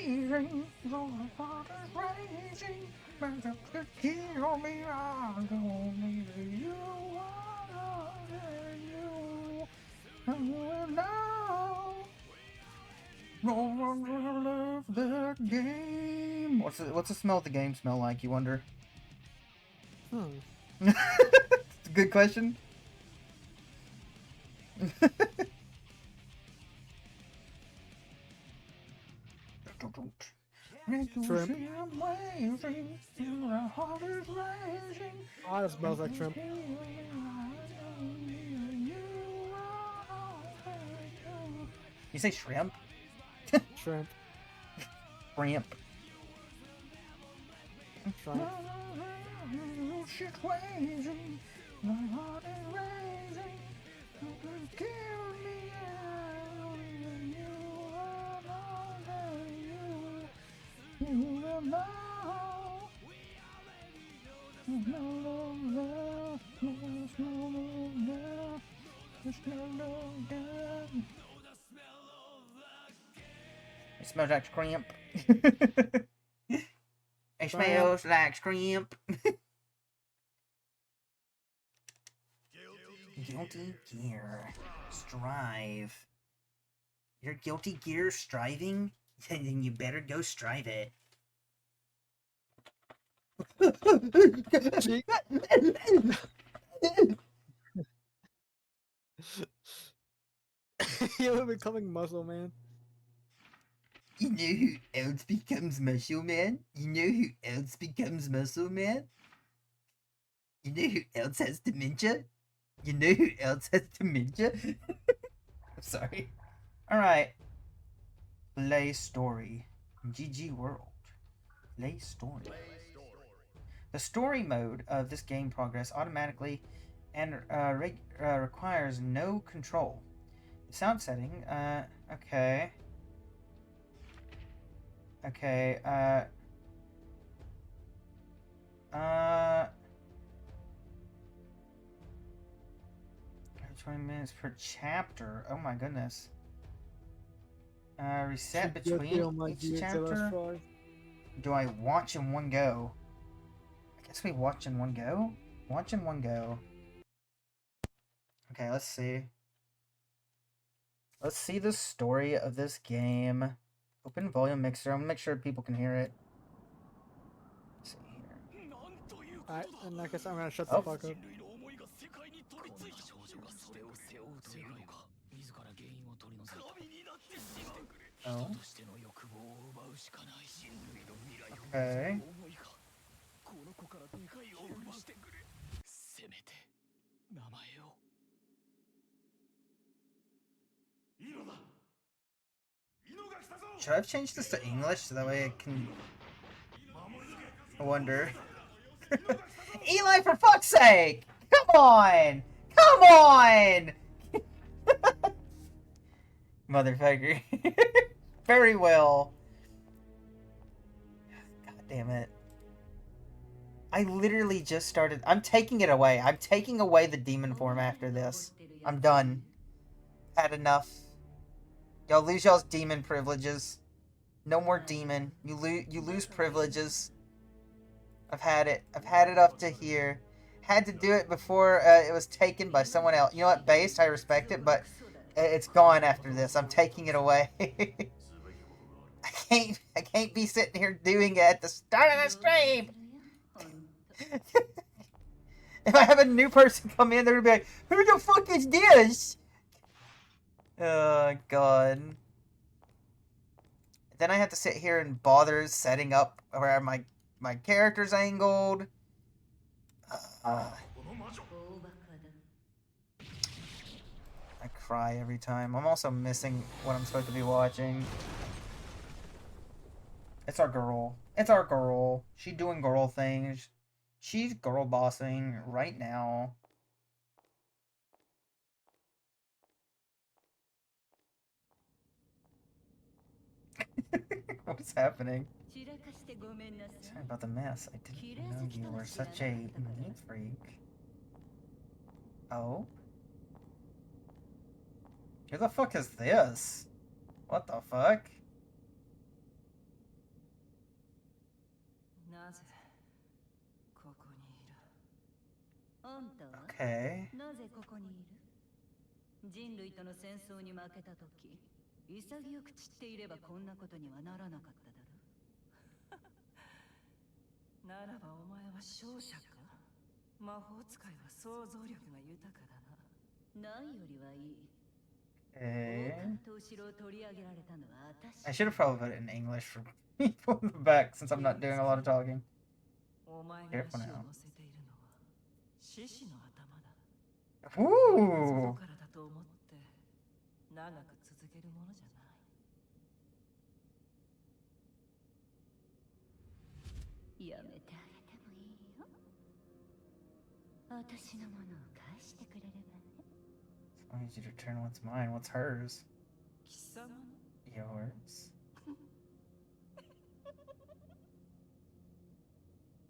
freezing, so my heart is raging, but the kill me, I don't need you, I will know. Love the game. What's the smell of the game smell like? You wonder. It's a good question. Shrimp. Oh, that smells like shrimp. You say shrimp? Shrimp. Shrimp. Shrimp. My heart is racing. Kill me. You will know. No love, there's no love. It smells like shrimp. It smells like shrimp. Guilty Gear. Strive. You're Guilty Gear striving? Then you better go strive it. You're becoming muscle man. You know who else becomes Muscle Man? You know who else becomes Muscle Man? You know who else has dementia? You know who else has dementia? I'm sorry. Alright. Play story. GG World. Play story. The story mode of this game progress automatically and requires no control. Sound setting, okay. Okay, 20 minutes per chapter. Oh my goodness. Reset between each chapter? Do I watch in one go? I guess we watch in one go? Watch in one go. Okay, let's see. Let's see the story of this game. Open volume mixer. I'm gonna make sure people can hear it. Let's see here. Alright, and I guess I'm gonna shut the fuck up. Oh. Okay. Should I have changed this to English so that way I can... I wonder. Eli, for fuck's sake! Come on! Come on! Motherfucker. Very well. God damn it. I literally just started... I'm taking it away. I'm taking away the demon form after this. I'm done. Had enough. Y'all lose y'all's demon privileges. No more demon. You lose privileges. I've had it. I've had it up to here. Had to do it before it was taken by someone else. You know what, Based? I respect it, but it's gone after this. I'm taking it away. I can't be sitting here doing it at the start of the stream. If I have a new person come in, they're gonna be like, "Who the fuck is this?" Oh god. Then I have to sit here and bother setting up where my character's angled. I cry every time. I'm also missing what I'm supposed to be watching. It's our girl. It's our girl. She doing girl things. She's girl bossing right now. What's happening? Sorry about the mess. I didn't know you were such a neat freak. Oh? Who the fuck is this? What the fuck? なぜここにいる。あんたは Okay. なぜここにいる。人類との戦争に負けたとき、潔く散っていればこんなことにはならなかっただろう。ならばお前は勝者か。魔法使いは想像力が豊かだな。ないよりはいい。 Okay. 王冠と後ろを取り上げられたのは私。 I should have probably put it in English for people in the back since I'm not doing a lot of talking. お前が Careful 足を now. 乗せているのは獅子の頭だ。 Ooh. 外からだと思って長く続けるものじゃない。やめてあげてもいいよ。私のものを返してくれればね。 I need you to turn what's mine. What's hers? 貴様の Yours.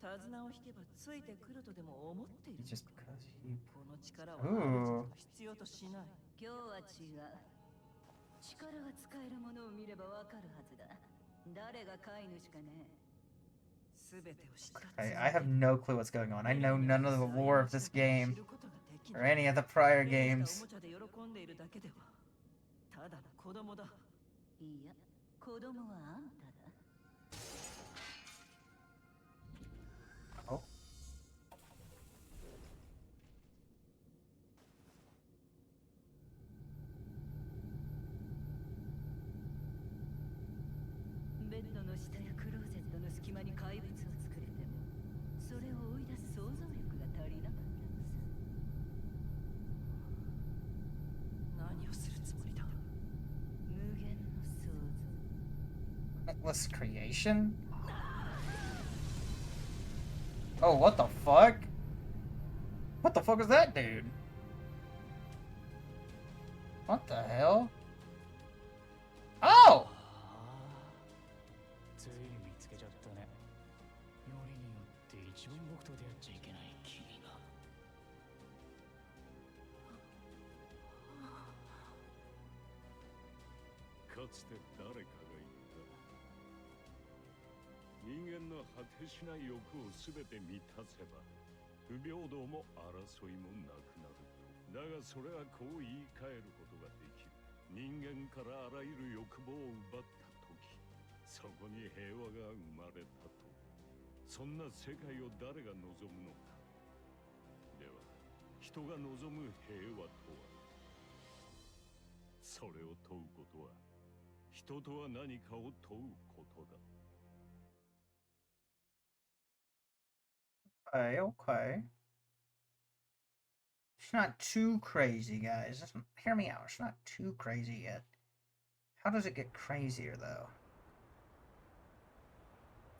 手綱を引けばついてくるとでも思っている。 Just because you. この力は Ooh. 必要としない。今日は違う。力が使えるものを見ればわかるはずだ。誰が飼い主かね。すべてを知った。 I have no clue what's going on. I know none of the lore of this game or any of the prior games. おもちゃで喜んでいるだけではただの子供だ。いや、子供はあんただ。 Oh. ベッドの下やクローゼットの隙間に怪物を作れても、それを追い出す想像力が足りなかったのさ。何をするつもりだ。無限の想像。 Endless creation? Oh, what the fuck? What the fuck was that, dude? What the hell? Oh! ついに見つけちゃったね。よりによって一番僕と出会っちゃいけない君が。かつて誰かが言った。人間の果てしない欲をすべて満たせば、不平等も争いもなくなる。だがそれはこう言い換えることができる。人間からあらゆる欲望を奪った時、そこに平和が生まれたと。そんな世界を誰が望むのか。では、人が望む平和とは。それを問うことは、人とは何かを問うことだ。Okay, okay. It's not too crazy, guys. Hear me out. It's not too crazy yet. How does it get crazier, though?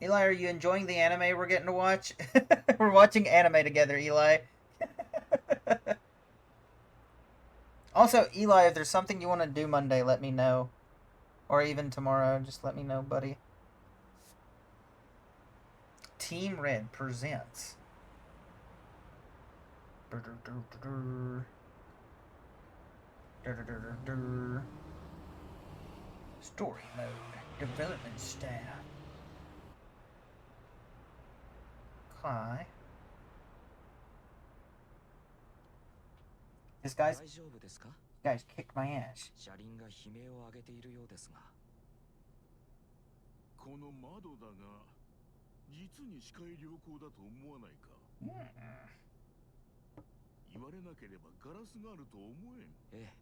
Eli, are you enjoying the anime we're getting to watch? We're watching anime together, Eli. Also, Eli, if there's something you want to do Monday, let me know. Or even tomorrow, just let me know, buddy. Team Red presents. Story mode. Development staff. Okay. This guy's 大丈夫ですか？ guys kicked my ass. 車輪が悲鳴を上げているようですが。この窓だが、実に視界良好だと思わないか。言われなければガラスがあると思えん。ええ。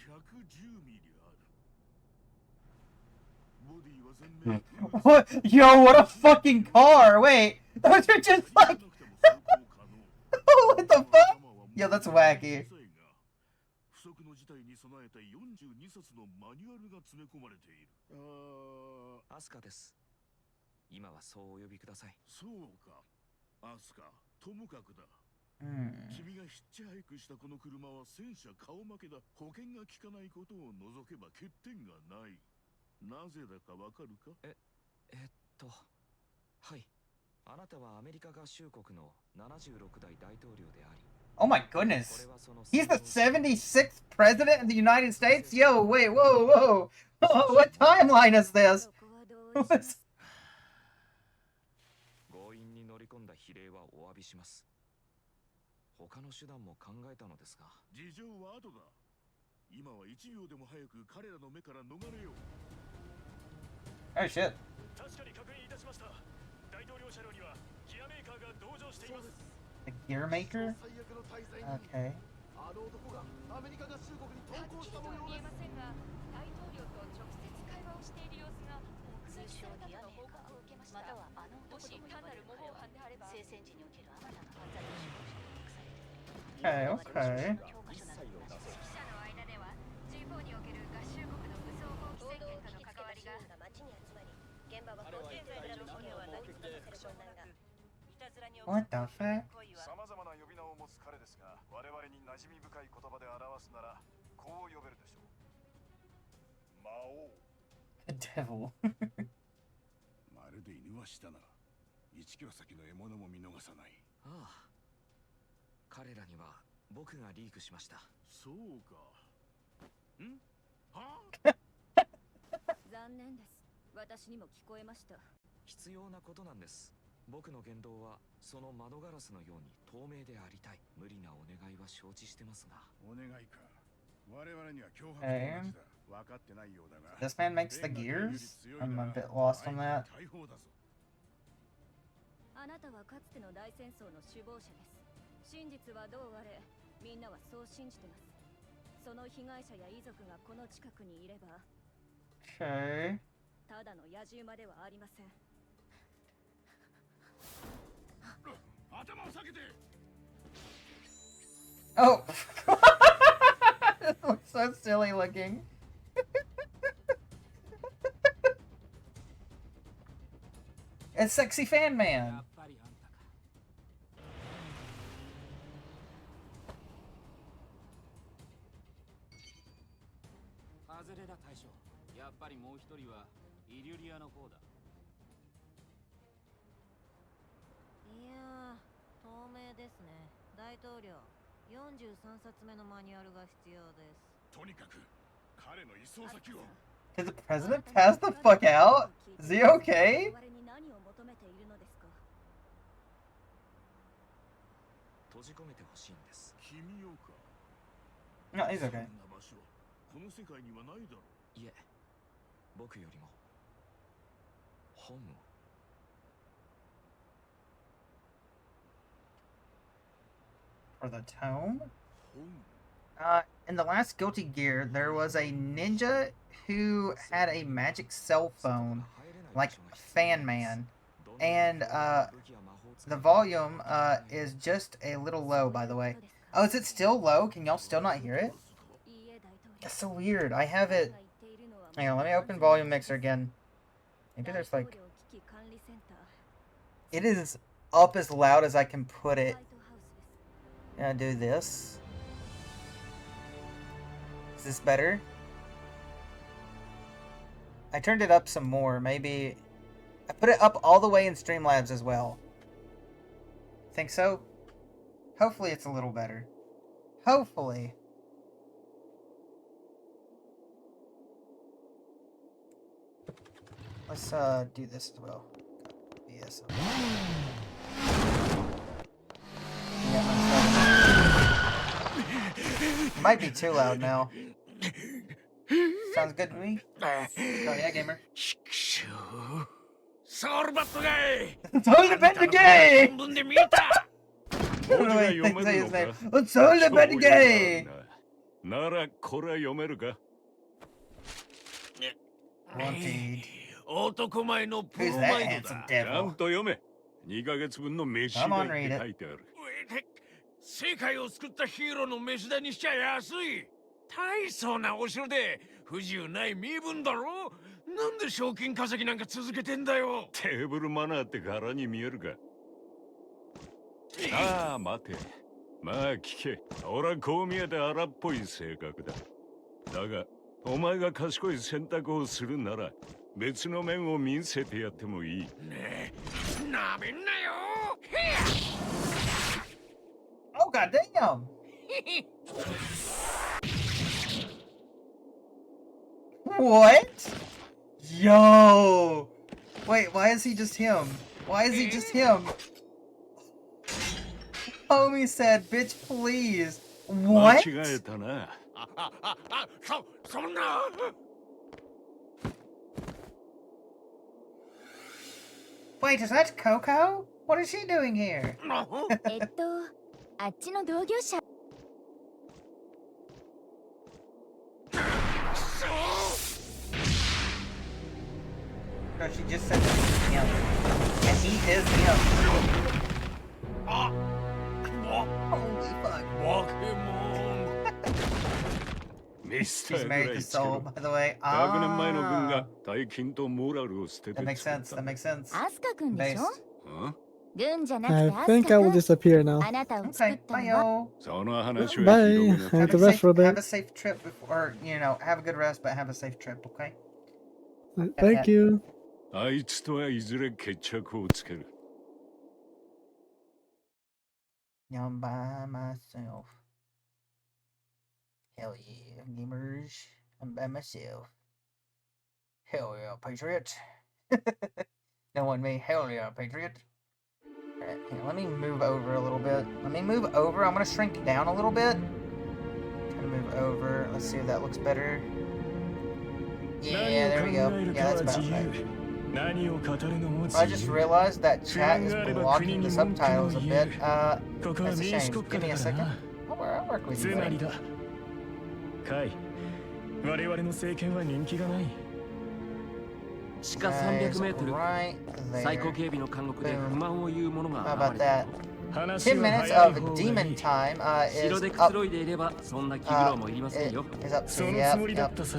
110ミリある。ボディは全面。What? Yo, what a fucking car! Wait, those are just like. What the fuck? Yo, that's wacky. 不測の事態に備えた42冊のマニュアルが詰め込まれている。アスカです。今はそうお呼びください。そうか。アスカ、ともかくだ。君がヒッチハイクしたこの車は戦車顔負けだ。保険が効かないことを除けば欠点がない。なぜだかわかるか？はい。あなたはアメリカ合衆国の76代大統領であり。Oh my goodness. He's the 76th president of the United States? Yo, wait, whoa, whoa. What timeline is this? そこはどうして？ What? そこはどうして？ What? そこはどうして？ What? そこはどうして？びします。他の手段も考えたのですが。事情は後だ。今は1秒でも早く彼らの目から逃れよう。 Oh shit. 確かに確認いたしました。大統領車両にはギアメーカーが同乗しています。 The gear maker? Okay. あの男がアメリカ合衆国に投降した模様です。見えませんが、大統領と直接会話をしている様子が目撃されたとの報告を受けました。またはあの男もし単なる模倣犯であれば、聖戦時におけるあまたの犯罪の首謀者と隠されている。 Okay, okay. 教科書などになっている。記者の間では G4 における合衆国の武装蜂起政権との関わりが街に集まり、現場は現在の事件はなくされ混乱が。 What the fuck? さまざまな呼び名を持つ彼ですが、我々に馴染み深い言葉で表すならこう呼べるでしょう。魔王。 The devil. まるで犬は舌な。1キロ先の獲物も見逃さない。ああ、彼らには僕がリークしました。そうか。ん？は残念です。私にも聞こえました。必要なことなんです。僕の言動はその窓ガラスのように透明でありたい。無理なお願いは承知してますが。お願いか。我々には脅迫と同じだ。分かってないようだが。 This man makes the gears? I'm a bit lost on that. 大砲だぞ。あなたはかつての大戦争の首謀者です。真実はどうあれ、みんなはそう信じてます。その被害者や遺族がこの近くにいれば、 Okay. ただの野獣馬ではありません。 頭を下げて。 Oh! It looks so silly looking. It's Sexy Fan Man! ぱりあんたか。外れだ大将。やっぱりもう一人はイリュリアの方だ。いやー、透明ですね。大統領、43冊目のマニュアルが必要です。とにかく彼の移送先を。 Did the president pass the fuck out? Is he okay? 我々に何を求めているのですか？閉じ込めてほしいんです。君よか。 No, he's そん okay. な場所この世界にはないだろう。いえ、僕よりも本を。 For the tome? 本。 In the last Guilty Gear, there was a ninja who had a magic cell phone, like Fan Man. And, the volume, is just a little low, by the way. Oh, is it still low? Can y'all still not hear it? That's so weird. I have it... Hang on, let me open Volume Mixer again. Maybe there's, like... It is up as loud as I can put it. Gonna do this. Is this better? I turned it up some more. Maybe I put it up all the way in Streamlabs as well. Think so? Hopefully it's a little better. Hopefully. Let's do this as well. Yes. It might be too loud now. Sounds good to me. Oh yeah, gamer. ソウルバットがい。 Soul the Bad Gay! 新聞で見た。文字が読めるのか。 Soul the Bad Gay! ならこれは読めるか。 Wanted. 男前のプ Who's ロ that マイ handsome ドだ。 devil? ちゃんと読め。2ヶ月分の飯代 Come on, って read it. 書いてある。世界を救ったヒーローの飯代にしちゃ安い。大層なお城で不自由ない身分だろ。なんで賞金稼ぎなんか続けてんだよ。テーブルマナーって柄に見えるか。ああ待て。まあ聞け。俺はこう見えて荒っぽい性格だ。だがお前が賢い選択をするなら別の面を見せてやってもいい。ねえ、なめんなよ。 Oh goddamn! What? Yo! Wait, why is he just him? Why is he just him? homie said, bitch, please. 間 What? 違えたな。そんな。Wait, is that Coco? What is she doing here? あっちの同業者 No, she just said that he's him. And he is him. Holy fuck. ミスタ She's ー married ぐら to い Soul, つけろ。 by the way. 100年前の軍 Ah. が大金とモラルを捨て That て makes 作っ sense. た That makes sense. アスカくんでしょ Based. ん軍じゃなく I てア think ス I カ will くん disappear now. あなたを作 Okay, った bye のは yo. その話は Bye. 広げな I have need to a rest safe, for a have bit. a safe trip before, have a good rest, but have a safe trip, okay? Thank you. あいつとはいずれ決着をつける。 I'm by myself. Hell yeah, gamers. I'm by myself. Hell yeah, Patriot. No one me. Hell yeah, Patriot. Alright, let me move over a little bit. Let me move over. I'm gonna shrink down a little bit. Kind of move over. Let's see if that looks better. Yeah, there we go. Yeah, that's about right. I just realized that chat is blocking the subtitles a bit. That's a shame. Give me a second. I'll work with you. カイ、我々の政権は人気がない。地下300メートル、最高警備の監獄で不満を言う者 How が about 現れ that? た。 10 minutes of demon time 城 is でく up. つろいでいればそんな気苦労もいりませんよ。 Is up そ to の yep, つもりだっ yep. たさ。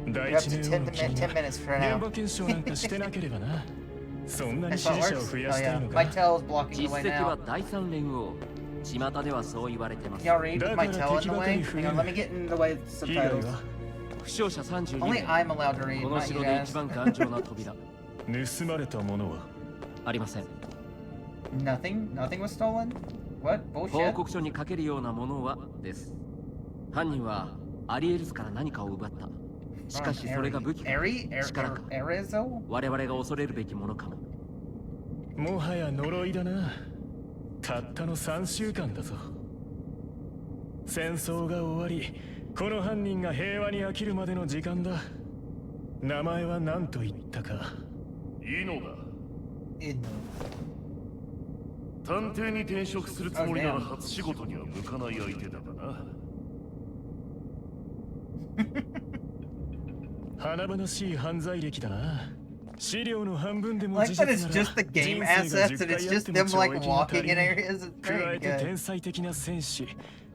You're 第 up 一 to 年 10, の君 10 minutes が for 現 now. 場検証なんかしてなければな。そんなに That's 支 how 持 it 者を works. 増 Oh やしたい yeah, のか。 my tail is blocking 実 the way 績は now. 第三連合。巷ではそう言われてます Y'all read with my だから tail 敵 in the ばかり way? 増 Hang え on, る。 let me get in the way of the 被害 subtitles. 負傷者32 Only 名。 I'm allowed to read, この not you 城で guys. 一番頑丈な扉。盗まれたものはありません。 Nothing? Nothing was stolen? What? 報 Bullshit? 告書に書けるようなものはです。犯人はアリエルスから何かを奪った。しかしそれが武器か力か。我々が恐れるべきものかも。もはや呪いだな。たったの3週間だぞ。戦争が終わり、この犯人が平和に飽きるまでの時間だ。名前は何と言ったか。いいのだ。いいの。探偵に転職するつもりなら初仕事には向かない相手だがな。華々しい犯罪歴だな。資料の半分でも Like 事 that 実 it's な just the ら game 人生が assets 10 and it's 回あっ just ても them 懲 like 役が足 walking り in ない。 areas. It's 加 very えて good. 天才的な戦士、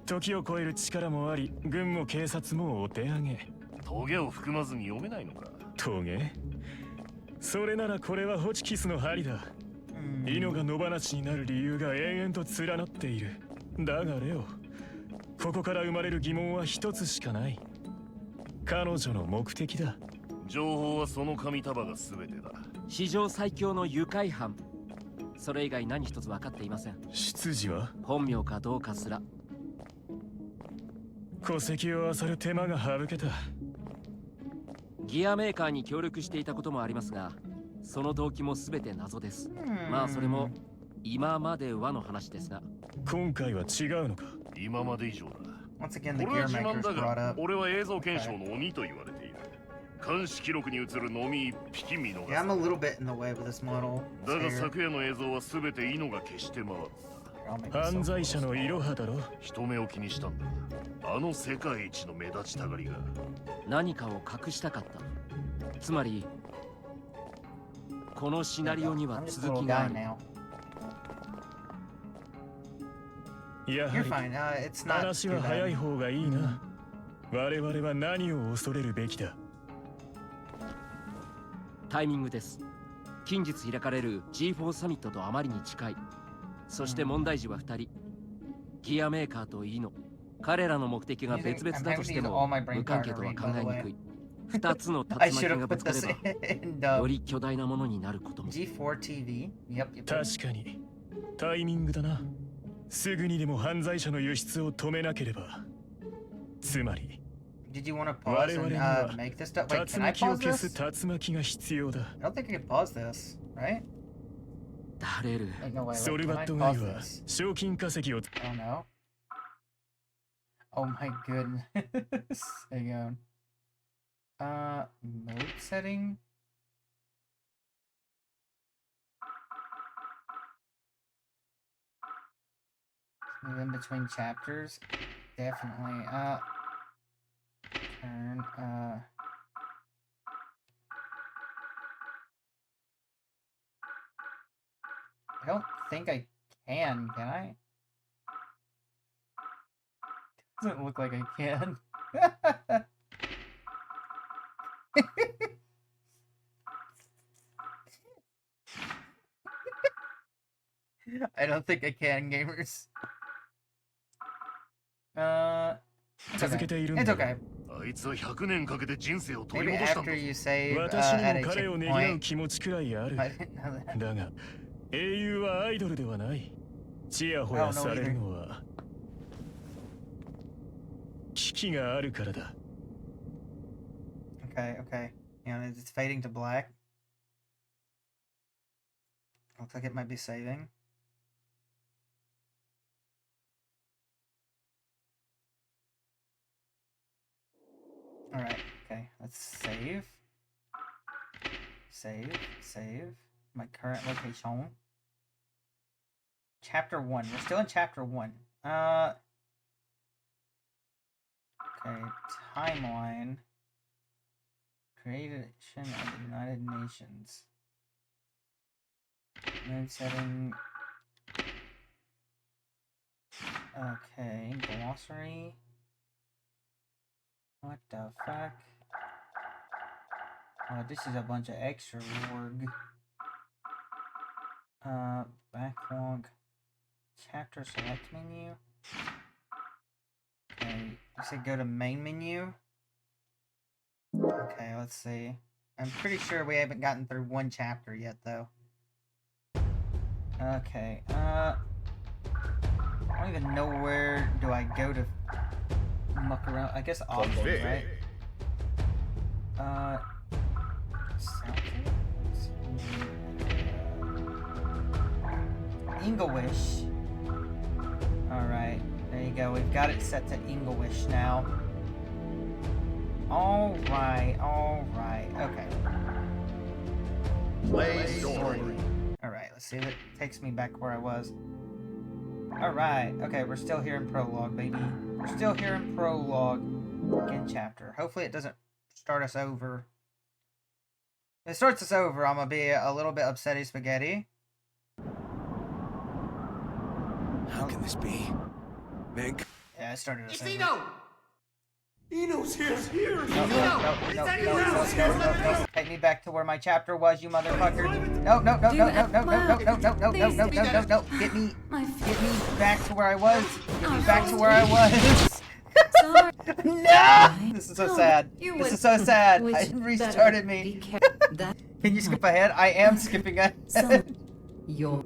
時を超える力もあり、軍も警察もお手上げ。トゲを含まずに読めないのか。トゲ？それならこれはホチキスの針だ。イノが野放しになる理由が延々と連なっている。だがレオ、ここから生まれる疑問は一つしかない。彼女の目的だ。情報はその紙束が全てだ。史上最強の愉快犯。それ以外何一つ分かっていません。出自は本名かどうかすら。戸籍を漁る手間が省けた。ギアメーカーに協力していたこともありますが、その動機も全て謎です。まあそれも今まではの話ですが。今回は違うのか。今まで以上だ。 Once again, the これは gear 自 makers 慢だ brought が、 up. 俺は映像検証の鬼と言われている。監視記録に映る飲み一匹見逃 Yeah, I'm a す。 little bit in the way of this model. だが Here, 昨夜の映像は全てイノが消して回っ I'll make 犯 myself 罪者のイロハだろ。た。人目を気にしたんだ。あの世界一の目立ちたがりが。何かを隠したかった。つまりこのシナリオには I'm just a 続 little きがあ guy る。 now. やは You're り fine. It's not 話 too は早い bad. 方がいいな。我々は何を恐れるべきだ。タイミングです。近日開かれる G4 サミットとあまりに近い。そして問題児は2人。ギアメーカーとイノ。彼らの目的が別々だとしても無関係とは考えにくい。2つの竜 I 巻 should が have ぶ put つかれ this ば in よ the り巨大なものになることも。 G4 TV. Yep. 確かにタイミングだな。すぐにでも犯罪者の輸出を止めなければ。つまり Did you want to 我 pause 々 and には make this stuff? Wait, 竜 can I 巻を pause 消 this? す竜巻が必要だ。 I don't think I can pause this, right? ダレル。 Wait, no, wait, ソ wait. ル Can バ I ット街 pause は this? 賞金稼ぎを Oh no. Oh my goodness. Hang on. Mode setting? Move in between chapters? Definitely. Turn, I don't think I can I? Doesn't look like I can. I don't think I can, gamers. It's 続け okay. ているん It's だ okay. あいつは100年かけて人生を取り Maybe 戻したんだ after you save 私に at も a 彼をねぎらう checkpoint. 気持ちくらいある I didn't know that. だが英雄はアイドルではないちやほやされるのは危機があるからだ Okay, okay. Yeah, it's fading to black. Looks like it might be saving. Alright, okay. Let's save. Save. My current location. Chapter 1. We're still in chapter 1. Okay, timeline. Creation of the United Nations. Mode setting. Okay, glossary. What the fuck? Oh, this is a bunch of extra org. Backlog. Chapter select menu. Okay, you said go to main menu. Okay, let's see. I'm pretty sure we haven't gotten through one chapter yet, though. Okay, I don't even know where do I go to muck around. I guess options, right? Sound effects? English. Alright, there you go. We've got it set to English now. Alright, okay. Play story. Alright, let's see if it takes me back where I was. Alright, okay, we're still here in prologue, baby. We're still here in prologue. Again, chapter. Hopefully it doesn't start us over. If it starts us over, I'm gonna be a little bit upsetty spaghetti. How can this be? Man, Yeah, it started us over. Eno's here. No. Take me back to where my chapter was, you motherfucker. No. Get me back to where I was. Get me back to where I was. No! This is so sad. This is so sad. I restarted me. Can you skip ahead? I am skipping ahead. Your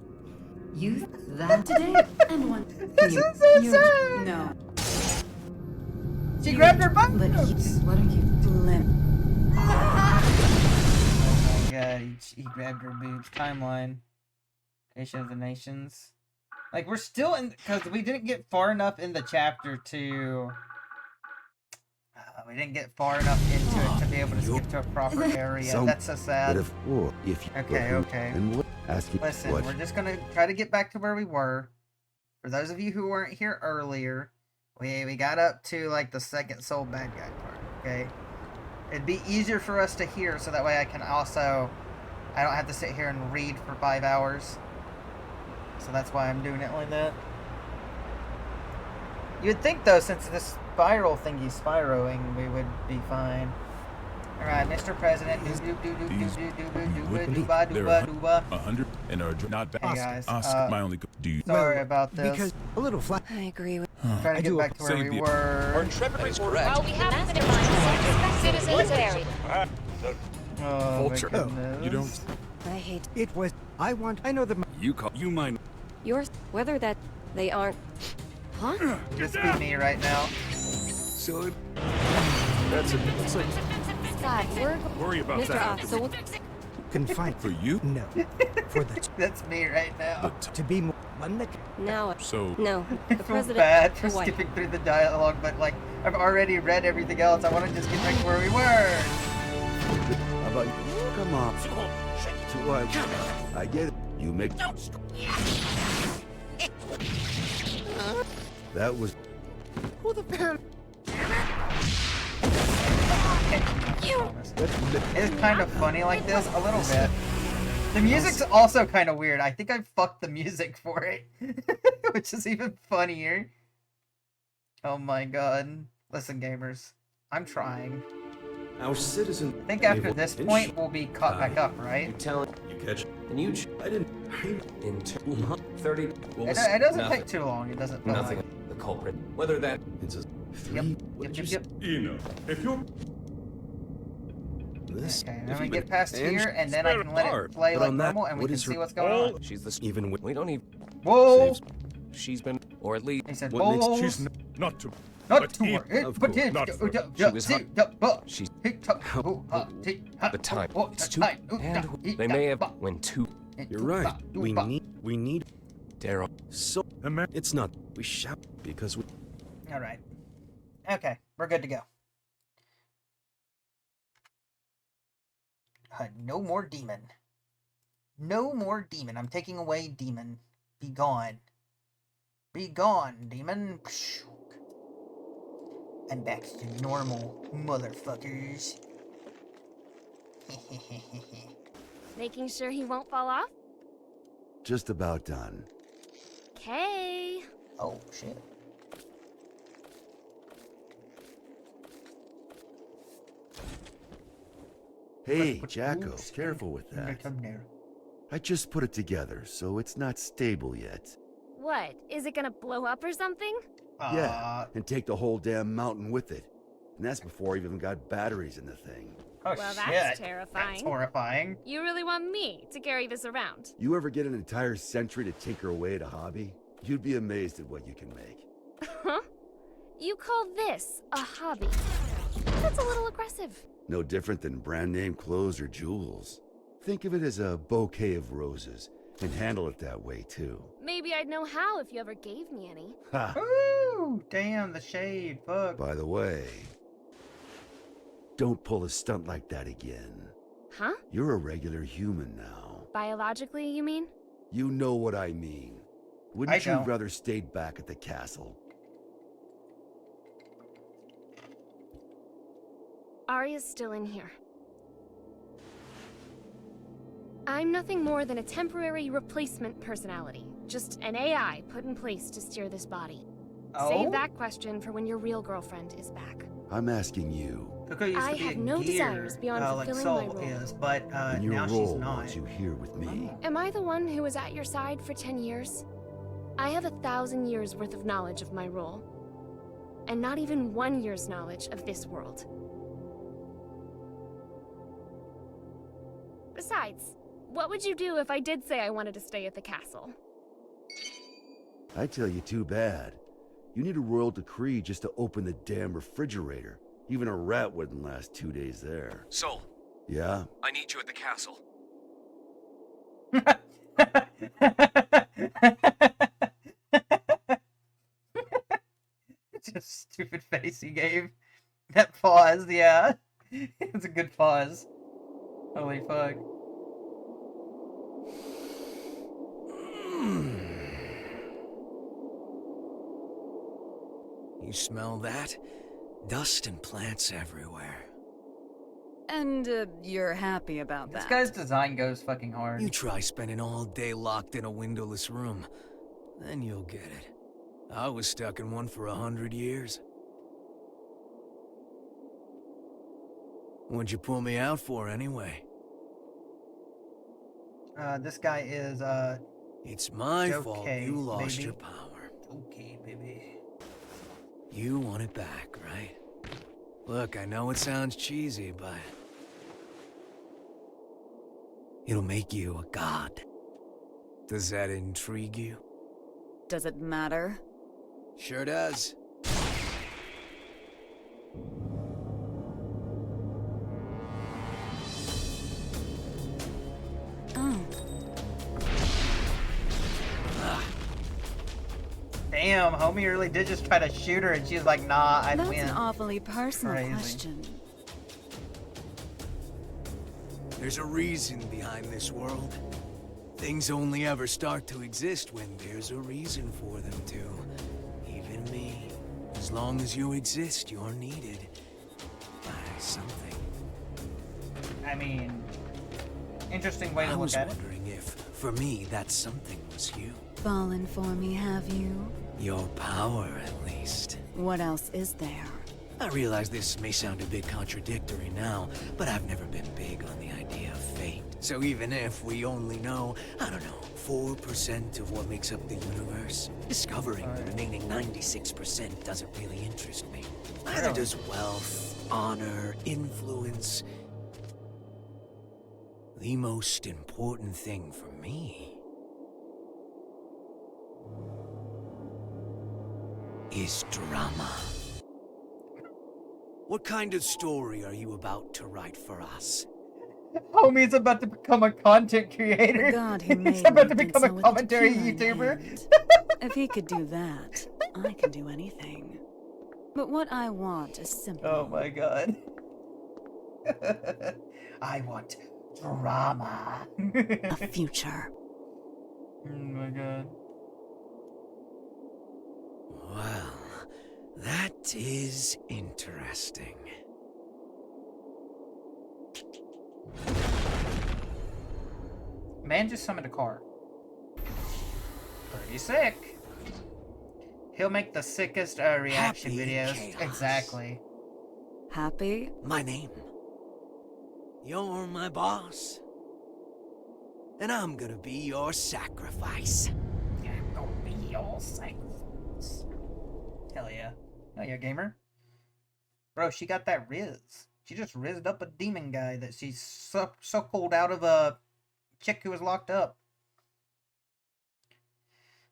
youth that today and one. This is so sad. No. She grabbed her butt. But what are you doing? Oh my god, he grabbed her boobs. Timeline. Creation of the Nations. Like, we're still in, because we didn't get far enough in the chapter to... we didn't get far enough into it to be able to skip to a proper area. That's so sad. Okay. Listen, we're just gonna try to get back to where we were. For those of you who weren't here earlier, we got up to, like, the second soul bad guy part, okay? It'd be easier for us to hear, so that way I can also... I don't have to sit here and read for 5 hours. So that's why I'm doing it like that. You'd think, though, since this spiral thingy's spiraling, we would be fine. Alright, Mr. President, There dooba. are 100 and are not bad. Hey guys, my only do you sorry about this. Because a little flat. I agree with. Trying to get back to where we were. While we have masterminds, citizens area. Oh, Vulture. my goodness. You don't. I hate It was. I know the. You call you mine. yours. Whether that they aren't. Huh? This be me right now. So that's it. It's like God, we're worry about Mr. that. Oswald. confined. For you? No. For the That's me right now. But to be more one that Now, so no. I The feel president. bad for Why? skipping through the dialogue, but like I've already read everything else. I want to just get back to where we were. How about you? Come on. To what? I get it. You make. That was. who the hell? It's kind of funny like this, a little bit. The music's also kind of weird. I think I fucked the music for it, which is even funnier. Oh my god. Listen, gamers. I'm trying. Our citizen. I think after this point, we'll be caught back up, right? Telling you catch. And you. I didn't. In 30. It doesn't take too long. It doesn't feel like. The culprit. Whether that. It's a three. Yep. If you're This. Okay, then we get past here, and then I can let it play like normal, and we can see what's going on. She's the Even we don't even. Whoa! She's been, or at least He said, What makes whoa! she's not to. Not but to he- worry. of But course, it- not for- she was she's the time. It's too, and they may have when two. You're right. We need. Daryl. So. It's not. We shout because we. All right. Okay, we're good to go. No more demon. No more demon. I'm taking away demon. Be gone. Be gone, demon. I'm back to normal, motherfuckers. Making sure he won't fall off? Just about done. Okay. Oh, shit. Hey, Jacko, careful with I'm gonna that. come there. I just put it together, so it's not stable yet. What? Is it gonna blow up or something? Yeah, and take the whole damn mountain with it. And that's before I've even got batteries in the thing. Oh, Well, shit. that's terrifying. That's horrifying. You really want me to carry this around? You ever get an entire century to tinker away at a hobby? You'd be amazed at what you can make. Huh? You call this a hobby? That's a little aggressive. No different than brand name clothes or jewels. Think of it as a bouquet of roses, and handle it that way too. Maybe I'd know how if you ever gave me any. Ha! Ooh, damn, the shade. Fuck. By the way, don't pull a stunt like that again. Huh? You're a regular human now. Biologically, you mean? You know what I mean. Wouldn't you don't. rather stayed back at the castle? Arya's still in here. I'm nothing more than a temporary replacement personality. Just an AI put in place to steer this body. Oh? Save that question for when your real girlfriend is back. I'm asking you. Coco used I to be have a no gear, desires beyond like fulfilling Soul my role. is, but And your now she's role not. wants you here with me. Am I the one who was at your side for 10 years? I have 1,000 years worth of knowledge of my role. And not even 1 year's knowledge of this world. Besides, what would you do if I did say I wanted to stay at the castle? I tell you, too bad. You need a royal decree just to open the damn refrigerator. Even a rat wouldn't last 2 days there. Soul, Yeah? I need you at the castle. Just stupid face he gave. That pause, yeah. It's a good pause. Holy fuck. You smell that? Dust and plants everywhere. And you're happy about This that? guy's design goes fucking hard. You try spending all day locked in a windowless room, then you'll get it. I was stuck in one for 100 years. What'd you pull me out for, anyway? This guy is, It's my Joe fault K, you lost baby. your power. Okay, baby. You want it back, right? Look, I know it sounds cheesy, but... it'll make you a god. Does that intrigue you? Does it matter? Sure does. Damn, homie really did just try to shoot her and she was like, nah, I'd That's win. an awfully personal Crazy. question. There's a reason behind this world. Things only ever start to exist when there's a reason for them to. Even me. As long as you exist, you're needed by something. I mean, interesting way to I look was at it. wondering if, for me, that something was you. Fallen for me, have you? Your power, at least. What else is there? I realize this may sound a bit contradictory now, but I've never been big on the idea of fate. So even if we only know, I don't know, 4% of what makes up the universe, discovering the remaining 96% doesn't really interest me. Neither does wealth, honor, influence. The most important thing for me is drama. What kind of story are you about to write for us? Homie's about to become a content creator. God who He's made about me to did become a so with commentary pure YouTuber. hand. If he could do that, I can do anything. But what I want is simple. Oh my god. I want drama. A future. Oh my god. Well, that is interesting. Man just summoned a car. Pretty sick. He'll make the sickest reaction Happy videos. chaos. Exactly. Happy? My name. You're my boss. And I'm gonna be your sacrifice. I'm gonna be your sacrifice. Hell yeah. Hell yeah, gamer. Bro, she got that riz. She just rizzed up a demon guy that she suckled out of a chick who was locked up.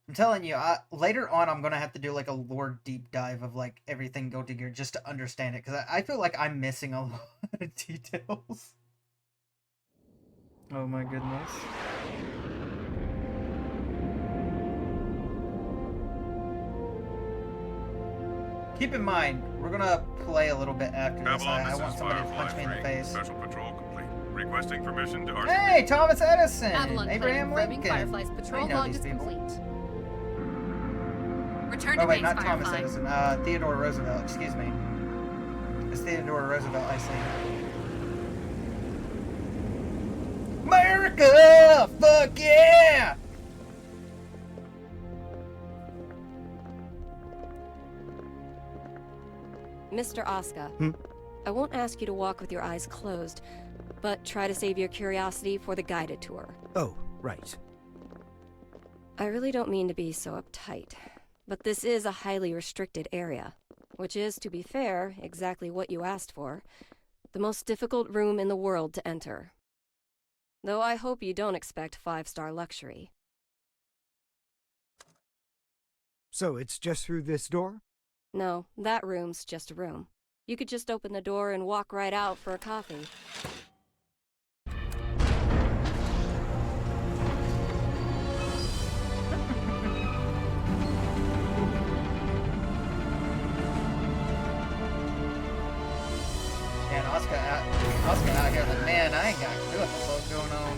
I'm telling you, later on I'm gonna have to do like a lore deep dive of like everything Guilty Gear just to understand it, because I feel like I'm missing a lot of details. Oh my goodness. Keep in mind, we're gonna play a little bit after this. I want somebody to punch me in the face. Special patrol complete. Requesting permission to RCP. Hey, Thomas Edison! Avalon Abraham confirming Lincoln! Firefly's patrol I know log these is people. complete. Return Oh to wait, base, not Thomas Firefly. Edison. Theodore Roosevelt, excuse me. It's Theodore Roosevelt, I see. America! Fuck yeah! Mr. Asuka, Hmm? I won't ask you to walk with your eyes closed, but try to save your curiosity for the guided tour. Oh, right. I really don't mean to be so uptight, but this is a highly restricted area, which is, to be fair, exactly what you asked for. The most difficult room in the world to enter. Though I hope you don't expect 5-star luxury. So it's just through this door? No, that room's just a room. You could just open the door and walk right out for a coffee. Man, Oscar out here like, man, I ain't got a clue what the fuck's going on.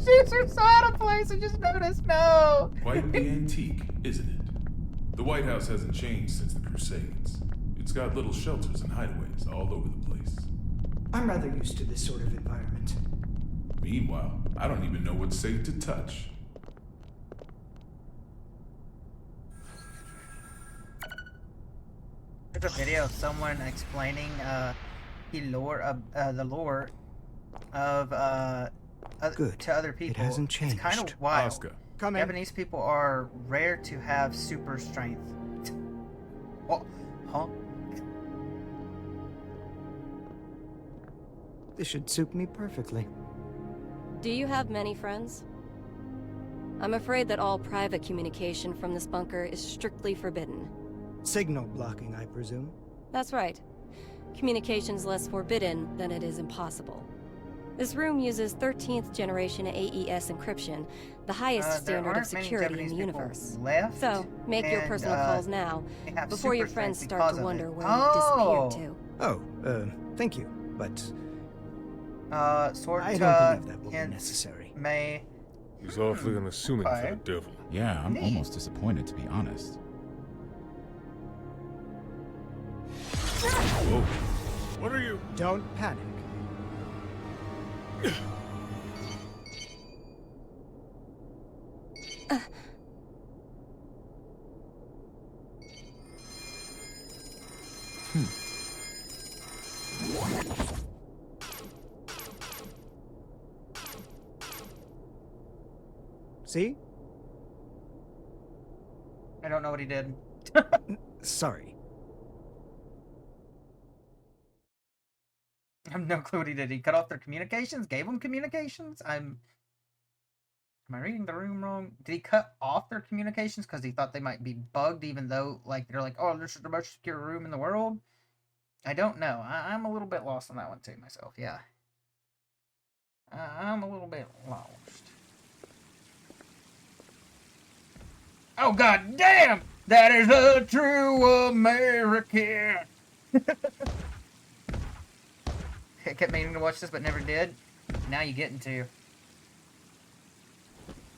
Shoots her so out of place, I just noticed, no! Quite the antique, isn't it? The White House hasn't changed since the Crusades. It's got little shelters and hideaways all over the place. I'm rather used to this sort of environment. Meanwhile, I don't even know what's safe to touch. There's a video of someone explaining the lore of Good. to other people. It hasn't changed. It's kind of wild. Asuka. Come in. Japanese people are rare to have super strength. What? Huh? This should suit me perfectly. Do you have many friends? I'm afraid that all private communication from this bunker is strictly forbidden. Signal blocking, I presume. That's right. Communication's less forbidden than it is impossible. This room uses 13th generation AES encryption, the highest standard of security in the universe. Left, so, make your personal calls now, they have before your super friends strength start because to of wonder it. where you've disappeared to. Thank you, but Sort I don't believe that will be necessary. May. He's awfully unassuming Okay. for the devil. Yeah, I'm Neat. almost disappointed, to be honest. Whoa. What are you? Don't panic. See? I don't know what he did. Sorry. I have no clue what he did. He cut off their communications? Gave them communications? Am I reading the room wrong? Did he cut off their communications because he thought they might be bugged, even though, like, they're like, oh, this is the most secure room in the world? I don't know. I'm a little bit lost on that one, too, myself. Yeah. I'm a little bit lost. Oh, god damn! That is a true American! I kept meaning to watch this, but never did. Now you getting to.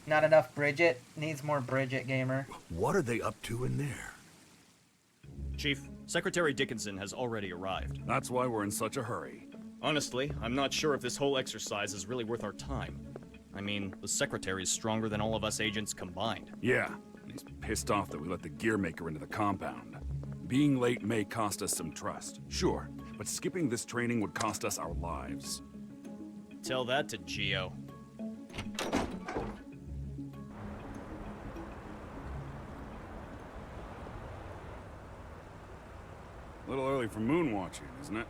Not enough Bridget. Needs more Bridget, gamer. What are they up to in there? Chief, Secretary Dickinson has already arrived. That's why we're in such a hurry. Honestly, I'm not sure if this whole exercise is really worth our time. I mean, the Secretary is stronger than all of us agents combined. Yeah, and he's pissed off that we let the Gearmaker into the compound. Being late may cost us some trust, sure, but skipping this training would cost us our lives. Tell that to Geo. A little early for moon watching, isn't it?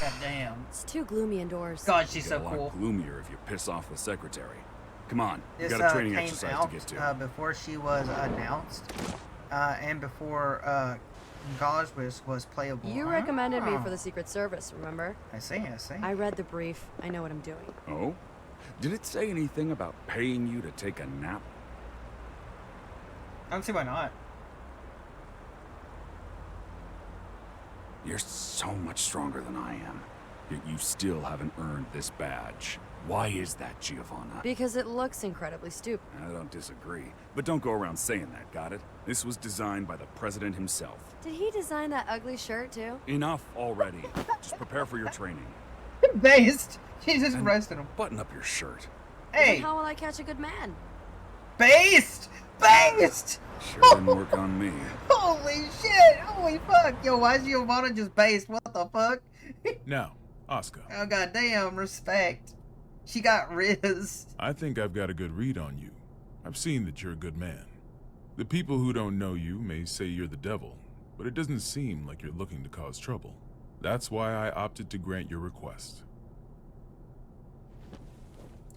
God damn. It's too gloomy indoors. God, she's Get so a lot cool. gloomier if you piss off the Secretary. Come on, we This got a training came exercise out to get to. before she was announced, and before Goswis was playable. You recommended me Ah. for the Secret Service, remember? I see, I see. I read the brief. I know what I'm doing. Oh? Did it say anything about paying you to take a nap? I don't see why not. You're so much stronger than I am, yet you still haven't earned this badge. Why is that, Giovanna? Because it looks incredibly stupid. I don't disagree, but don't go around saying that, got it? This was designed by the president himself. Did he design that ugly shirt, too? Enough already. Just prepare for your training. Based. Jesus roasted him. Button up your shirt. Hey. Then how will I catch a good man? Based. Based. Sure didn't work on me. Holy shit. Holy fuck. Yo, why is Giovanna just based? What the fuck? Now, Oscar, Oh goddamn. Respect. She got Riz. I think I've got a good read on you. I've seen that you're a good man. The people who don't know you may say you're the devil, but it doesn't seem like you're looking to cause trouble. That's why I opted to grant your request.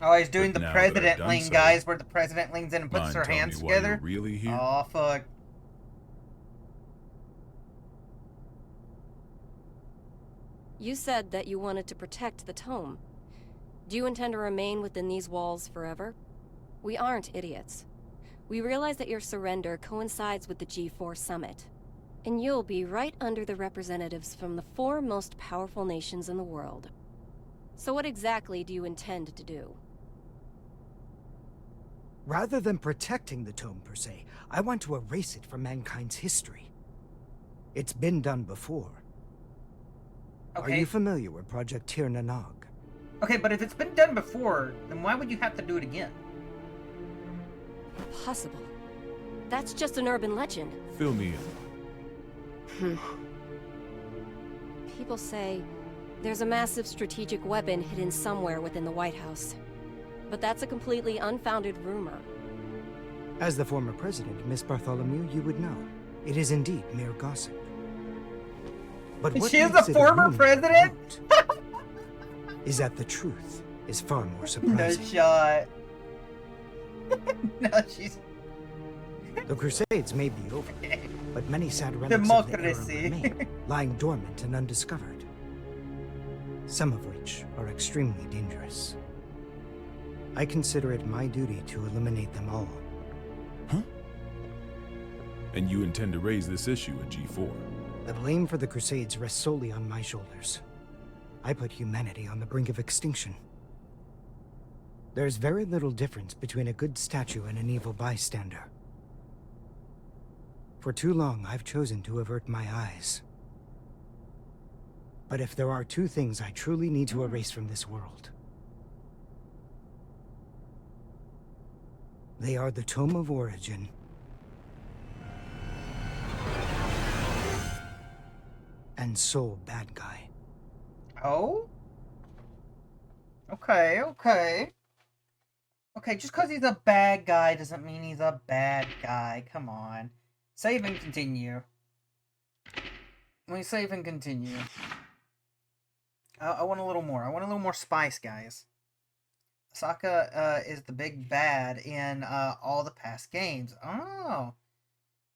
Oh, he's doing But the now that I've president done lean, so, guys, where the president leans in and puts mind her telling hands me why you're together. really here? Oh, fuck. You said that you wanted to protect the tome. Do you intend to remain within these walls forever? We aren't idiots. We realize that your surrender coincides with the G4 summit, and you'll be right under the representatives from the 4 most powerful nations in the world. So what exactly do you intend to do? Rather than protecting the tome per se, I want to erase it from mankind's history. It's been done before. Okay. Are you familiar with Project Tir na Nog? Okay, but if it's been done before, then why would you have to do it again? Impossible. That's just an urban legend. Fill me in. People say there's a massive strategic weapon hidden somewhere within the White House. But that's a completely unfounded rumor. As the former president, Miss Bartholomew, you would know. It is indeed mere gossip. But what She is makes the it a former rumor president? is that the truth is far more No surprising. shot. No, she's... The Crusades may be over, but many sad relics of the era Democracy. remain, lying dormant and undiscovered. Some of which are extremely dangerous. I consider it my duty to eliminate them all. And you intend to raise this issue at G4? The blame for the Crusades rests solely on my shoulders. I put humanity on the brink of extinction. There's very little difference between a good statue and an evil bystander. For too long, I've chosen to avert my eyes. But if there are two things I truly need to erase from this world, they are the Tome of Origin and Soul Bad Guy. Oh? Okay, okay. Okay, just because he's a bad guy doesn't mean he's a bad guy. Come on. Save and continue. We save and continue. I want a little more. I want a little more spice, guys. Sokka is the big bad in all the past games. Oh.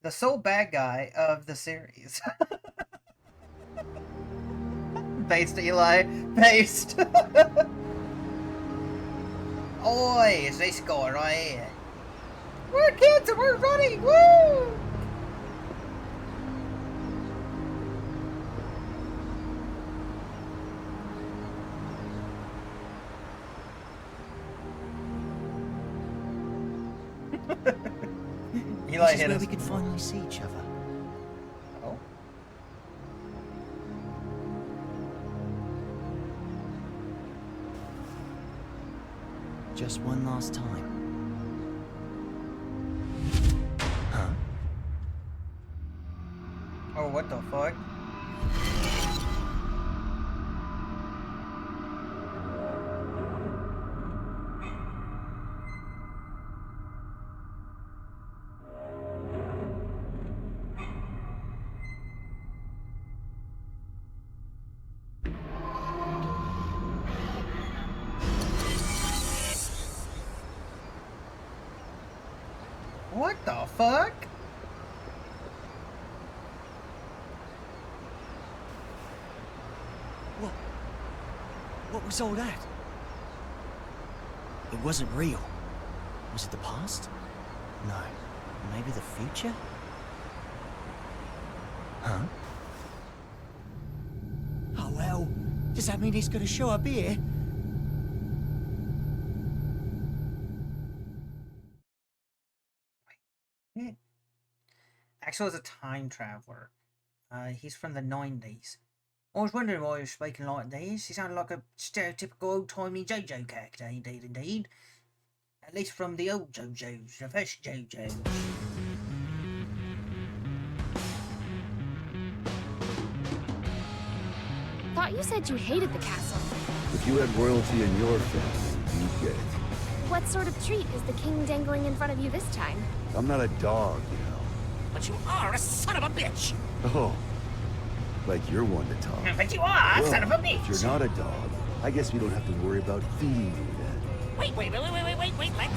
The sole bad guy of the series. Based, Eli. Based. Oi, is this guy right here? We're kids and we're running! Woo! Eli This is hit where us. we can finally see each other. Oh. Just one last time. Huh? Oh, what the fuck? What the fuck? What was all that? It wasn't real. Was it the past? No. Maybe the future? Huh? Oh well, does that mean he's gonna show up here? Axel is a time traveler. He's from the 90s. I was wondering why he was speaking like this. He sounded like a stereotypical old-timey JoJo character, indeed, indeed. At least from the old JoJos, the first JoJo. Thought you said you hated the castle. If you had royalty in your family, you'd get it. What sort of treat is the king dangling in front of you this time? I'm not a dog, you know. But you are a son of a bitch! Oh. Like you're one to talk. But you are a Well, son of a bitch! If you're not a dog, I guess we don't have to worry about feeding you then. Wait, let's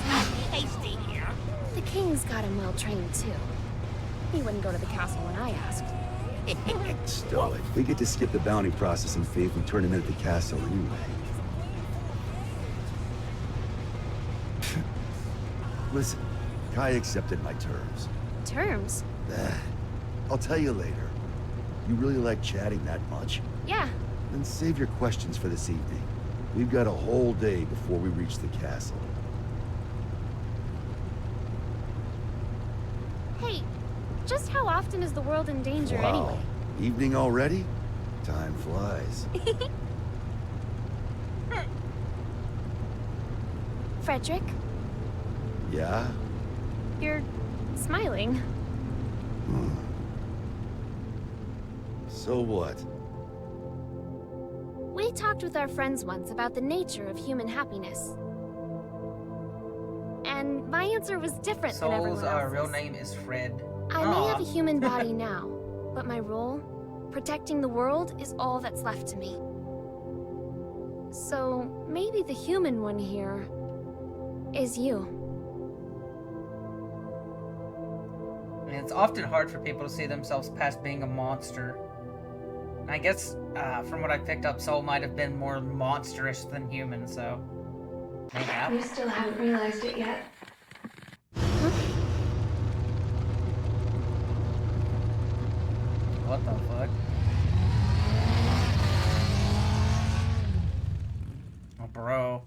not be hasty here. The king's got him well trained too. He wouldn't go to the castle when I asked. Stow it. We get to skip the bounty process and Faith and turn him in at the castle anyway. Listen, Kai accepted my terms. Terms? I'll tell you later. You really like chatting that much? Yeah. Then save your questions for this evening. We've got a whole day before we reach the castle. Hey, just how often is the world in danger anyway? Evening already? Time flies. Frederick, Yeah? you're smiling. So what? We talked with our friends once about the nature of human happiness. And my answer was different than everyone Soul's else's. real name is Fred. I may have a human body now, but my role, protecting the world, is all that's left to me. So maybe the human one here is you. mean, it's often hard for people to see themselves past being a monster. And I guess, from what I picked up, Soul might have been more monstrous than human, so... maybe. You still haven't realized it yet. What the fuck? Oh, bro.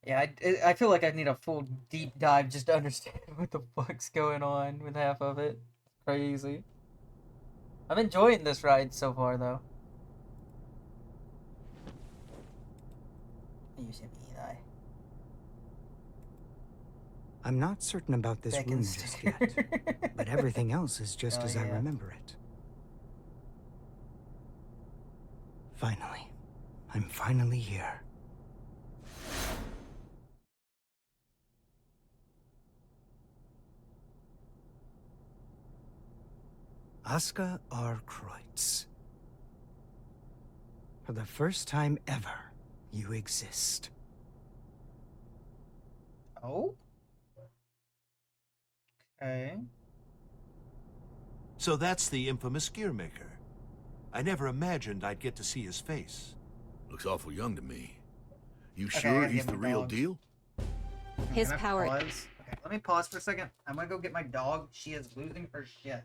Yeah, I feel like I need a full deep dive just to understand what the fuck's going on with half of it. Crazy. I'm enjoying this ride so far, though. I'm not certain about this room just yet, but everything else is just as I remember it. Finally. I'm finally here. Aska R. Kreutz. For the first time ever, you exist. Oh? Okay. So that's the infamous Gearmaker. I never imagined I'd get to see his face. Looks awful young to me. You Okay, I sure gotta he's get the my real dogs. deal? His Can I power. pause? Okay, let me pause for a second. I'm gonna go get my dog. She is losing her shit.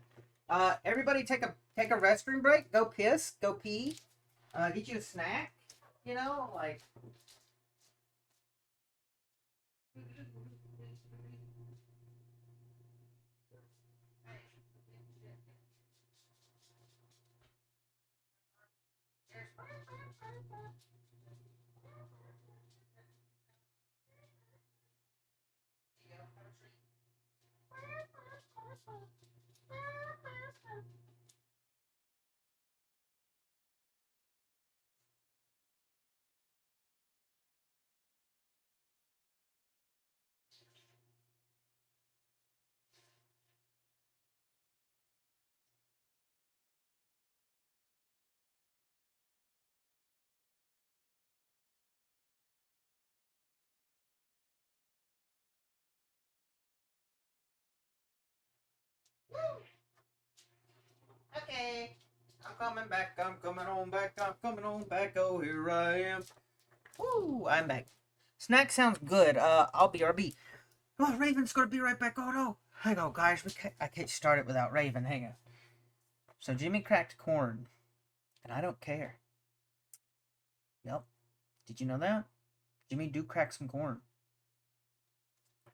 Everybody take a restroom break. Go piss. Go pee. Get you a snack. You know, like. Okay. I'm coming back. I'm coming on back. I'm coming on back. Oh, here I am. Woo! I'm back. Snack sounds good. I'll be RB. Oh, Raven's gonna be right back. Oh no! Hang on, guys. I can't start it without Raven. Hang on. So Jimmy cracked corn, and I don't care. Yep. Did you know that? Jimmy do crack some corn,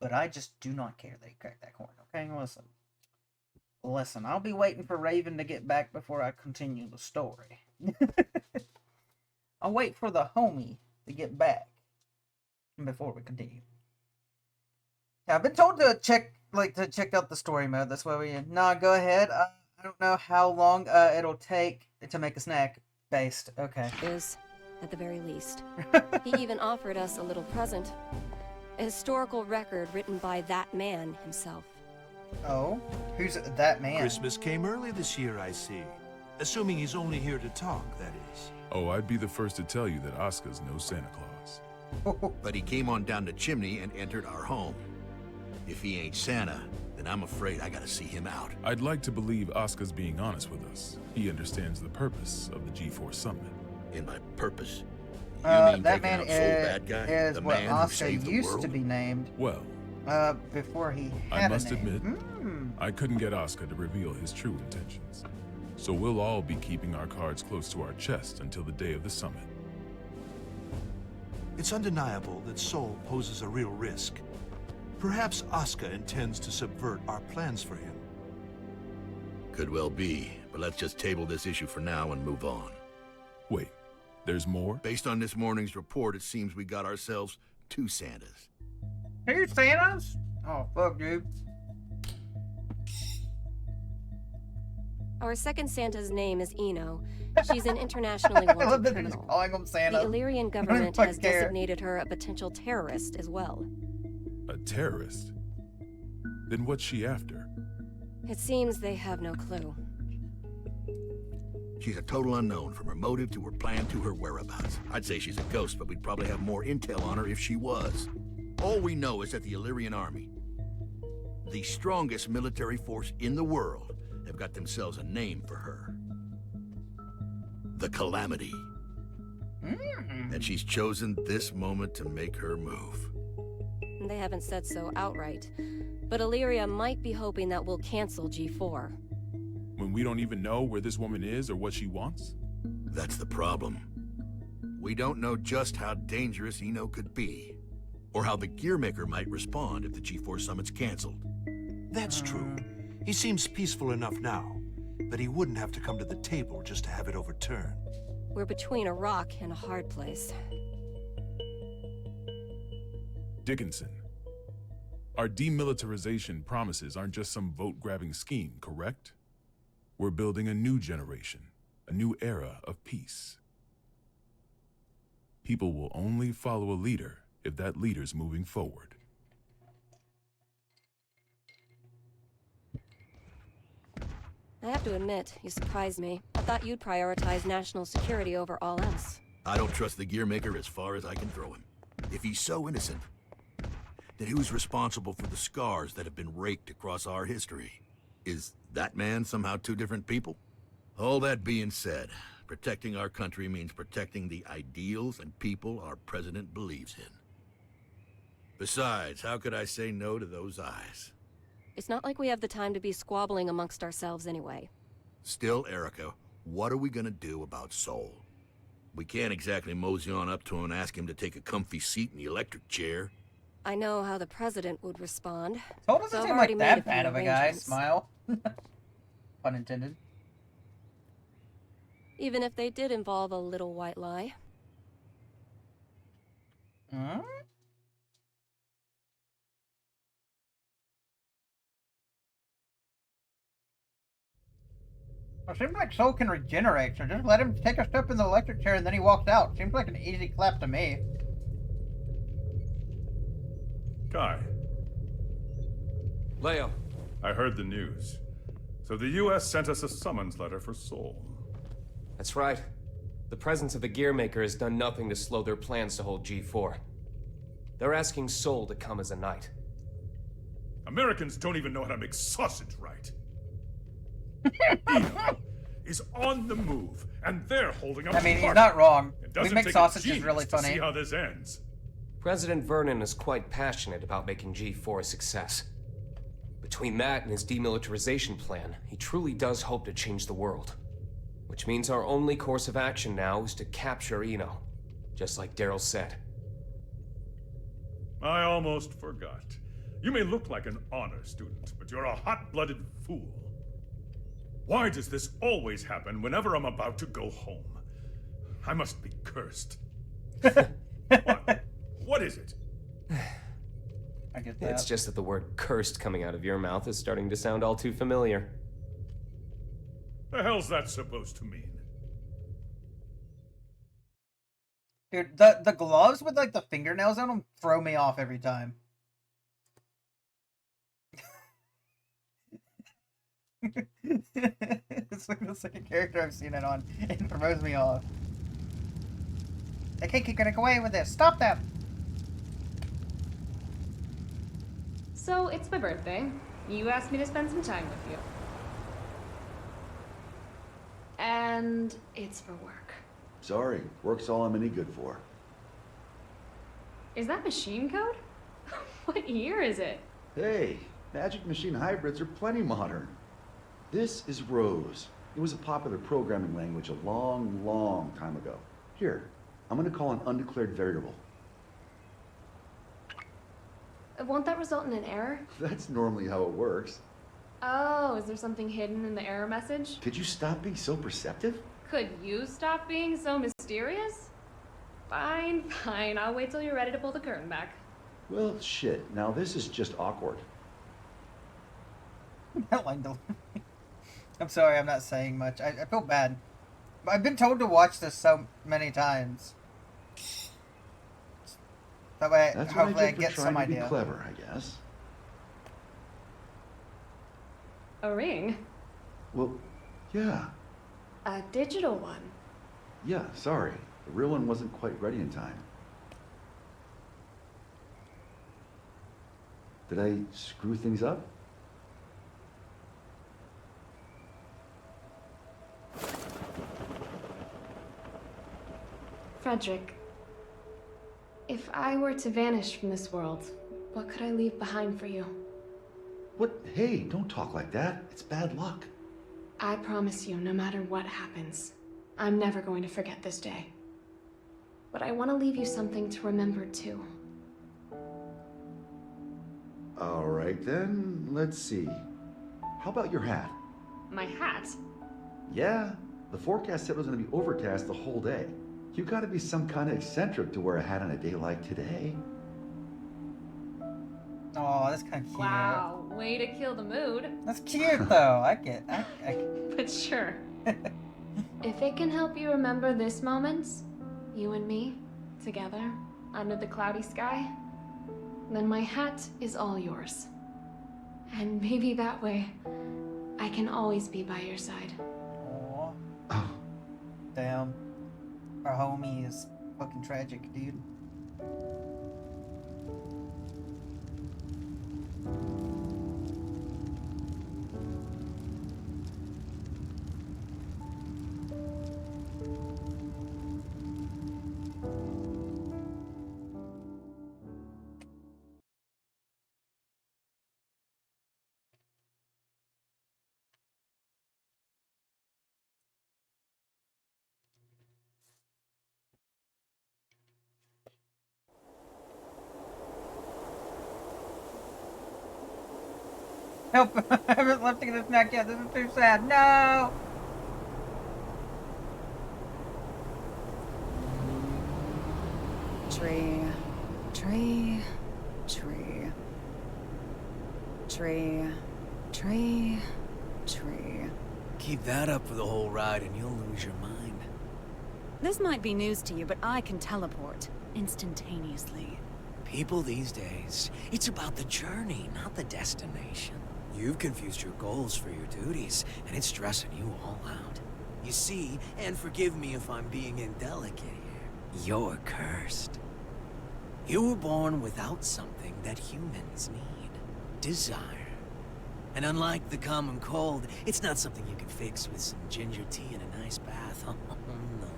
but I just do not care that he cracked that corn. Okay, listen. Listen, I'll be waiting for Raven to get back before I continue the story. I'll wait for the homie to get back before we continue. Yeah, I've been told to check out the story mode. That's why we. Nah, go ahead. I don't know how long it'll take to make a snack based. Okay. Is, at the very least. He even offered us a little present. A historical record written by that man himself. Oh? Who's that man? Christmas came early this year, I see. Assuming he's only here to talk, that is. Oh, I'd be the first to tell you that Oscar's no Santa Claus. But he came on down the chimney and entered our home. If he ain't Santa, then I'm afraid I gotta see him out. I'd like to believe Oscar's being honest with us. He understands the purpose of the G4 Summit. And by purpose, you mean That taking man out Soul Bad Guy? is The what man who Oscar saved the used world? to be named. Well, before he had I must a name. admit, I couldn't get Oscar to reveal his true intentions. So we'll all be keeping our cards close to our chest until the day of the summit. It's undeniable that Soul poses a real risk. Perhaps Oscar intends to subvert our plans for him. Could well be, but let's just table this issue for now and move on. Wait, there's more? Based on this morning's report, it seems we got ourselves 2 Santas. 2 Santas? Oh, fuck, dude. Our second Santa's name is Eno. She's an internationally I love wanted that they're just criminal. calling him Santa. The Illyrian I don't government fucking has care. designated her a potential terrorist as well. A terrorist? Then what's she after? It seems they have no clue. She's a total unknown, from her motive to her plan to her whereabouts. I'd say she's a ghost, but we'd probably have more intel on her if she was. All we know is that the Illyrian army, the strongest military force in the world, have got themselves a name for her. The Calamity. And she's chosen this moment to make her move. They haven't said so outright, but Illyria might be hoping that we'll cancel G4. When we don't even know where this woman is or what she wants? That's the problem. We don't know just how dangerous Eno could be, or how the Gearmaker might respond if the G4 summit's canceled. That's true. He seems peaceful enough now, but he wouldn't have to come to the table just to have it overturned. We're between a rock and a hard place. Dickinson, our demilitarization promises aren't just some vote-grabbing scheme, correct? We're building a new generation, a new era of peace. People will only follow a leader if that leader's moving forward. I have to admit, you surprised me. I thought you'd prioritize national security over all else. I don't trust the Gearmaker as far as I can throw him. If he's so innocent, then who's responsible for the scars that have been raked across our history? Is that man somehow two different people? All that being said, protecting our country means protecting the ideals and people our president believes in. Besides, how could I say no to those eyes? It's not like we have the time to be squabbling amongst ourselves anyway. Still, Erica, what are we gonna do about Soul? We can't exactly mosey on up to him and ask him to take a comfy seat in the electric chair. I know how the president would respond. Soul doesn't so I've seem already like made that few bad of a guy. arrangements. Smile. Pun intended. Even if they did involve a little white lie. Hmm? It seems like Soul can regenerate, so just let him take a step in the electric chair and then he walks out. Seems like an easy clap to me. Kai. Leo. I heard the news. So the US sent us a summons letter for Soul. That's right. The presence of the Gearmaker has done nothing to slow their plans to hold G4. They're asking Soul to come as a knight. Americans don't even know how to make sausage right. Eno is on the move, and they're holding up. I mean, he's not wrong. It We doesn't make take sausages a genius really to funny. see how this ends. President Vernon is quite passionate about making G4 a success. Between that and his demilitarization plan, he truly does hope to change the world. Which means our only course of action now is to capture Eno, just like Daryl said. I almost forgot. You may look like an honor student, but you're a hot-blooded fool. Why does this always happen whenever I'm about to go home? I must be cursed. What is it? I get that. It's just that the word cursed coming out of your mouth is starting to sound all too familiar. The hell's that supposed to mean? Dude, the gloves with like the fingernails on them throw me off every time. It's like the second character I've seen it on. It throws me off. They can't keep getting away with this. Stop them! So, it's my birthday. You asked me to spend some time with you. And it's for work. Sorry, work's all I'm any good for. Is that machine code? What year is it? Hey, Magic Machine hybrids are plenty modern. This is Rose. It was a popular programming language a long, long time ago. Here, I'm gonna call an undeclared variable. Won't that result in an error? That's normally how it works. Oh, is there something hidden in the error message? Could you stop being so perceptive? Could you stop being so mysterious? Fine, fine. I'll wait till you're ready to pull the curtain back. Well, shit. Now this is just awkward. That line delivery. I'm sorry, I'm not saying much. I feel bad. I've been told to watch this so many times. That way, That's what hopefully I I get get for some trying to be idea. clever, I guess. A ring? Well, yeah. A digital one. Yeah, sorry. The real one wasn't quite ready in time. Did I screw things up? Frederick, if I were to vanish from this world, what could I leave behind for you? What? Hey, don't talk like that. It's bad luck. I promise you, no matter what happens, I'm never going to forget this day. But I want to leave you something to remember too. All right then, let's see. How about your hat? My hat? Yeah, the forecast said it was going to be overcast the whole day. You gotta be some kind of eccentric to wear a hat on a day like today. Oh, that's kind of cute. Wow, way to kill the mood. That's cute though. But sure. If it can help you remember this moment, you and me, together, under the cloudy sky, then my hat is all yours. And maybe that way, I can always be by your side. Aw. Damn. Our homie is fucking tragic, dude. Help! I haven't lifted this neck yet. This is too sad. No! Tree, tree, tree, tree, tree, tree. Keep that up for the whole ride and you'll lose your mind. This might be news to you, but I can teleport instantaneously. People these days, it's about the journey, not the destination. You've confused your goals for your duties, and it's stressing you all out. You see, and forgive me if I'm being indelicate here, you're cursed. You were born without something that humans need. Desire. And unlike the common cold, it's not something you can fix with some ginger tea and a nice bath. Oh, no.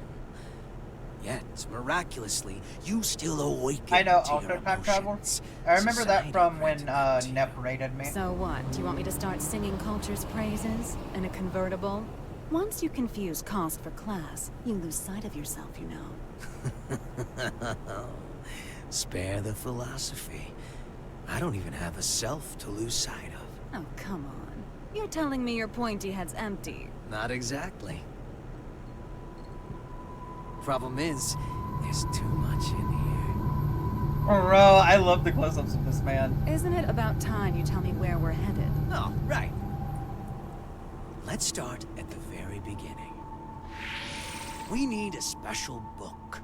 Yet, miraculously, you still awaken I know, to also your time travel. emotions. I remember that Society from when granted Nep rated me. So what? Do you want me to start singing culture's praises in a convertible? Once you confuse cost for class, you lose sight of yourself, you know. Spare the philosophy. I don't even have a self to lose sight of. Oh, come on. You're telling me your pointy head's empty. Not exactly. Problem is, there's too much in here. Bro, I love the close-ups of this man. Isn't it about time you tell me where we're headed? Oh, right. Let's start at the very beginning. We need a special book.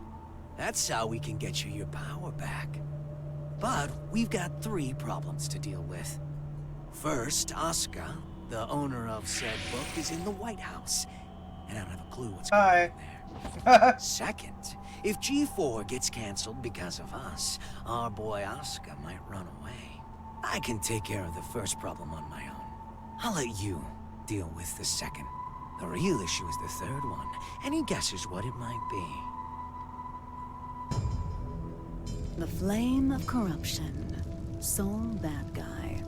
That's how we can get you your power back. But we've got 3 problems to deal with. First, Asuka, the owner of said book, is in the White House, and I don't have a clue what's going on there. Second, if G4 gets cancelled because of us, our boy Asuka might run away. I can take care of the first problem on my own. I'll let you deal with the second. The real issue is the third one. Any guesses what it might be? The flame of corruption. Sole bad guy.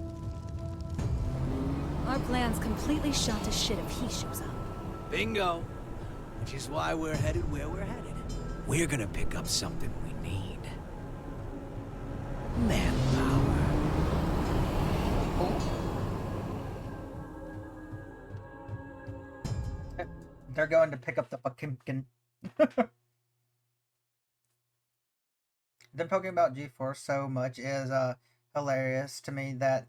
Our plan's completely shot to shit if he shows up. Bingo! Which is why we're headed where we're headed. We're gonna pick up something we need. Manpower. They're going to pick up the Pakimkin. Them talking about G4 so much is hilarious to me. That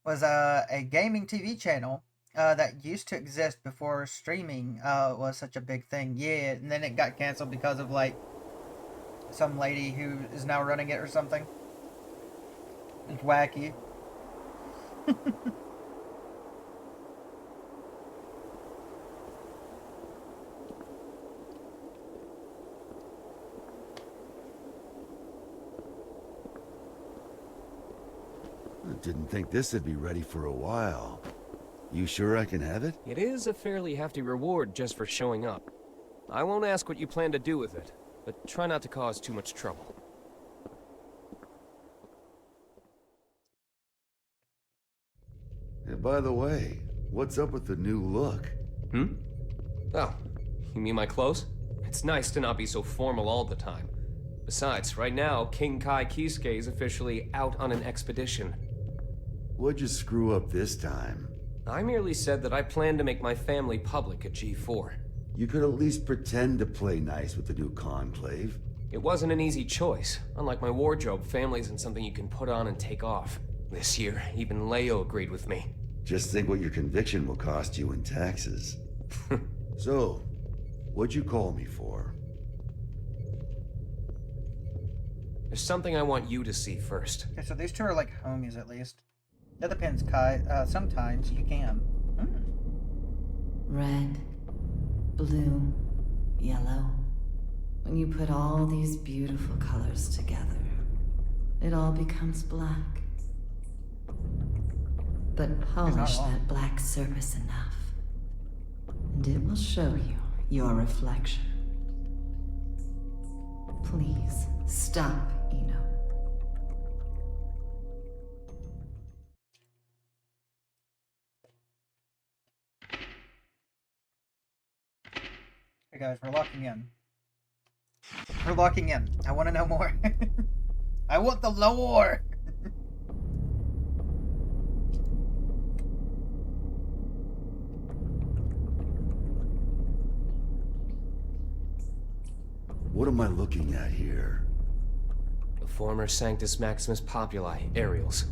was a gaming TV channel that used to exist before streaming was such a big thing. Yeah, and then it got canceled because of like some lady who is now running it or something. It's wacky. I didn't think this would be ready for a while. You sure I can have it? It is a fairly hefty reward just for showing up. I won't ask what you plan to do with it. but try not to cause too much trouble. And by the way, what's up with the new look? Oh, you mean my clothes? It's nice to not be so formal all the time. Besides, right now, King Kai Kisuke is officially out on an expedition. What'd you screw up this time? I merely said that I plan to make my family public at G4. You could at least pretend to play nice with the new conclave. It wasn't an easy choice. Unlike my wardrobe, family isn't something you can put on and take off. This year, even Leo agreed with me. Just think what your conviction will cost you in taxes. So, what'd you call me for? There's something I want you to see first. Okay, so these two are like homies at least. That depends, Kai. Sometimes you can. Red, blue, yellow. When you put all these beautiful colors together, it all becomes black. But polish that black surface enough, and it will show you your reflection. Please, stop, Eno. Hey guys, we're locking in. We're locking in. I want to know more. I want the lore! What am I looking at here? The former Sanctus Maximus Populi, Aerials.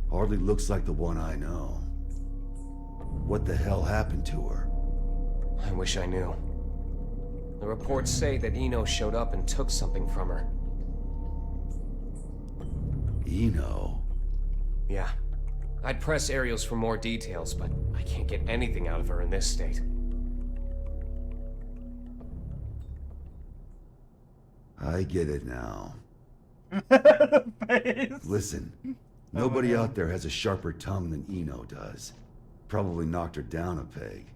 Hardly looks like the one I know. What the hell happened to her? I wish I knew. The reports say that Eno showed up and took something from her. Eno? Yeah. I'd press Aerials for more details, but I can't get anything out of her in this state. I get it now. Face. Listen, nobody out there has a sharper tongue than Eno does. Probably knocked her down a peg.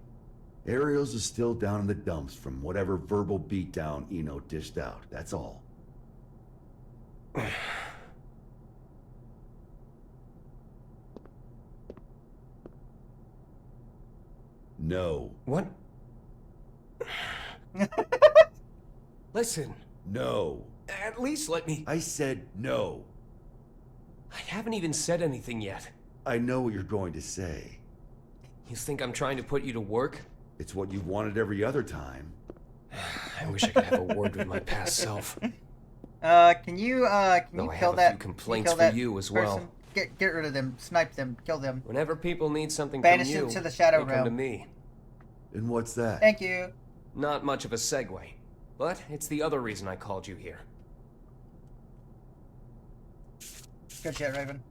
Aerials is still down in the dumps from whatever verbal beatdown Eno dished out, that's all. No. What? Listen. No. At least let me... I said no. I haven't even said anything yet. I know what you're going to say. You think I'm trying to put you to work? It's what you've wanted every other time. I wish I could have a word with my past self. Can you Though I kill have that? a few complaints kill for that you as person? well. Get rid of them. Snipe them. Kill them. Whenever people need something Banish from you, them to the Shadow they come to Realm. me. And what's that? Thank you. Not much of a segue, but it's the other reason I called you here. Good shit, Raven.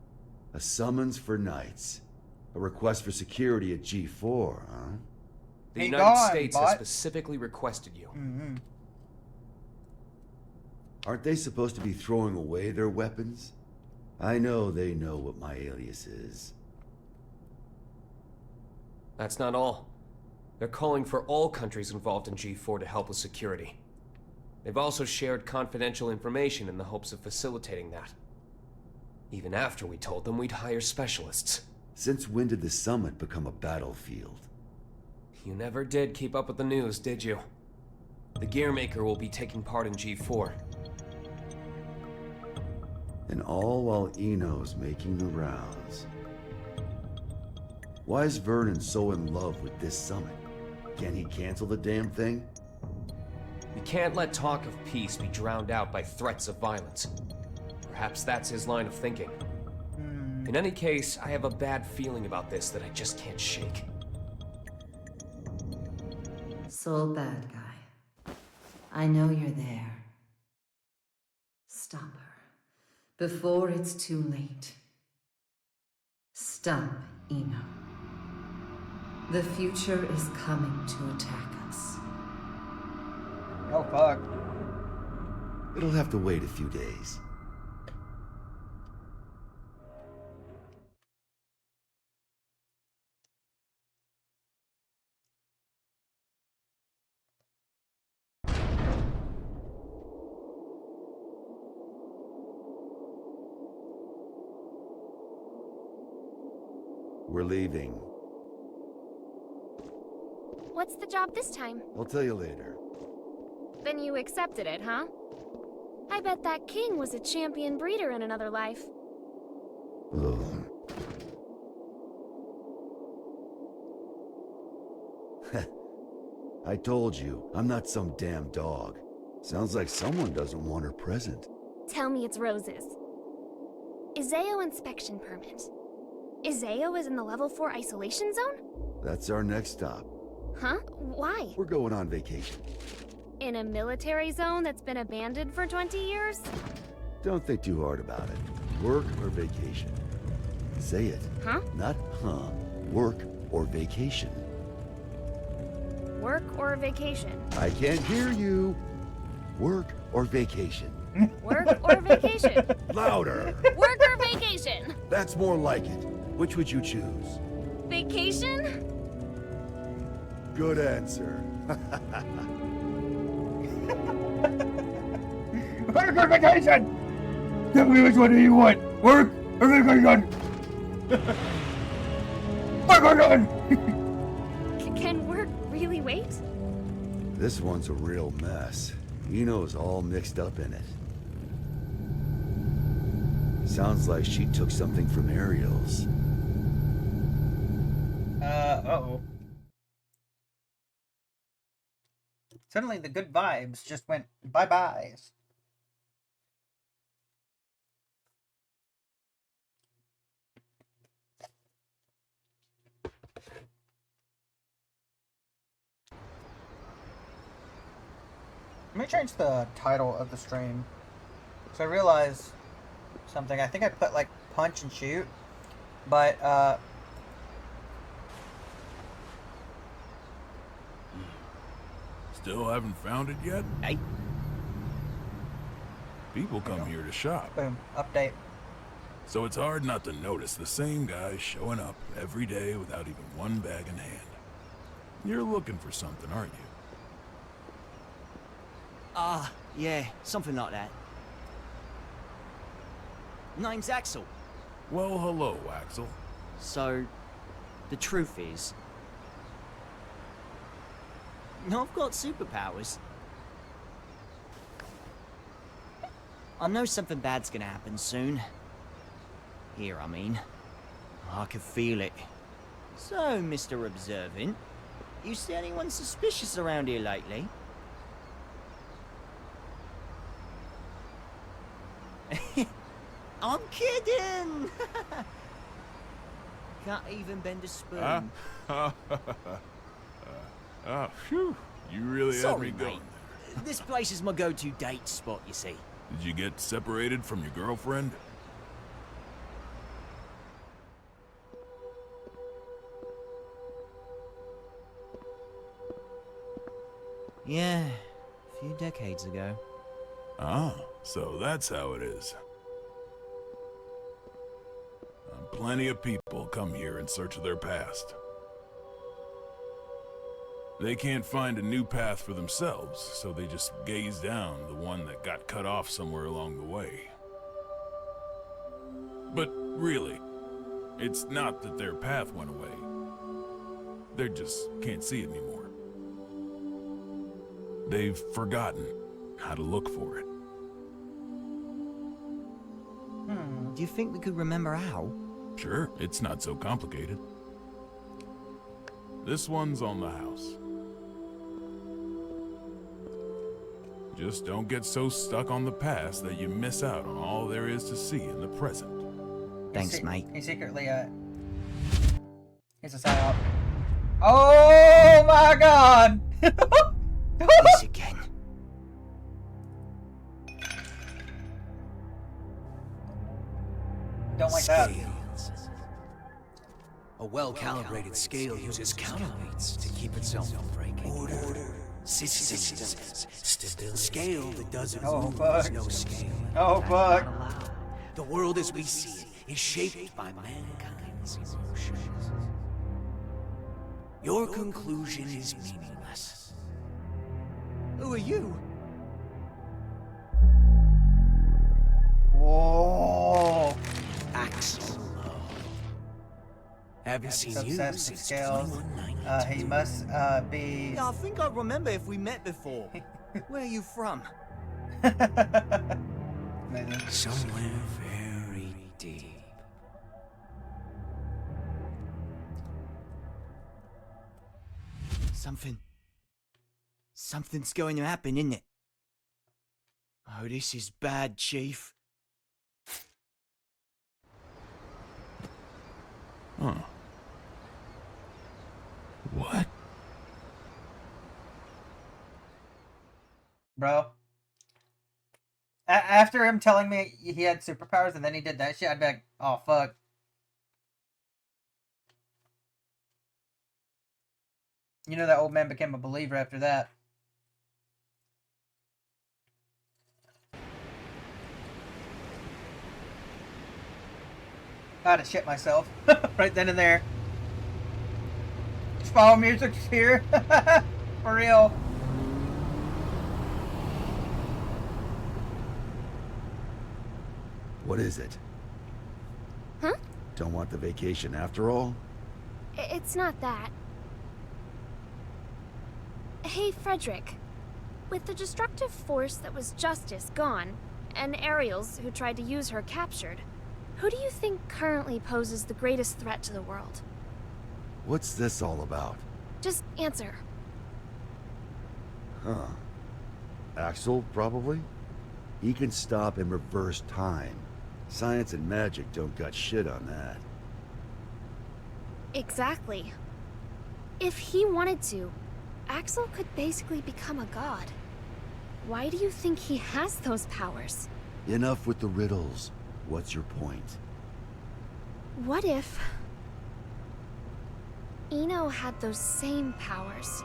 A summons for knights. A request for security at G4, huh? The Be United gone, States bot. has specifically requested you. Mm-hmm. Aren't they supposed to be throwing away their weapons? I know they know what my alias is. That's not all. They're calling for all countries involved in G4 to help with security. They've also shared confidential information in the hopes of facilitating that. Even after we told them we'd hire specialists. Since when did the summit become a battlefield? You never did keep up with the news, did you? The Gearmaker will be taking part in G4. And all while Eno's making the rounds. Why is Vernon so in love with this summit? Can he cancel the damn thing? We can't let talk of peace be drowned out by threats of violence. Perhaps that's his line of thinking. In any case, I have a bad feeling about this that I just can't shake. Soul bad guy. I know you're there. Stop her. Before it's too late. Stop, Eno. The future is coming to attack us. Oh, fuck. It'll have to wait a few days. We're leaving. What's the job this time? I'll tell you later. Then you accepted it, huh? I bet that king was a champion breeder in another life. Ugh. I told you, I'm not some damn dog. Sounds like someone doesn't want her present. Tell me it's Rose's. Izeo inspection permit. Izeo is in the level 4 isolation zone? That's our next stop. Huh? Why? We're going on vacation. In a military zone that's been abandoned for 20 years? Don't think too hard about it. Work or vacation? Say it. Huh? Not huh. Work or vacation. Work or vacation? I can't hear you. Work or vacation? Work or vacation? Louder. Work or vacation? That's more like it. Which would you choose? Vacation? Good answer. Work or vacation? Tell me which one do you want? Work or vacation? Work or none? Can work really wait? This one's a real mess. Eno's all mixed up in it. Sounds like she took something from Ariel's. Uh-oh. Suddenly the good vibes just went bye-byes. Let me change the title of the stream. So I realized something. I think I put like punch and shoot, but Still haven't found it yet? Hey. People come here to shop. Boom. Update. So it's hard not to notice the same guys showing up every day without even one bag in hand. You're looking for something, aren't you? Yeah, something like that. Name's Axel. Well, hello, Axel. So, the truth is, I've got superpowers. I know something bad's gonna happen soon. Here, I mean. I can feel it. So, Mr. Observant, you see anyone suspicious around here lately? I'm kidding! Can't even bend a spoon. Phew. You really had Sorry, me going mate. This place is my go-to date spot, you see. Did you get separated from your girlfriend? Yeah, a few decades ago. Ah, so that's how it is. Plenty of people come here in search of their past. They can't find a new path for themselves, so they just gaze down the one that got cut off somewhere along the way. But really, it's not that their path went away. They just can't see it anymore. They've forgotten how to look for it. Do you think we could remember how? Sure, it's not so complicated. This one's on the house. Just don't get so stuck on the past that you miss out on all there is to see in the present. Thanks, mate. He secretly, he's a psyop. Oh my god! This again. Don't like that. A well-calibrated scale uses counterweights to keep itself from breaking. Order. Systems. Stability. Scale that doesn't move is no scale. Oh, fuck. The world as we see it is shaped by mankind's emotions. Your conclusion is meaningless. Who are you? Whoa. Axel. Haven't seen you Obsessed with since scales. 2190. He must be. Yeah, I think I remember if we met before. Where are you from? Somewhere very deep. Something's going to happen, isn't it? Oh, this is bad, Chief. Huh. What? Bro. After him telling me he had superpowers and then he did that shit, I'd be like, oh, fuck. You know that old man became a believer after that. I had to shit myself right then and there. Fall music's here. For real. What is it? Huh? Don't want the vacation after all? It's not that. Hey, Frederick. With the destructive force that was Justice gone, and Ariels who tried to use her captured, who do you think currently poses the greatest threat to the world? What's this all about? Just answer. Huh. Axel, probably? He can stop and reverse time. Science and magic don't got shit on that. Exactly. If he wanted to, Axel could basically become a god. Why do you think he has those powers? Enough with the riddles. What's your point? What if Eno had those same powers?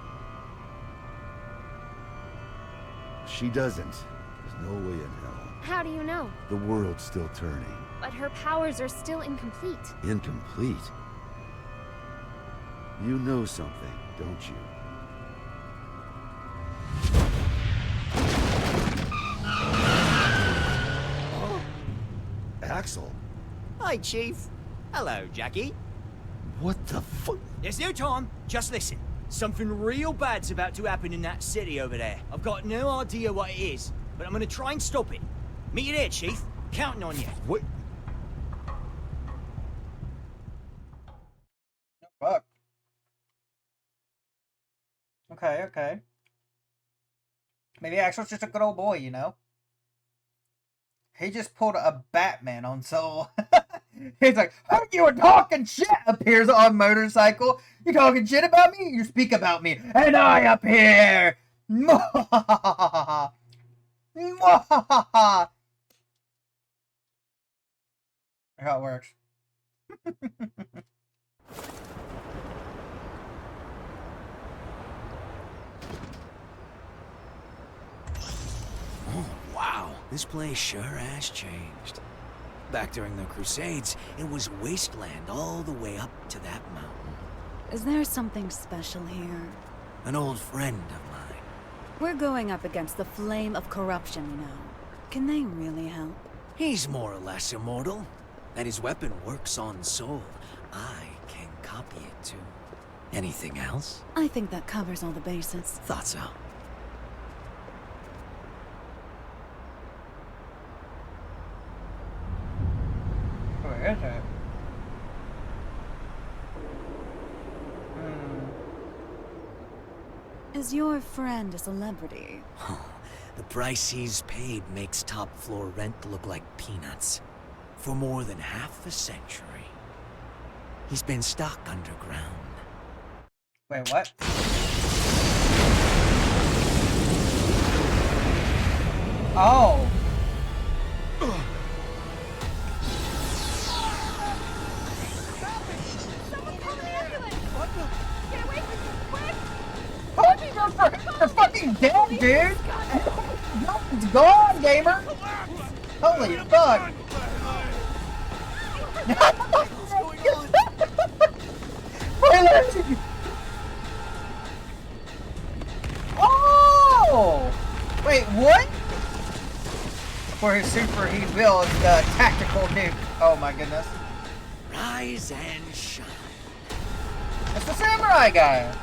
She doesn't. There's no way in hell. How do you know? The world's still turning. But her powers are still incomplete. Incomplete? You know something, don't you? Axel? Hi, Chief. Hello, Jackie. What the fuck? There's no time. Just listen. Something real bad's about to happen in that city over there. I've got no idea what it is, but I'm gonna try and stop it. Meet you there, Chief. Counting on you. What? Fuck. Okay. Maybe Axel's just a good old boy, you know? He just pulled a Batman on Soul. He's like, "How you were talking shit?" Appears on motorcycle. You talking shit about me? You speak about me, and I appear. Mwahaha. Mwahaha. How it works. Oh, wow. This place sure has changed. Back during the Crusades, it was wasteland all the way up to that mountain. Is there something special here? An old friend of mine. We're going up against the flame of corruption, you know. Can they really help? He's more or less immortal, and his weapon works on Soul. I can copy it too. Anything else? I think that covers all the bases. Thought so. Where is it? Is your friend a celebrity? The price he's paid makes top floor rent look like peanuts. For more than half a century. He's been stuck underground. Wait, what? Oh! You're fucking dead, dude! It's gone, gamer! Holy fuck! My leg! Oh! Wait, what? For his super, he builds the tactical nuke. Oh my goodness. Rise and shine. It's the samurai guy.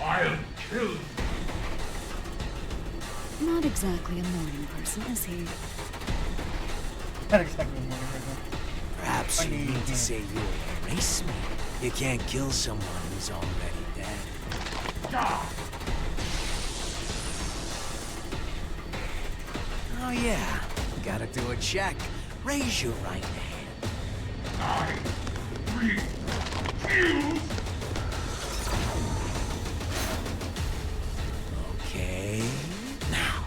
I'll kill you. Not exactly a morning person, is he? Not exactly a morning person. Perhaps you need to say you'll erase me. You can't kill someone who's already dead. Oh yeah, gotta do a check. Raise your right hand. I refuse. Okay, now.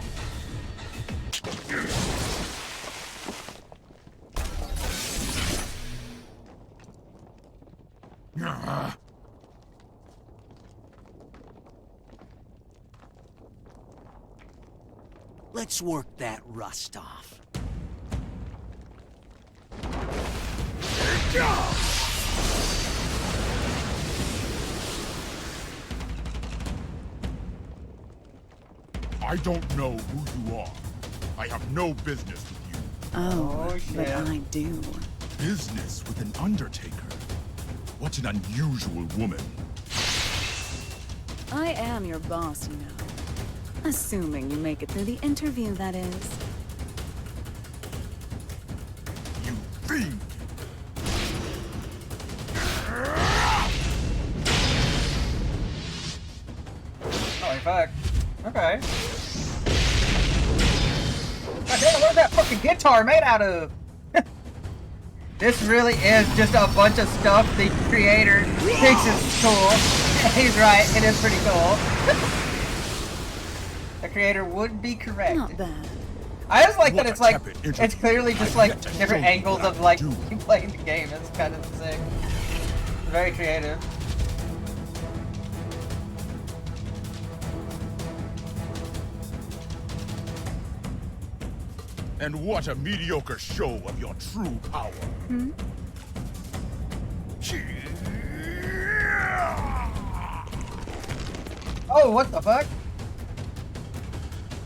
Let's work that rust off. I don't know who you are. I have no business with you. Oh, but shit. I do. Business with an Undertaker? What an unusual woman. I am your boss, you know. Assuming you make it through the interview, that is. You fiend! Holy fuck. Okay. God damn, what's that fucking guitar made out of? This really is just a bunch of stuff the creator thinks is cool. He's right, it is pretty cool. The creator would be correct. Not bad. I just like that What it's a like, tepid interview. it's clearly just I've like yet to show different you angles what of I like do. you playing the game. It's kind of sick. Very creative. And what a mediocre show of your true power. Hmm? Oh, what the fuck?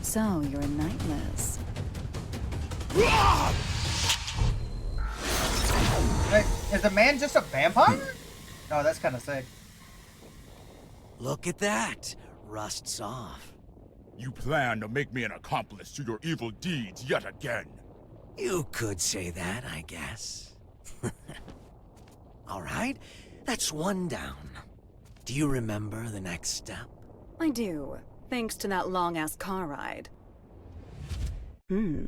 So, you're Knightless. Wait, is the man just a vampire? Oh, that's kind of sick. Look at that. Rust's off. You plan to make me an accomplice to your evil deeds yet again. You could say that, I guess. All right, that's one down. Do you remember the next step? I do, thanks to that long-ass car ride. Hmm.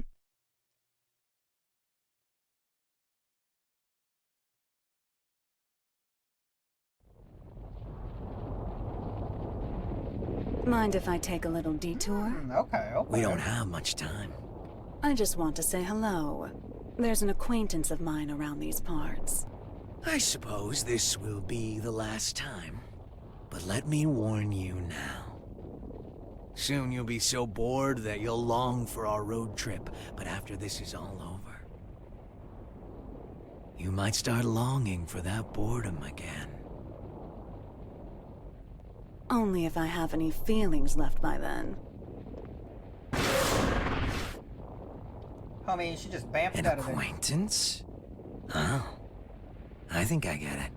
Mind if I take a little detour? Okay. We don't have much time. I just want to say hello. There's an acquaintance of mine around these parts. I suppose this will be the last time. But let me warn you now. Soon you'll be so bored that you'll long for our road trip, but after this is all over, you might start longing for that boredom again. Only if I have any feelings left by then. Homie, she just bamfed An out of there. acquaintance? Oh, I think I get it.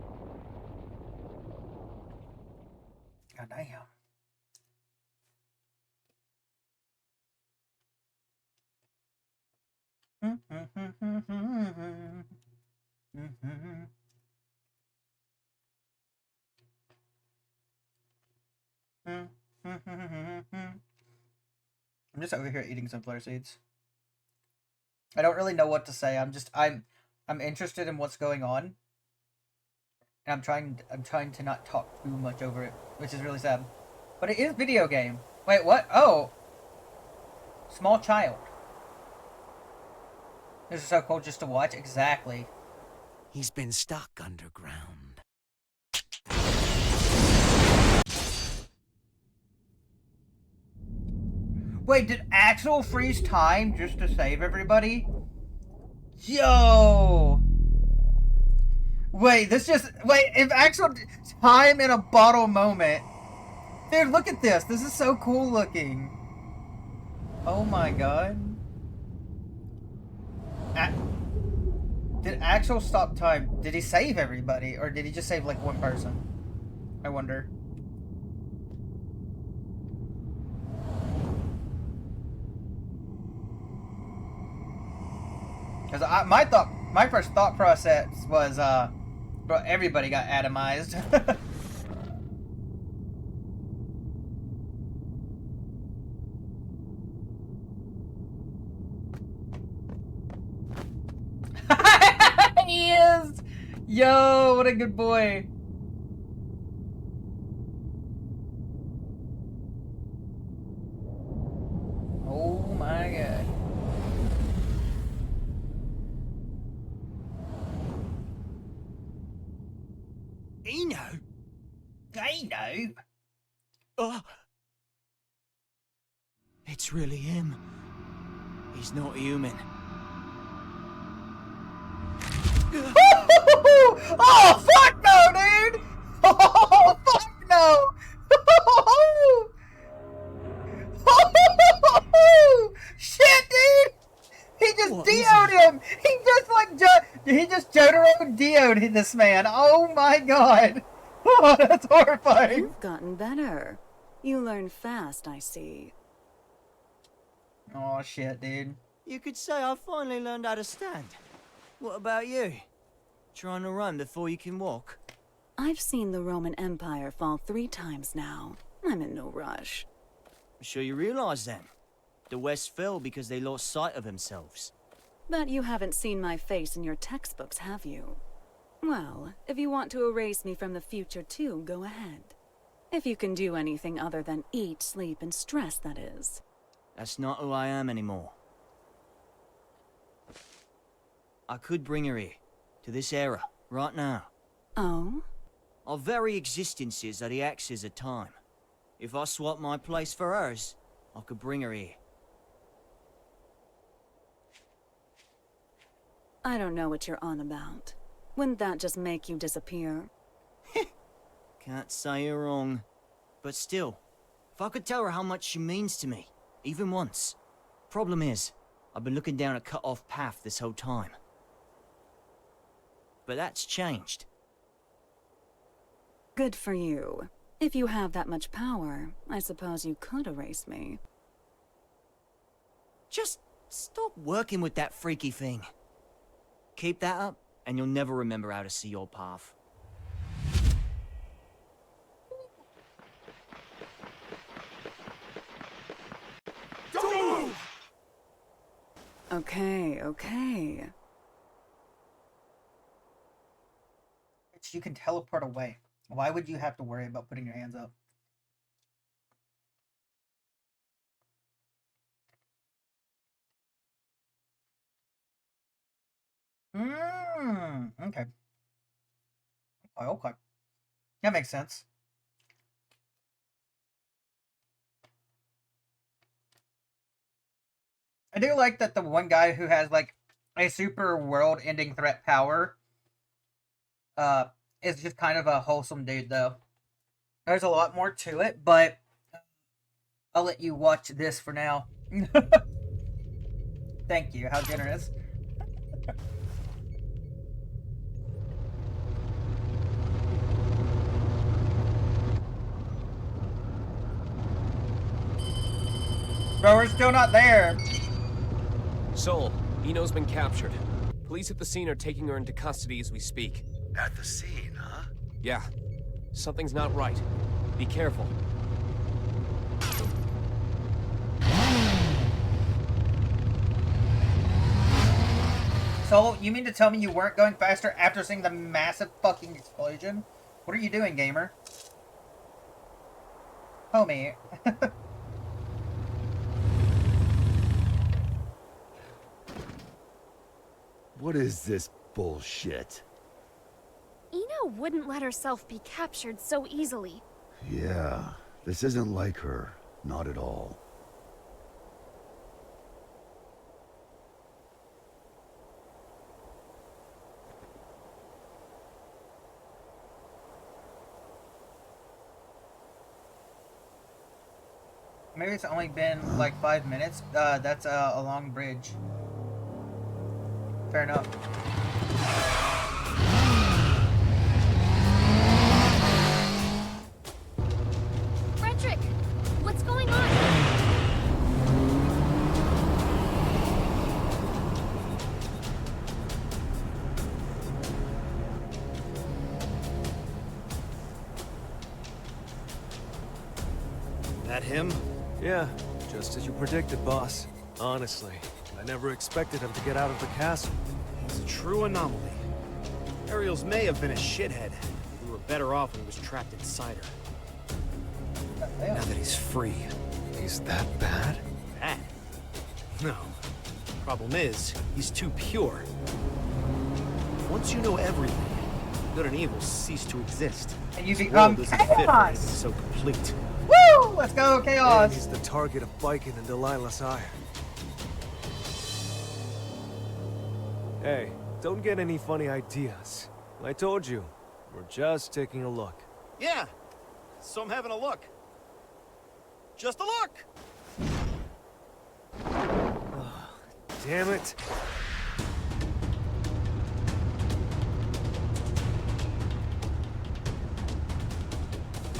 God damn. I'm just over here eating sunflower seeds. I don't really know what to say. I'm interested in what's going on. And I'm trying to not talk too much over it, which is really sad. But it is video game. Wait, what? Oh. Small child. This is so cool just to watch. Exactly. He's been stuck underground. Wait, did Axel freeze time just to save everybody? Yo! Wait, if Axel time in a bottle moment. Dude, look at this. This is so cool looking. Oh my god. Did actual stop time, did he save everybody, or did he just save like one person? I wonder. Because my first thought process was, bro, everybody got atomized. He is! Yo, what a good boy. Oh my god. Eno? Eno? Oh. It's really him. He's not human. Oh, fuck no, dude! Oh, fuck no! Shit, dude! He just DO'd him! He just Jotaro DO'd this man. Oh my god! Oh, that's horrifying! You've gotten better. You learn fast, I see. Oh shit, dude. You could say I finally learned how to stand. What about you? Trying to run before you can walk? I've seen the Roman Empire fall 3 times now. I'm in no rush. I'm sure you realize then. The West fell because they lost sight of themselves. But you haven't seen my face in your textbooks, have you? Well, if you want to erase me from the future too, go ahead. If you can do anything other than eat, sleep, and stress, that is. That's not who I am anymore. I could bring her here, to this era, right now. Oh? Our very existences are the axes of time. If I swap my place for hers, I could bring her here. I don't know what you're on about. Wouldn't that just make you disappear? Can't say you're wrong. But still, if I could tell her how much she means to me, even once. Problem is, I've been looking down a cut-off path this whole time. But that's changed. Good for you. If you have that much power, I suppose you could erase me. Just stop working with that freaky thing. Keep that up, and you'll never remember how to see your path. Okay. You can teleport away. Why would you have to worry about putting your hands up? Okay. Okay. That makes sense. I do like that the one guy who has like a super world-ending threat power is just kind of a wholesome dude though. There's a lot more to it, but I'll let you watch this for now. Thank you, how generous. Bro, we're still not there. Soul, Eno's been captured. Police at the scene are taking her into custody as we speak. At the scene, huh? Yeah. Something's not right. Be careful. So, you mean to tell me you weren't going faster after seeing the massive fucking explosion? What are you doing, gamer? Homie. What is this bullshit? Eno wouldn't let herself be captured so easily. Yeah, this isn't like her. Not at all. Maybe it's only been like 5 minutes. That's a long bridge. Fair enough. That him? Yeah, just as you predicted, boss. Honestly, I never expected him to get out of the castle. He's a true anomaly. Ariels may have been a shithead. We were better off when he was trapped inside her. Now that he's free. He's that bad? Bad? No. Problem is, he's too pure. Once you know everything, good and evil cease to exist. And you This become world isn't fit for chaos! anything so complete. Woo! Let's go, And chaos! he's the target of Biken and Delilah's ire. Hey, don't get any funny ideas. I told you, we're just taking a look. Yeah, so I'm having a look. Just a look! Damn it.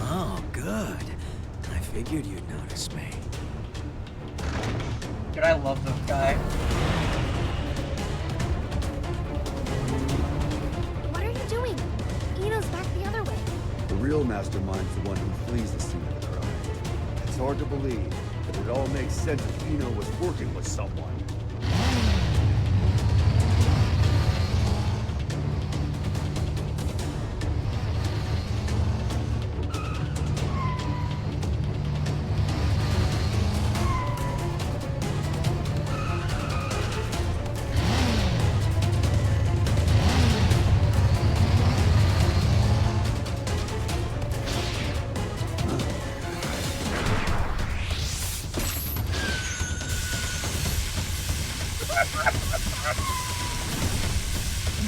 Oh, good. I figured you'd notice me. Dude, I love this guy. What are you doing? Eno's back the other way. The real mastermind's the one who flees the scene of the crime. It's hard to believe, but it all makes sense if Eno was working with someone.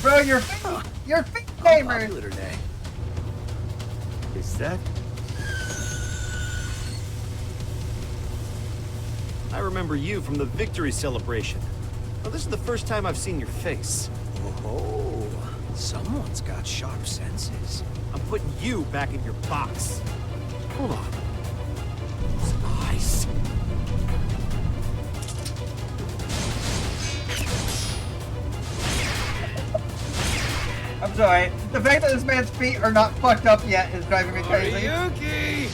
Bro, your feet gamer! Popular day. Is that? I remember you from the victory celebration. Well, this is the first time I've seen your face. Oh, someone's got sharp senses. I'm putting you back in your box. Hold on. Those eyes. I'm sorry. The fact that this man's feet are not fucked up yet is driving me crazy. Yuki!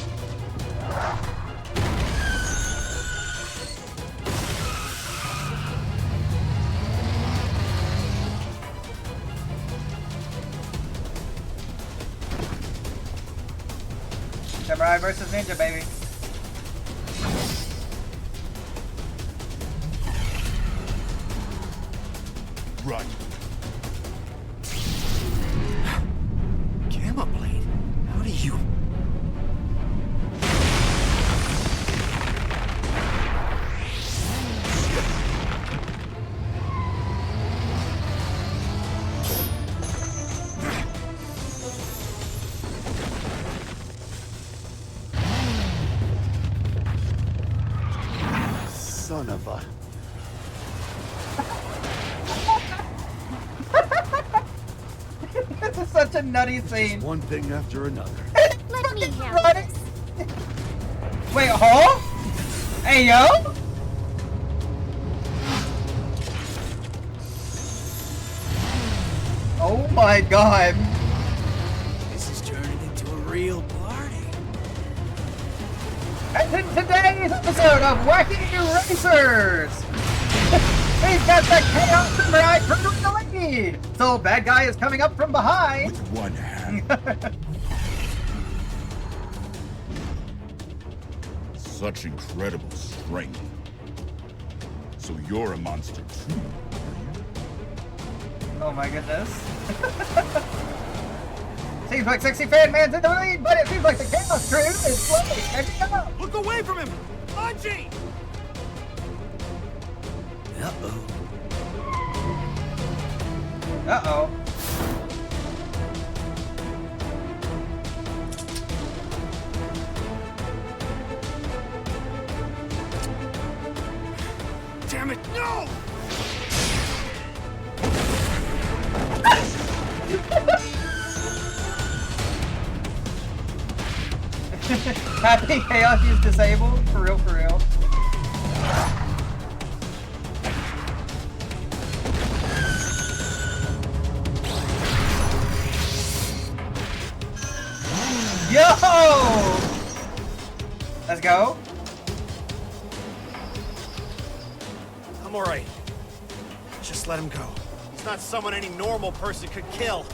Samurai versus ninja, baby. Right. Gamma Blade? How do you... Son of a... This is such a nutty scene. One thing after another. Let me handle this. Wait, huh? Hey, yo? Oh my god. This is turning into a real party. And in today's episode of Wacky Racers, we've got the Chaos Samurai crew in the lead. So bad guy is coming up from behind. With one hand. Such incredible strength. So you're a monster too. Oh my goodness. Seems like Sexy Fan Man's in the lead, but it seems like the Chaos crew is slowly catching up. Look away from him! Anji! Uh-oh. Uh-oh. Damn it, no! Happy Chaos is disabled? For real, for real. Yo! Let's go. I'm alright. Just let him go. He's not someone any normal person could kill.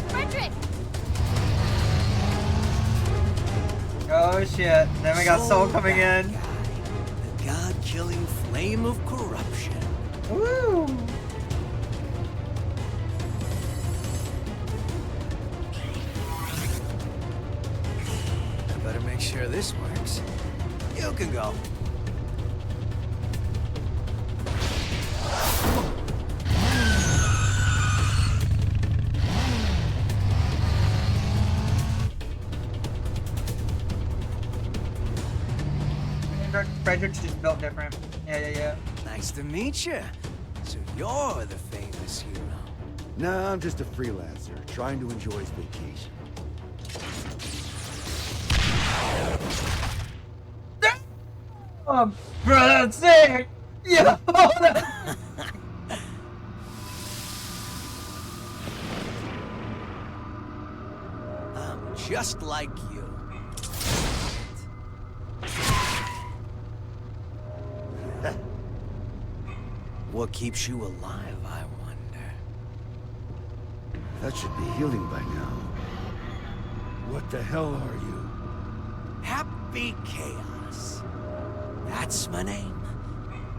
Frederick! Oh shit. Then we got Soul coming in. The god-killing flame of corruption. Woo! I better make sure this works. You can go. Frederick's just built different. Yeah. Nice to meet you. So you're the famous hero. Nah, I'm just a freelancer, trying to enjoy his vacation. Oh, bro, that's sick! Yeah! I'm just like you. What keeps you alive, I wonder? That should be healing by now. What the hell are you? Happy Chaos. That's my name.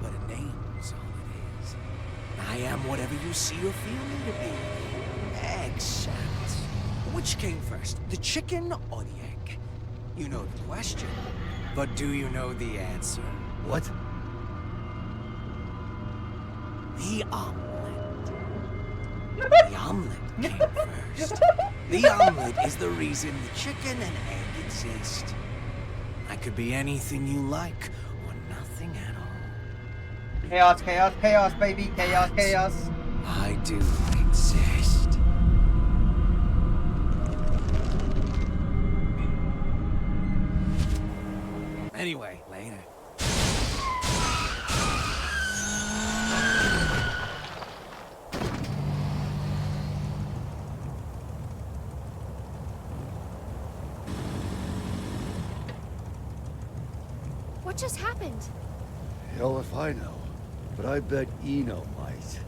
But a name's all it is. I am whatever you see or feel me to be. Except, which came first, the chicken or the egg? You know the question, but do you know the answer? What? The omelet. The omelet came first. The omelet is the reason the chicken and egg exist. I could be anything you like, or nothing at all. Chaos, chaos, chaos, baby. Chaos, chaos. I do exist. Anyway, later. What just happened? Hell if I know. But I bet Eno might.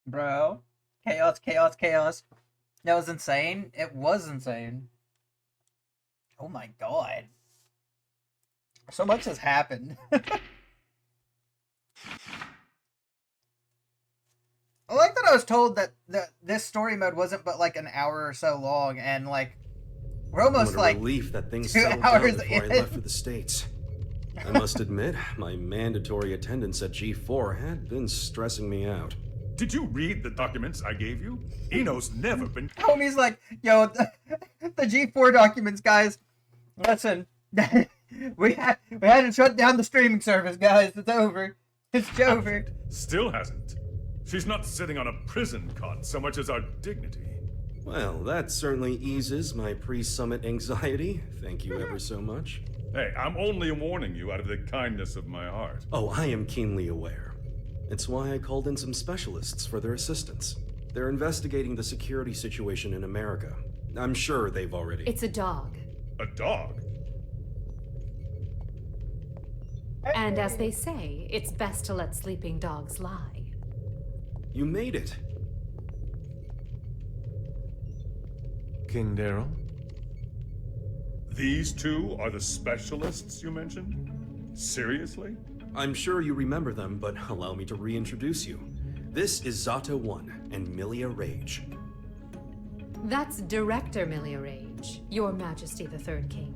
Bro. Chaos, chaos, chaos. That was insane. It was insane. Oh my god. So much has happened. I like that I was told that this story mode wasn't but like an hour or so long, and like we're almost What a like relief that things 2 settled down hours before I in. left for the States. I must admit, my mandatory attendance at G4 had been stressing me out. Did you read the documents I gave you? Eno's never been... Homie's like, yo, the G4 documents, guys. Listen, we had to shut down the streaming service, guys. It's over. It's over. Still hasn't. She's not sitting on a prison cot so much as our dignity. Well, that certainly eases my pre-summit anxiety. Thank you ever so much. Hey, I'm only warning you out of the kindness of my heart. Oh, I am keenly aware. It's why I called in some specialists for their assistance. They're investigating the security situation in America. I'm sure they've already... It's a dog. A dog? And as they say, it's best to let sleeping dogs lie. You made it. King Daryl? These two are the specialists you mentioned? Seriously? I'm sure you remember them, but allow me to reintroduce you. This is Zata 1 and Milia Rage. That's Director Milia Rage, Your Majesty the Third King.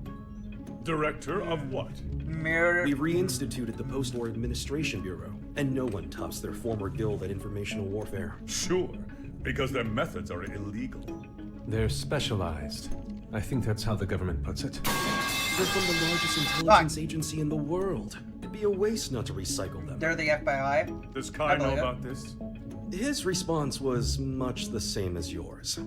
Director of what? We reinstituted the Post-War Administration Bureau, and no one tops their former guild at informational warfare. Sure, because their methods are illegal. They're specialized. I think that's how the government puts it. They're from the largest intelligence agency in the world. It'd be a waste not to recycle them. They're the FBI. Does Kai know about this? His response was much the same as yours.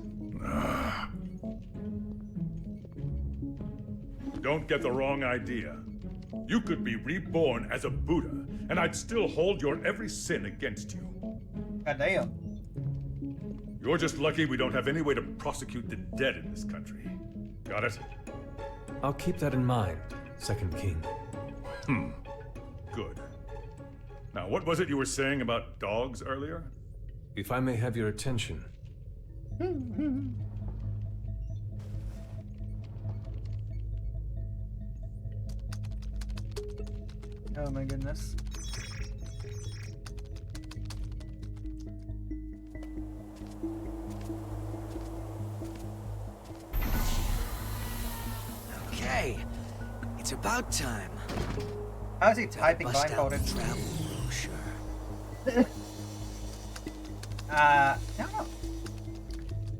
Don't get the wrong idea. You could be reborn as a Buddha, and I'd still hold your every sin against you. Goddamn. You're just lucky we don't have any way to prosecute the dead in this country. Got it? I'll keep that in mind, Second King. Good. Now, what was it you were saying about dogs earlier? If I may have your attention. Oh my goodness. Okay, it's about time. How is he typing Bust out blindfolded? the travel brochure. No.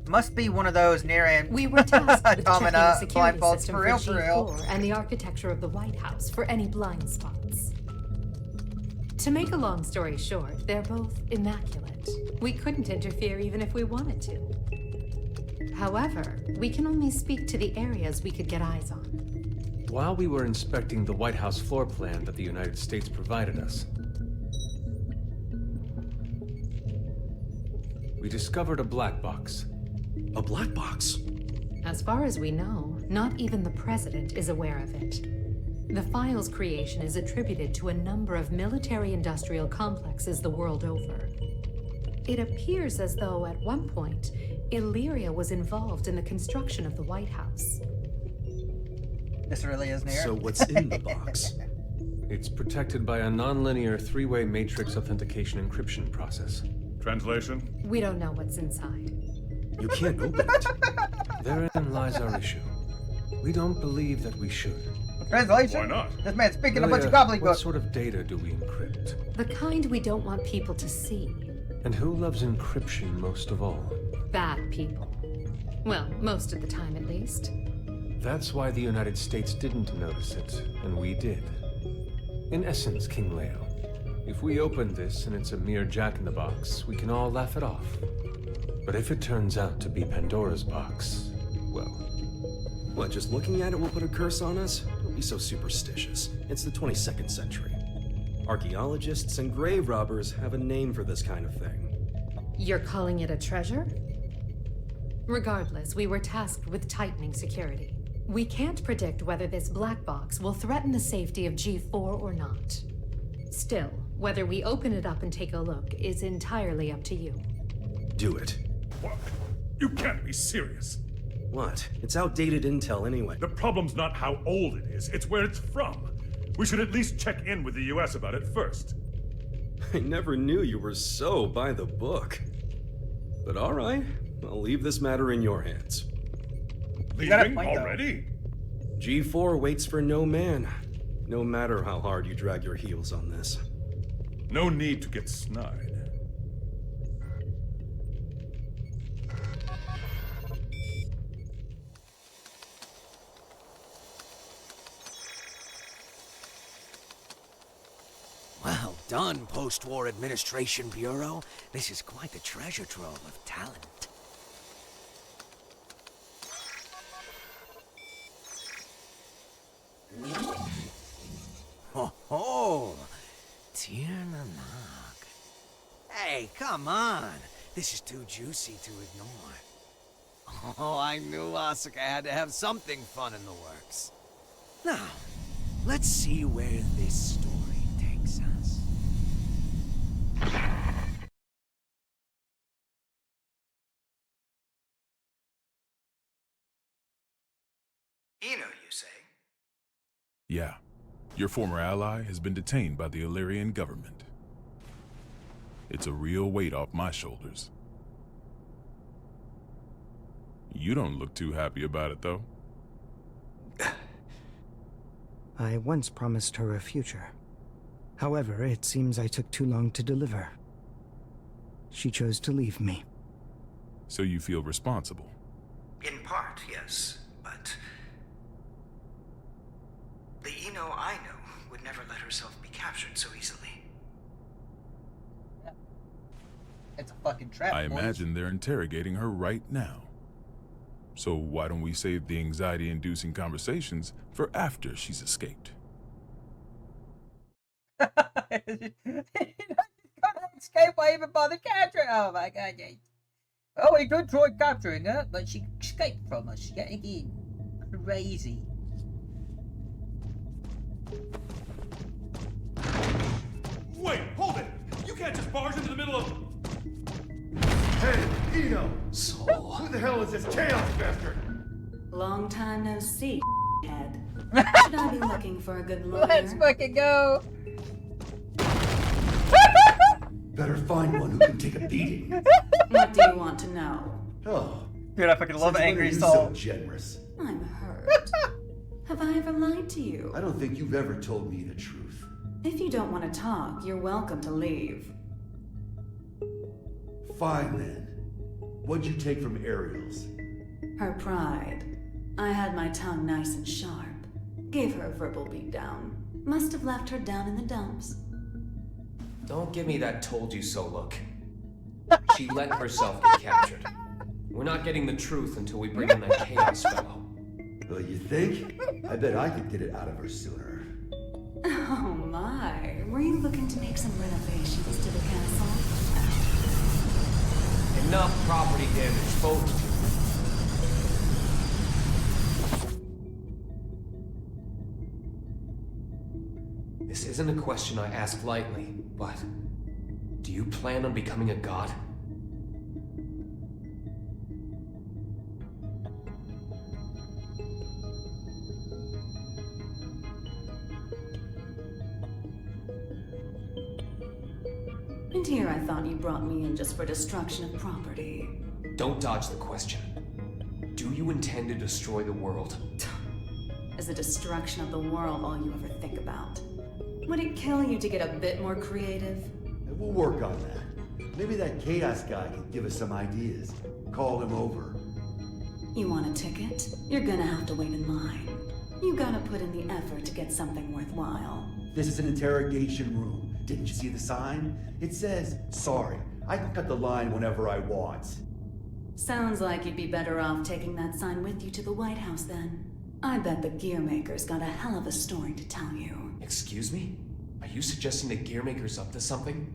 Must be one of those near and We were tasked with checking the Automata security blindfolds system for for real, G4 and the architecture of the White House for any blind spots. To make a long story short, they're both immaculate. We couldn't interfere even if we wanted to. However, we can only speak to the areas we could get eyes on. While we were inspecting the White House floor plan that the United States provided us, we discovered a black box. A black box? As far as we know, not even the president is aware of it. The file's creation is attributed to a number of military-industrial complexes the world over. It appears as though, at one point, Illyria was involved in the construction of the White House. This really is near. So what's in the box? It's protected by a nonlinear three-way matrix authentication encryption process. Translation? We don't know what's inside. You can't open it. Therein lies our issue. We don't believe that we should. Translation? Why not? This man's speaking a bunch of Lilia, what gobbledygook. sort of data do we encrypt? The kind we don't want people to see. And who loves encryption most of all? Bad people. Well, most of the time at least. That's why the United States didn't notice it, and we did. In essence, King Leo, if we open this and it's a mere jack-in-the-box, we can all laugh it off. But if it turns out to be Pandora's box, well... What, just looking at it will put a curse on us? Don't be so superstitious. It's the 22nd century. Archaeologists and grave robbers have a name for this kind of thing. You're calling it a treasure? Regardless, we were tasked with tightening security. We can't predict whether this black box will threaten the safety of G4 or not. Still, whether we open it up and take a look is entirely up to you. Do it. What? You can't be serious. What? It's outdated intel anyway. The problem's not how old it is, it's where it's from. We should at least check in with the US about it first. I never knew you were so by the book. But all right, I'll leave this matter in your hands. Leaving already? G4 waits for no man, no matter how hard you drag your heels on this. No need to get snide. Well done, Post-War Administration Bureau. This is quite the treasure trove of talent. Ho ho! Tiernamak. Hey, come on! This is too juicy to ignore. Oh, I knew Asuka had to have something fun in the works. Now, let's see where this story takes us. Eno, you say? Yeah. Your former ally has been detained by the Illyrian government. It's a real weight off my shoulders. You don't look too happy about it, though. I once promised her a future. However, it seems I took too long to deliver. She chose to leave me. So you feel responsible? In part, yes, but... the Eno I know would never let herself be captured so easily. It's a fucking trap. I boys. imagine they're interrogating her right now. So why don't we save the anxiety-inducing conversations for after she's escaped? He couldn't escape. Why even bother capturing? Oh my god. Oh, he did try capturing her, but she escaped from us yet again. Crazy. Wait, hold it! You can't just barge into the middle of... Hey, Eno! Soul. Who the hell is this chaos bastard? Long time no see, head. Should I be looking for a good lawyer? Let's fucking go. Better find one who can take a beating. What do you want to know? Oh. Dude, I fucking love Since when Angry are you Soul. so generous? I'm hurt. Have I ever lied to you? I don't think you've ever told me the truth. If you don't want to talk, you're welcome to leave. Fine then. What'd you take from Ariel's? Her pride. I had my tongue nice and sharp. Gave her a verbal beatdown. Must have left her down in the dumps. Don't give me that told you so look. She let herself get captured. We're not getting the truth until we bring in that Chaos fellow. Well, you think? I bet I could get it out of her sooner. Oh my. Were you looking to make some renovations to the castle? Enough property damage, folks. This isn't a question I ask lightly, but do you plan on becoming a god? And here I thought you brought me in just for destruction of property. Don't dodge the question. Do you intend to destroy the world? Is the destruction of the world all you ever think about? Would it kill you to get a bit more creative? We'll work on that. Maybe that Chaos guy can give us some ideas. Call him over. You want a ticket? You're gonna have to wait in line. You gotta put in the effort to get something worthwhile. This is an interrogation room. Didn't you see the sign? It says, sorry, I can cut the line whenever I want. Sounds like you'd be better off taking that sign with you to the White House then. I bet the Gearmaker's got a hell of a story to tell you. Excuse me? Are you suggesting the Gearmaker's up to something?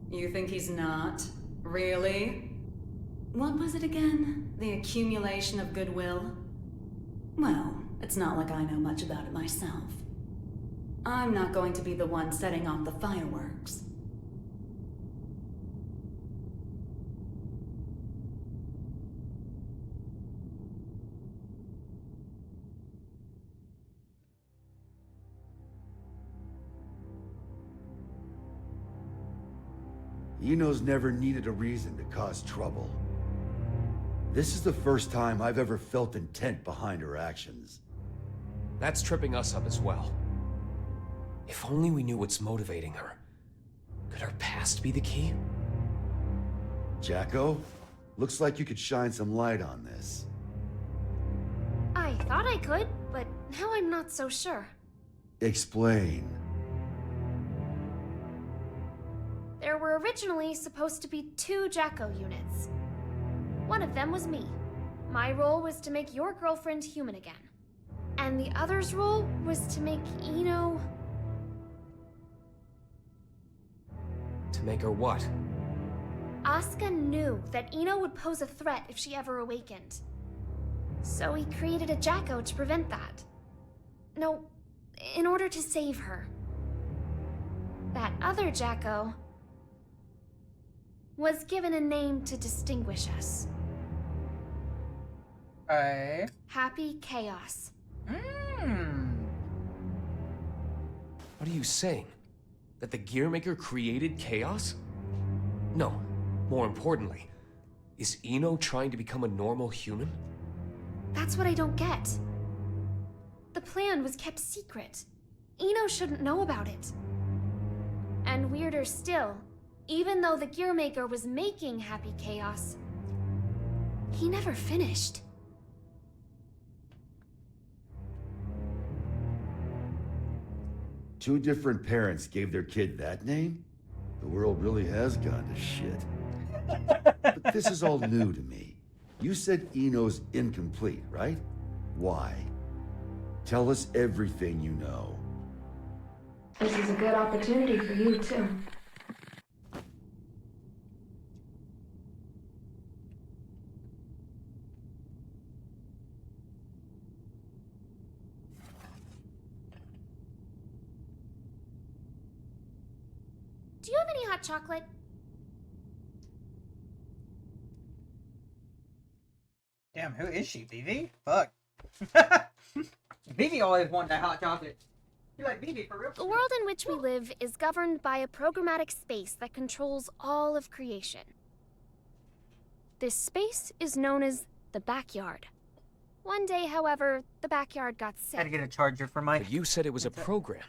You think he's not? Really? What was it again? The accumulation of goodwill? Well, it's not like I know much about it myself. I'm not going to be the one setting off the fireworks. Eno's never needed a reason to cause trouble. This is the first time I've ever felt intent behind her actions. That's tripping us up as well. If only we knew what's motivating her. Could her past be the key? Jacko, looks like you could shine some light on this. I thought I could, but now I'm not so sure. Explain. There were originally supposed to be 2 Jacko units. One of them was me. My role was to make your girlfriend human again. And the other's role was to make Eno... To make her what? Asuka knew that Eno would pose a threat if she ever awakened. So he created a Jacko to prevent that. No, in order to save her. That other Jacko was given a name to distinguish us. Happy Chaos. What are you saying? That the Gearmaker created chaos? No. More importantly, is Eno trying to become a normal human? That's what I don't get. The plan was kept secret. Eno shouldn't know about it. And weirder still, even though the Gearmaker was making Happy Chaos, he never finished. Two different parents gave their kid that name? The world really has gone to shit. But this is all new to me. You said Eno's incomplete, right? Why? Tell us everything you know. This is a good opportunity for you, too. Do you have any hot chocolate? Damn, who is she, Vivi? Fuck. Vivi always wanted that hot chocolate. You like Vivi for real? The world in which we live is governed by a programmatic space that controls all of creation. This space is known as the backyard. One day, however, the backyard got sick. Had to get a charger for my... But you said it was a program.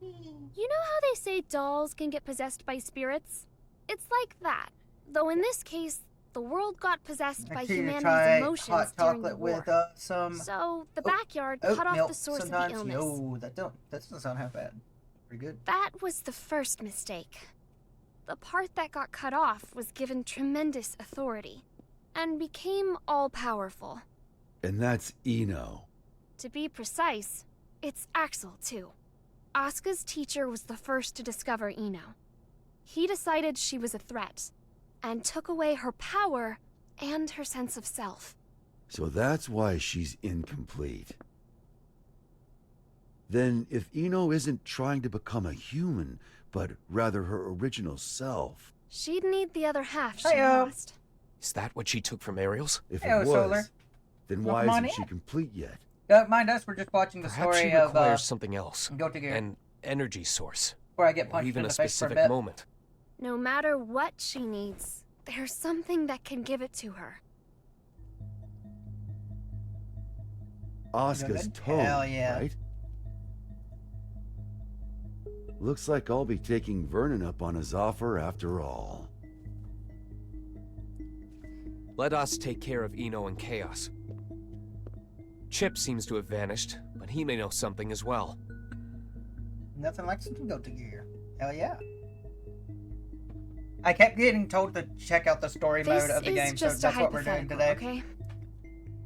You know how they say dolls can get possessed by spirits? It's like that. Though in this case, the world got possessed by humanity's emotions hot during the chocolate war. with some So the backyard cut off milk the source of the sometimes. illness. No, that doesn't sound half bad. Pretty good. That was the first mistake. The part that got cut off was given tremendous authority and became all-powerful. And that's Eno. To be precise, it's Axel, too. Asuka's teacher was the first to discover Eno. He decided she was a threat, and took away her power and her sense of self. So that's why she's incomplete. Then if Eno isn't trying to become a human, but rather her original self... She'd need the other half she Hey-o. lost. Is that what she took from Ariel's? If Hey-o, it was, Solar. then Welcome why on isn't she in. complete yet? Don't mind us, we're just watching the Perhaps story she of requires something else. Go to Gear. An energy source. Before I get Or punched even in a the face for a specific bit. moment. No matter what she needs, there's something that can give it to her. Asuka's Good. tone, Hell yeah. right? Looks like I'll be taking Vernon up on his offer after all. Let us take care of Eno and Chaos. Chip seems to have vanished, but he may know something as well. Nothing like some Go to Gear. Hell yeah. I kept getting told to check out the story mode of the game, so just that's a what we're doing hypothetical, today. okay?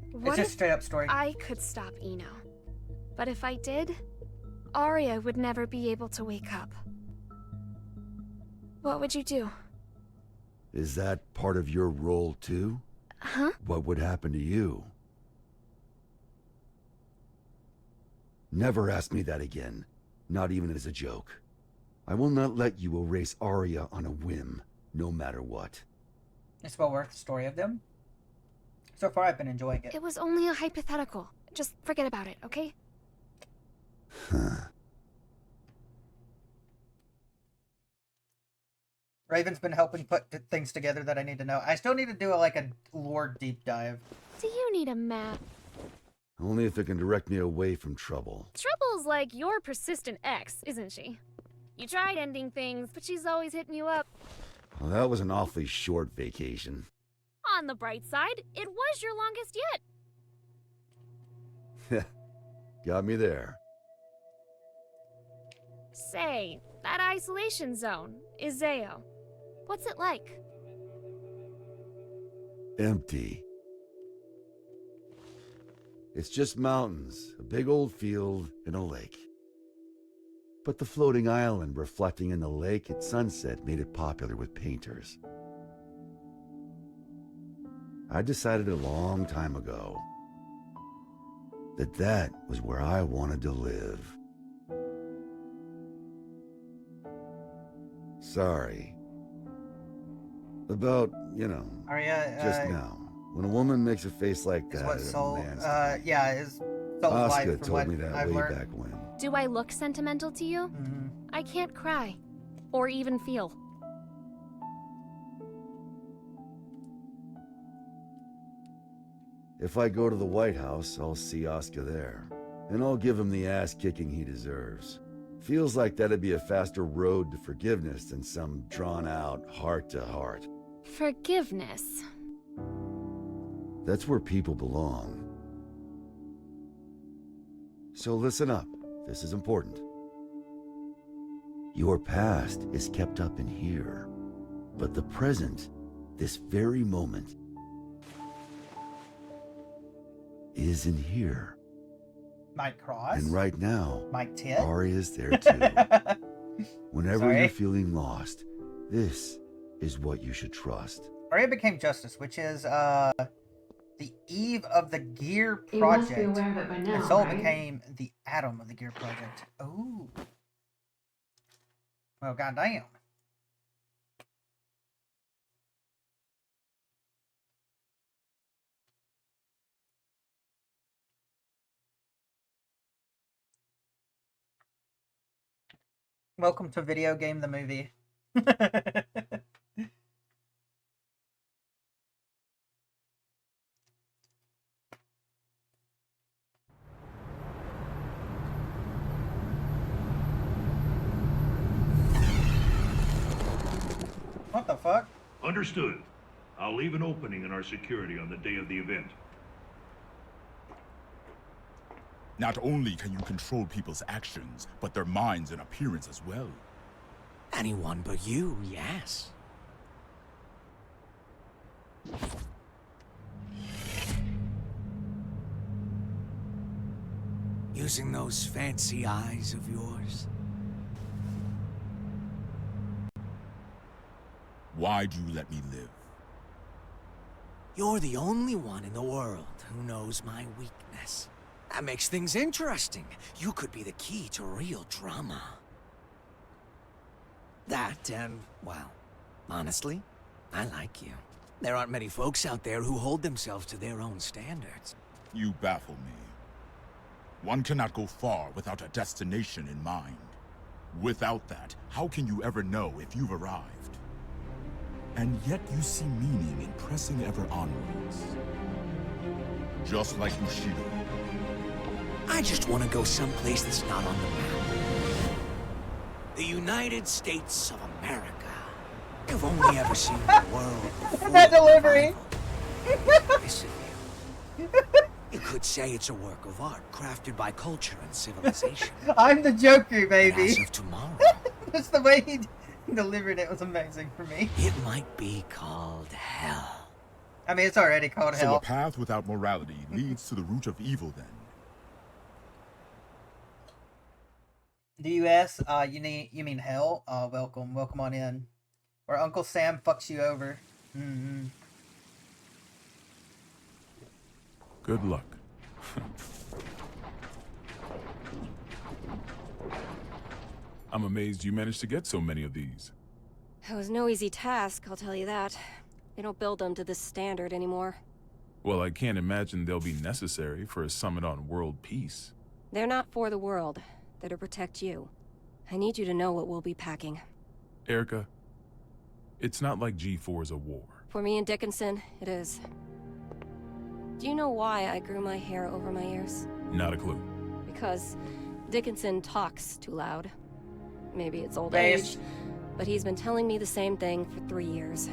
It's What just if straight up story. I could stop Eno? But if I did, Arya would never be able to wake up. What would you do? Is that part of your role too? Huh? What would happen to you? Never ask me that again. Not even as a joke. I will not let you erase Arya on a whim, no matter what. It's well worth the story of them. So far, I've been enjoying it. It was only a hypothetical. Just forget about it, okay? Raven's been helping put things together that I need to know. I still need to do a lore deep dive. Do you need a map? Only if it can direct me away from trouble. Trouble's like your persistent ex, isn't she? You tried ending things, but she's always hitting you up. Well, that was an awfully short vacation. On the bright side, it was your longest yet. Got me there. Say, that isolation zone, Izeo. What's it like? Empty. It's just mountains, a big old field, and a lake. But the floating island reflecting in the lake at sunset made it popular with painters. I decided a long time ago that that was where I wanted to live. Sorry. About, Arya, just now. When a woman makes a face like is that what at a Soul, man's is Soul's life Asuka from told what me that I've way learned. back when. Do I look sentimental to you? Mm-hmm. I can't cry. Or even feel. If I go to the White House, I'll see Asuka there. And I'll give him the ass-kicking he deserves. Feels like that'd be a faster road to forgiveness than some drawn-out heart-to-heart. Forgiveness. That's where people belong. So listen up. This is important. Your past is kept up in here. But the present, this very moment, is in here. Mike Cross. And right now, Mike Tit. Arya's there too. Whenever Sorry? you're feeling lost, this is what you should trust. Arya became Justice, which is the Eve of the Gear You must be Project. aware of it by now, And Soul right? became the Atom of the Gear Project. Oh. Well, goddamn. Welcome to Video Game the Movie. What the fuck? Understood. I'll leave an opening in our security on the day of the event. Not only can you control people's actions, but their minds and appearance as well. Anyone but you, yes. Using those fancy eyes of yours. Why do you let me live? You're the only one in the world who knows my weakness. That makes things interesting. You could be the key to real drama. That, and, well, honestly, I like you. There aren't many folks out there who hold themselves to their own standards. You baffle me. One cannot go far without a destination in mind. Without that, how can you ever know if you've arrived? And yet you see meaning in pressing ever onwards. Just like Bushido. I just want to go someplace that's not on the map. The United States of America. You've only ever seen the world before. That delivery! Listen, you could say it's a work of art crafted by culture and civilization. I'm the Joker, baby. As of tomorrow, That's the way he delivered it was amazing for me. it might be called hell. I mean, it's already called So hell. a path without morality leads to the root of evil then. The U.S. You mean hell? Welcome on in. Where Uncle Sam fucks you over. Mm-hmm. Good luck. I'm amazed you managed to get so many of these. It was no easy task, I'll tell you that. They don't build them to this standard anymore. Well, I can't imagine they'll be necessary for a summit on world peace. They're not for the world. They're to protect you. I need you to know what we'll be packing. Erica, it's not like G4 is a war. For me and Dickinson, it is. Do you know why I grew my hair over my ears? Not a clue. Because Dickinson talks too loud. Maybe it's old Base. age, but he's been telling me the same thing for 3 years.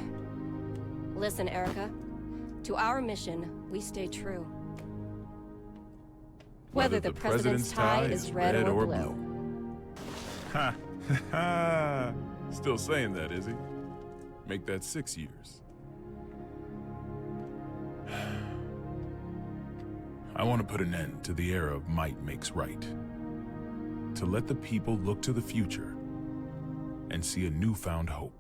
Listen, Erica. To our mission, we stay true. Whether the president's tie is red or blue. Ha! Ha! Still saying that, is he? Make that 6 years. I want to put an end to the era of might makes right. To let the people look to the future and see a newfound hope.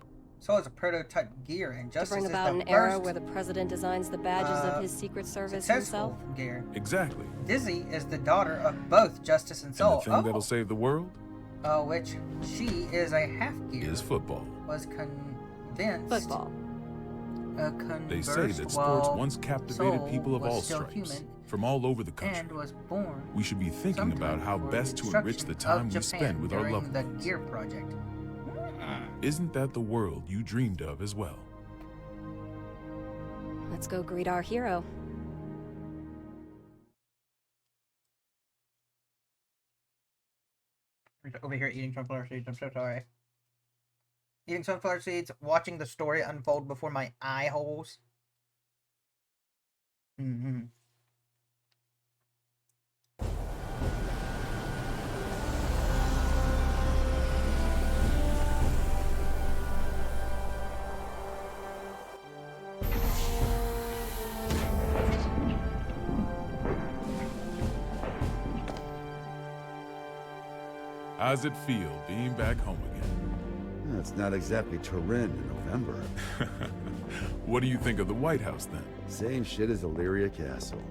So is a prototype gear, and To Justice bring is about the an era first where the president designs the badges of his Secret Service successful himself. gear. Exactly. Dizzy is the daughter of both Justice and Soul. And the thing that'll save the world Which she is a half gear. is football. Was convinced. Football. They say that sports once captivated people of all stripes, human from all over the country. and was born We should be thinking about how best to enrich the time we spend with our during loved the ones. Gear Project. Isn't that the world you dreamed of as well? Let's go greet our hero. Over here eating sunflower seeds. I'm so sorry. Eating sunflower seeds, watching the story unfold before my eye holes. Mm-hmm. How's it feel being back home again? It's not exactly Turin in November. What do you think of the White House, then? Same shit as Illyria Castle.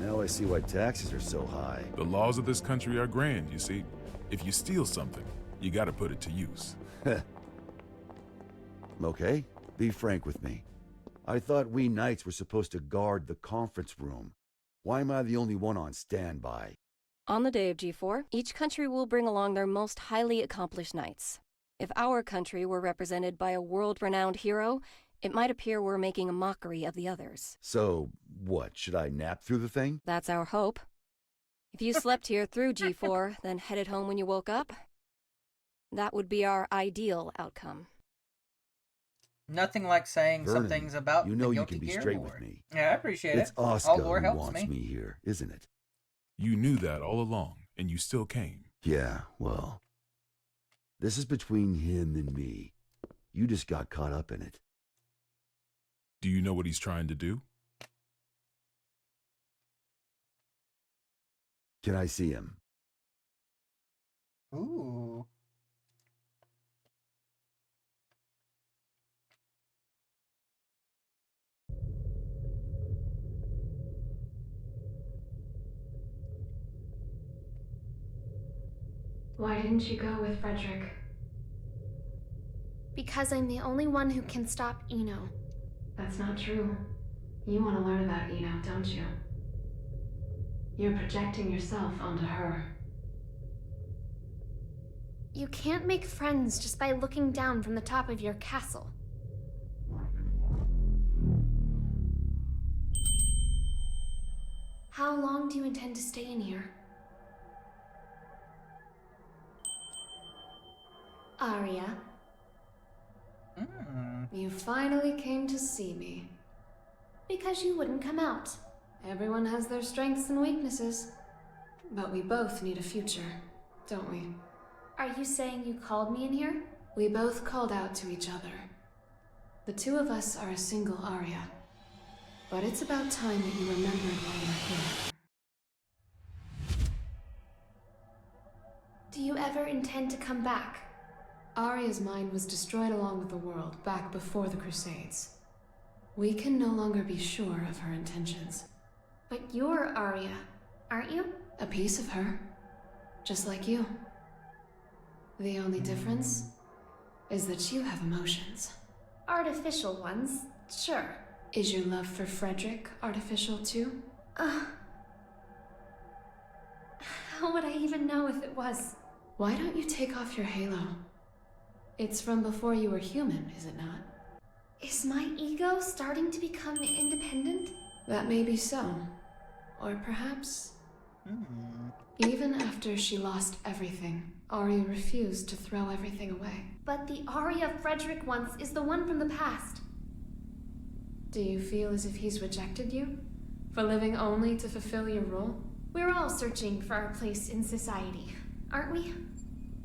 Now I see why taxes are so high. The laws of this country are grand, you see. If you steal something, you gotta put it to use. Okay, be frank with me. I thought we knights were supposed to guard the conference room. Why am I the only one on standby? On the day of G4, each country will bring along their most highly accomplished knights. If our country were represented by a world-renowned hero, it might appear we're making a mockery of the others. So, what, should I nap through the thing? That's our hope. If you slept here through G4, then headed home when you woke up, that would be our ideal outcome. Nothing like saying Vernon, some things about you know the you Guilty can be Gear straight Lord. with me. Yeah, I appreciate It's it. Oscar All lore who helps wants me. me here, isn't it? You knew that all along, and you still came. Yeah, well, this is between him and me. You just got caught up in it. Do you know what he's trying to do? Can I see him? Ooh. Why didn't you go with Frederick? Because I'm the only one who can stop Eno. That's not true. You want to learn about Eno, don't you? You're projecting yourself onto her. You can't make friends just by looking down from the top of your castle. How long do you intend to stay in here? Arya. You finally came to see me. Because you wouldn't come out. Everyone has their strengths and weaknesses. But we both need a future, don't we? Are you saying you called me in here? We both called out to each other. The two of us are a single Arya. But it's about time that you remembered why you're here. Do you ever intend to come back? Arya's mind was destroyed along with the world back before the Crusades. We can no longer be sure of her intentions. But you're Arya, aren't you? A piece of her. Just like you. The only difference is that you have emotions. Artificial ones, sure. Is your love for Frederick artificial too? How would I even know if it was? Why don't you take off your halo? It's from before you were human, is it not? Is my ego starting to become independent? That may be so. Or perhaps... Even after she lost everything, Arya refused to throw everything away. But the Arya Frederick once is the one from the past. Do you feel as if he's rejected you? For living only to fulfill your role? We're all searching for our place in society, aren't we?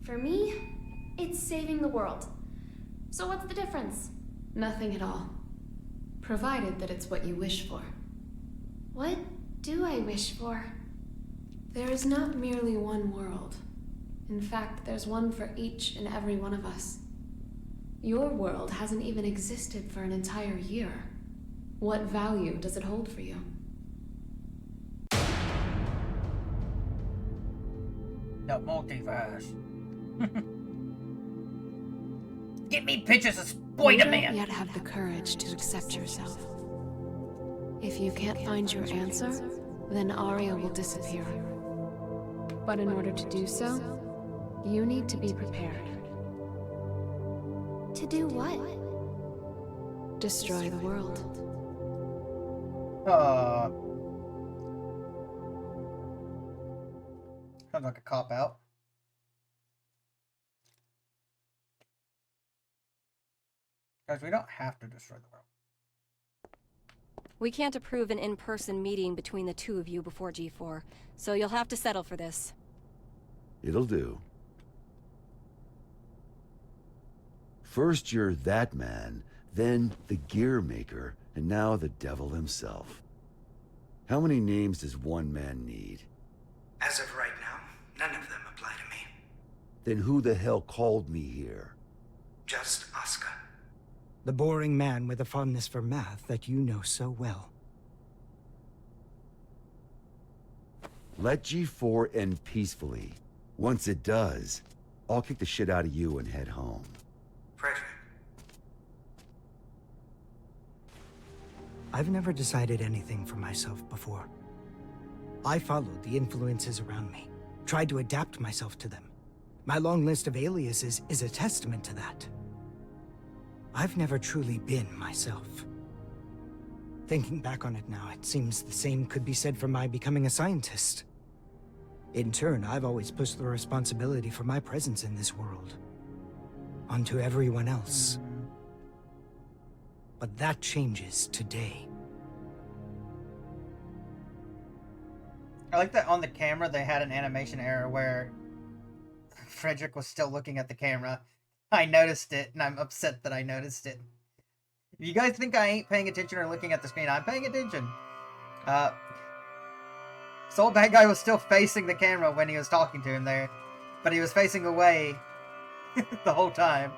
For me, it's saving the world. So what's the difference? Nothing at all. Provided that it's what you wish for. What do I wish for? There is not merely one world. In fact, there's one for each and every one of us. Your world hasn't even existed for an entire year. What value does it hold for you? The multiverse. Give me pictures of Spider-Man! You don't yet have the courage to accept yourself. If you can't find your answer, then Arya will disappear. But in order to do so, you need to be prepared. To do what? Destroy the world. Sounds like a cop-out. Guys, we don't have to destroy the world. We can't approve an in-person meeting between the two of you before G4, so you'll have to settle for this. It'll do. First you're that man, then the gear maker, and now the devil himself. How many names does one man need? As of right now, none of them apply to me. Then who the hell called me here? Just Asuka. The boring man with a fondness for math that you know so well. Let G4 end peacefully. Once it does, I'll kick the shit out of you and head home. Frederick. I've never decided anything for myself before. I followed the influences around me, tried to adapt myself to them. My long list of aliases is a testament to that. I've never truly been myself. Thinking back on it now, it seems the same could be said for my becoming a scientist. In turn, I've always pushed the responsibility for my presence in this world onto everyone else. But that changes today. I like that on the camera they had an animation error where Frederick was still looking at the camera. I noticed it, and I'm upset that I noticed it. If you guys think I ain't paying attention or looking at the screen, I'm paying attention. Soul Bad Guy was still facing the camera when he was talking to him there, but he was facing away the whole time.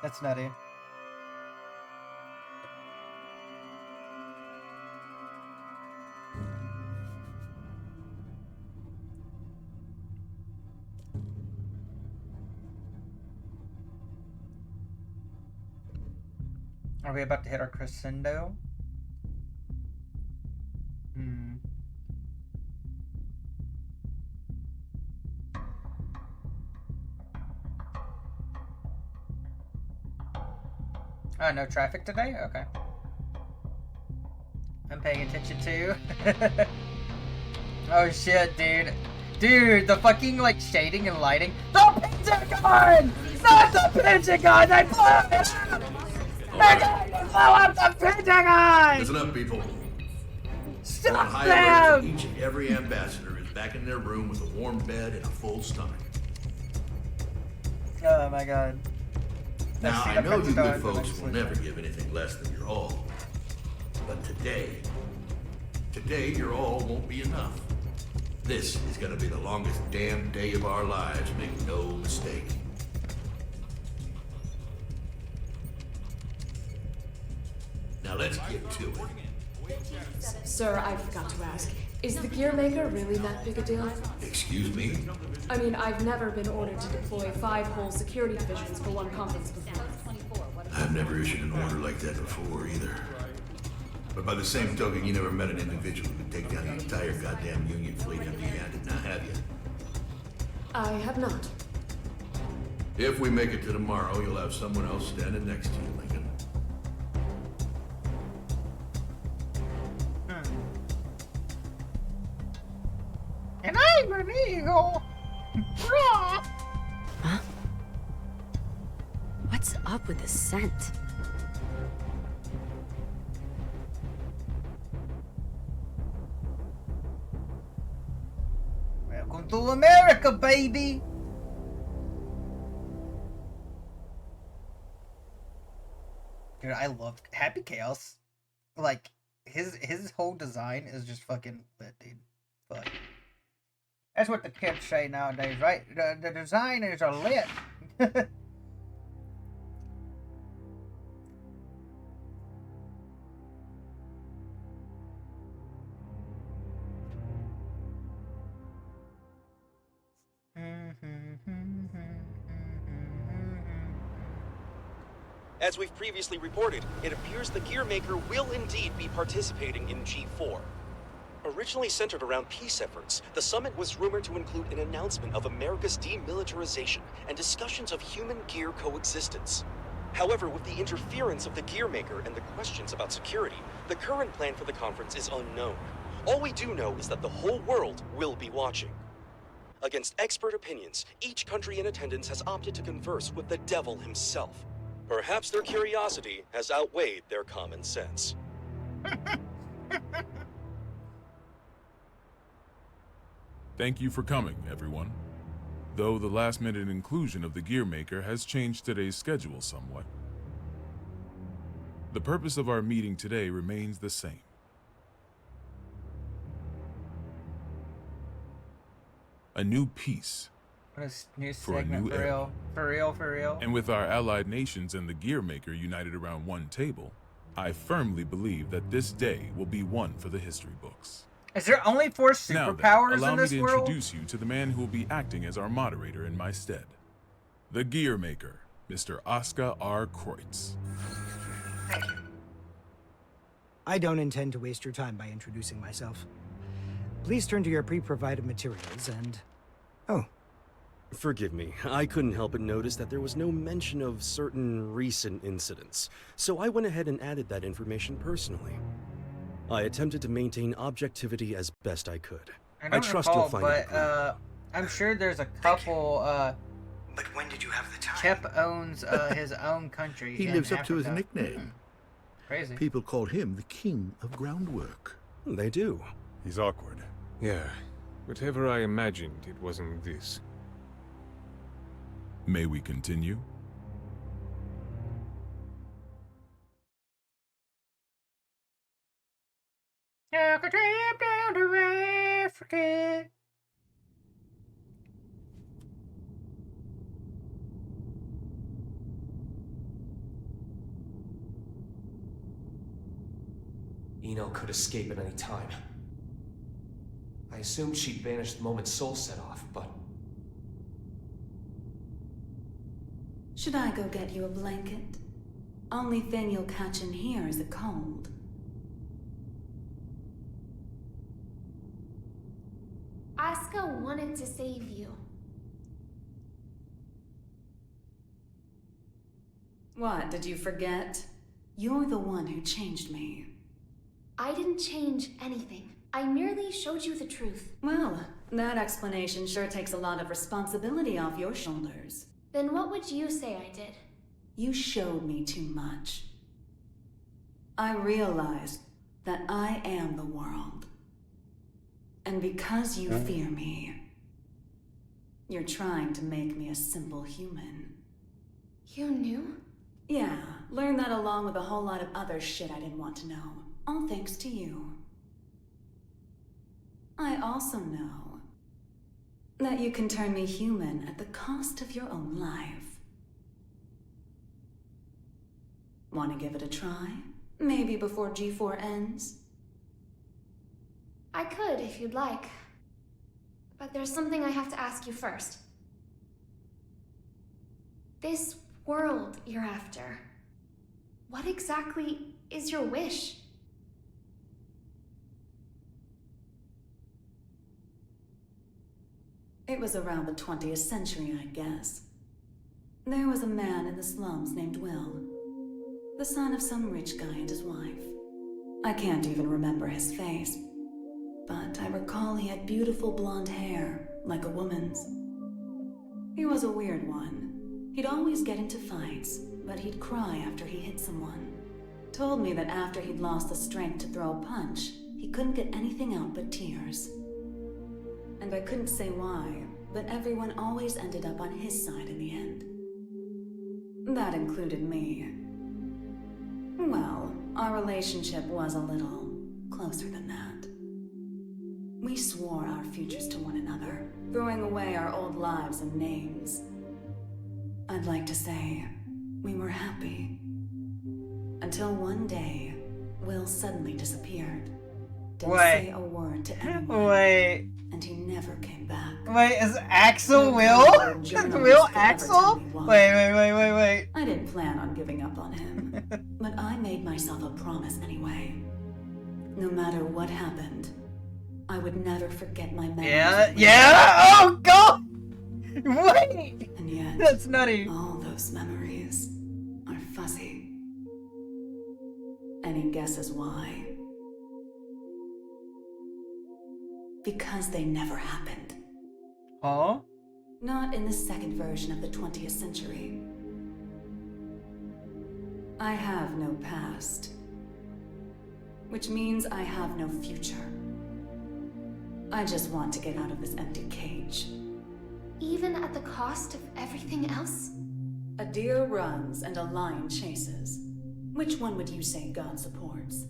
That's nutty. Are we about to hit our crescendo? No traffic today? Okay. I'm paying attention too. Oh shit, dude. Dude, the fucking, like, shading and lighting. The Pentagon! Not the Pentagon! They blew it up! They're going to blow up the Pentagon! Listen up, people. Stop high them! alert that each and every ambassador is back in their room with a warm bed and a full stomach. Oh my god. Now, I know you good folks will never give anything less than your all. But today, your all won't be enough. This is gonna be the longest damn day of our lives, make no mistake. Now let's get to it. Sir, I forgot to ask. Is the gear maker really that big a deal? Excuse me? I mean, I've never been ordered to deploy 5 whole security divisions for one conference before. I've never issued an order like that before, either. But by the same token, you never met an individual who could take down the entire goddamn Union fleet empty-handed, now have you? I have not. If we make it to tomorrow, you'll have someone else standing next to you, Lincoln. And I'm an eagle! Huh? What's up with the scent? Welcome to America, baby! Dude, I love Happy Chaos. Like, his whole design is just fucking lit, dude. Fuck. That's what the kids say nowadays, right? The designers are lit. As we've previously reported, it appears the Gearmaker will indeed be participating in G4. Originally centered around peace efforts, the summit was rumored to include an announcement of America's demilitarization and discussions of human-gear coexistence. However, with the interference of the Gearmaker and the questions about security, the current plan for the conference is unknown. All we do know is that the whole world will be watching. Against expert opinions, each country in attendance has opted to converse with the devil himself. Perhaps their curiosity has outweighed their common sense. Thank you for coming, everyone. Though the last-minute inclusion of the Gearmaker has changed today's schedule somewhat. The purpose of our meeting today remains the same. A new peace What a new For a segment new for era. real. For real, for real. And with our allied nations and the Gear Maker united around one table, I firmly believe that this day will be one for the history books. Is there only 4 Now then, superpowers allow in me this to world? introduce you to the man who will be acting as our moderator in my stead. The Gear Maker, Mr. Oscar R. Kreutz. I don't intend to waste your time by introducing myself. Please turn to your pre-provided materials and... Oh. Forgive me, I couldn't help but notice that there was no mention of certain recent incidents, so I went ahead and added that information personally. I attempted to maintain objectivity as best I could. I trust recall, you'll find it. but I'm sure there's a couple. But when did you have the time? Chep owns his own country. He in lives up to his Africa. nickname. Crazy. People call him the king of groundwork. They do. He's awkward. Yeah. Whatever I imagined, it wasn't this. May we continue? Took a trip down to Africa. Eno could escape at any time. I assumed she'd vanished the moment Soul set off, but... Should I go get you a blanket? Only thing you'll catch in here is a cold. Asuka wanted to save you. What, did you forget? You're the one who changed me. I didn't change anything. I merely showed you the truth. Well, that explanation sure takes a lot of responsibility off your shoulders. Then what would you say I did? You showed me too much. I realized that I am the world. And because you fear me, you're trying to make me a simple human. You knew? Yeah, learned that along with a whole lot of other shit I didn't want to know. All thanks to you. I also know that you can turn me human at the cost of your own life. Want to give it a try? Maybe before G4 ends? I could, if you'd like. But there's something I have to ask you first. This world you're after, what exactly is your wish? It was around the 20th century, I guess. There was a man in the slums named Will, the son of some rich guy and his wife. I can't even remember his face, but I recall he had beautiful blonde hair, like a woman's. He was a weird one. He'd always get into fights, but he'd cry after he hit someone. Told me that after he'd lost the strength to throw a punch, he couldn't get anything out but tears. And I couldn't say why, but everyone always ended up on his side in the end. That included me. Well, our relationship was a little closer than that. We swore our futures to one another, throwing away our old lives and names. I'd like to say we were happy. Until one day, Will suddenly disappeared. Didn't say a word to anyone. Wait. And he never came back. Wait, is Axel Will? Will Axel? Wait. I didn't plan on giving up on him. But I made myself a promise anyway. No matter what happened, I would never forget my memories. Yeah? Oh, God! Wait! And yet, that's nutty. All those memories are fuzzy. Any guesses why? Because they never happened. Huh? Not in the second version of the 20th century. I have no past. Which means I have no future. I just want to get out of this empty cage. Even at the cost of everything else? A deer runs and a lion chases. Which one would you say God supports?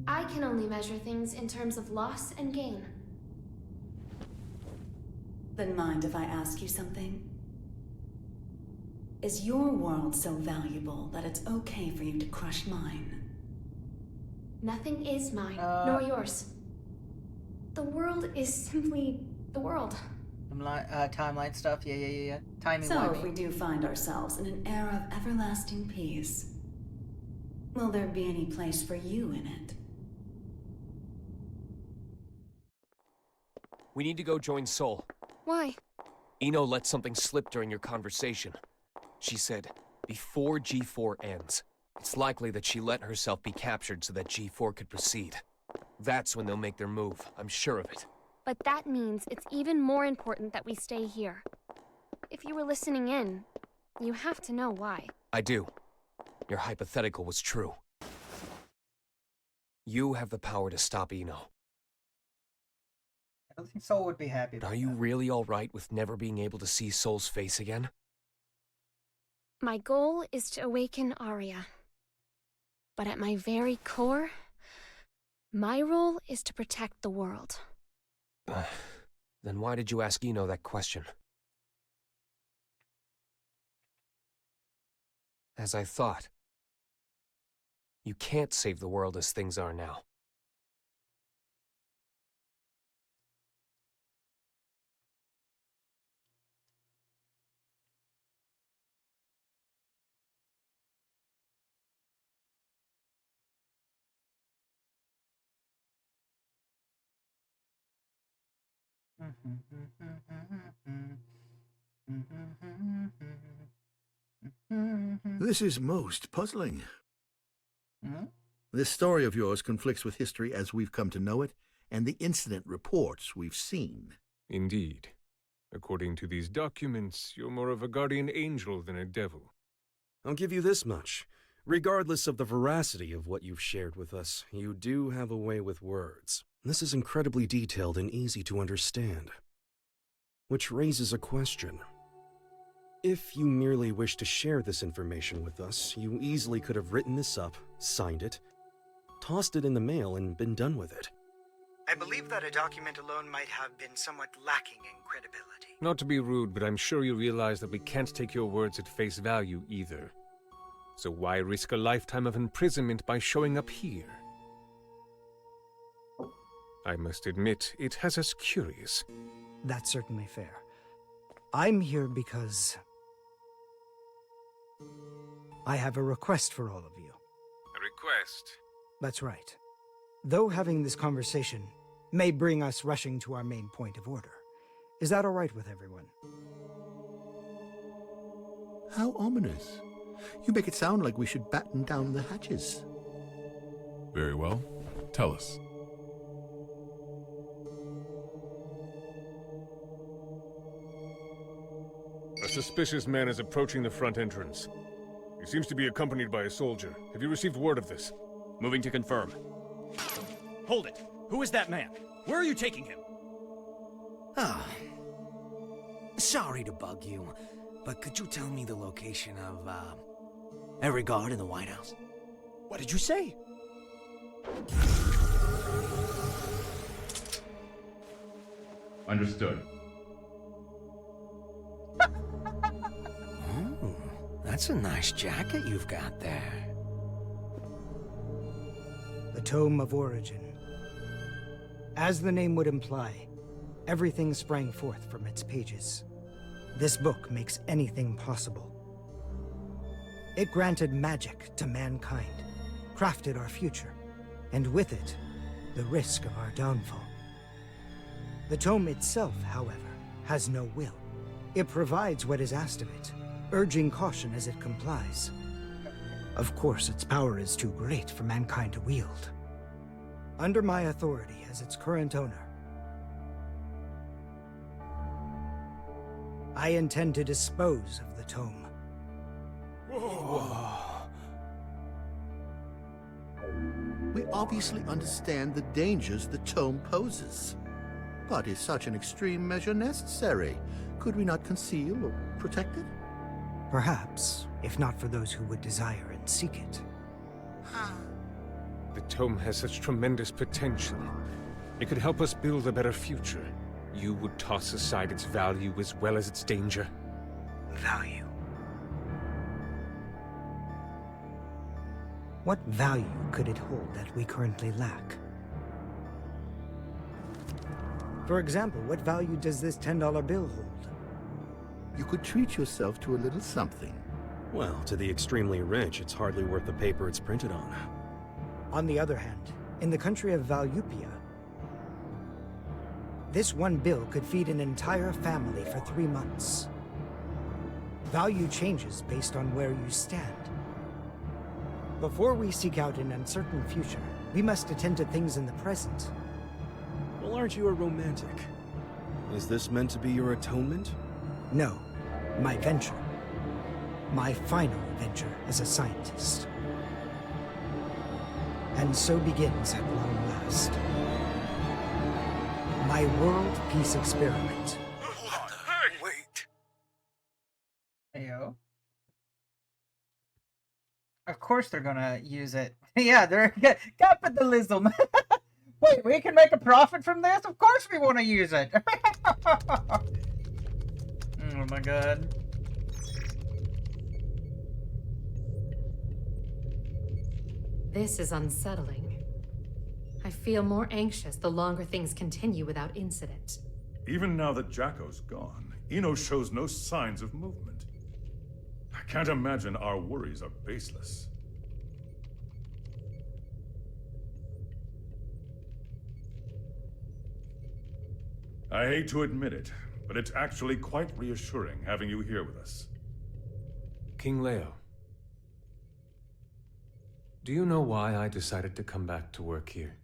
I can only measure things in terms of loss and gain. Then mind if I ask you something? Is your world so valuable that it's okay for you to crush mine? Nothing is mine, nor yours. The world is simply the world. Timeline stuff, yeah. Timing. So if we do find ourselves in an era of everlasting peace, will there be any place for you in it? We need to go join Sol. Why? Eno let something slip during your conversation. She said, before G4 ends, it's likely that she let herself be captured so that G4 could proceed. That's when they'll make their move, I'm sure of it. But that means it's even more important that we stay here. If you were listening in, you have to know why. I do. Your hypothetical was true. You have the power to stop Eno. I don't think Sol would be happy But about are you really alright with never being able to see Sol's face again? My goal is to awaken Arya. But at my very core, my role is to protect the world. Then why did you ask Eno that question? As I thought, you can't save the world as things are now. This is most puzzling. Hmm? This story of yours conflicts with history as we've come to know it, and the incident reports we've seen. Indeed. According to these documents, you're more of a guardian angel than a devil. I'll give you this much. Regardless of the veracity of what you've shared with us, you do have a way with words. This is incredibly detailed and easy to understand. Which raises a question. If you merely wish to share this information with us, you easily could have written this up, signed it, tossed it in the mail, and been done with it. I believe that a document alone might have been somewhat lacking in credibility. Not to be rude, but I'm sure you realize that we can't take your words at face value either. So why risk a lifetime of imprisonment by showing up here? I must admit, it has us curious. That's certainly fair. I'm here because I have a request for all of you. A request? That's right. Though having this conversation may bring us rushing to our main point of order, is that all right with everyone? How ominous. You make it sound like we should batten down the hatches. Very well. Tell us. A suspicious man is approaching the front entrance. He seems to be accompanied by a soldier. Have you received word of this? Moving to confirm. Hold it! Who is that man? Where are you taking him? Ah. Sorry to bug you, but could you tell me the location of, every guard in the White House? What did you say? Understood. Oh, that's a nice jacket you've got there. The Tome of Origin. As the name would imply, everything sprang forth from its pages. This book makes anything possible. It granted magic to mankind, crafted our future, and with it, the risk of our downfall. The tome itself, however, has no will. It provides what is asked of it, urging caution as it complies. Of course, its power is too great for mankind to wield. Under my authority as its current owner, I intend to dispose of the tome. We obviously understand the dangers the tome poses. But is such an extreme measure necessary? Could we not conceal or protect it? Perhaps, if not for those who would desire and seek it. The tome has such tremendous potential. It could help us build a better future. You would toss aside its value as well as its danger? Value. What value could it hold that we currently lack? For example, what value does this $10 bill hold? You could treat yourself to a little something. Well, to the extremely rich, it's hardly worth the paper it's printed on. On the other hand, in the country of Valupia, this one bill could feed an entire family for 3 months. Value changes based on where you stand. Before we seek out an uncertain future, we must attend to things in the present. Well, aren't you a romantic? Is this meant to be your atonement? No, my venture. My final venture as a scientist. And so begins at long last my world peace experiment. Wait. Ayo. Of course they're gonna use it. Yeah, they're capitalism. Wait, we can make a profit from this? Of course we want to use it. Oh my god. This is unsettling. I feel more anxious the longer things continue without incident. Even now that Jacko's gone, Eno shows no signs of movement. I can't imagine our worries are baseless. I hate to admit it, but it's actually quite reassuring having you here with us. King Leo, do you know why I decided to come back to work here?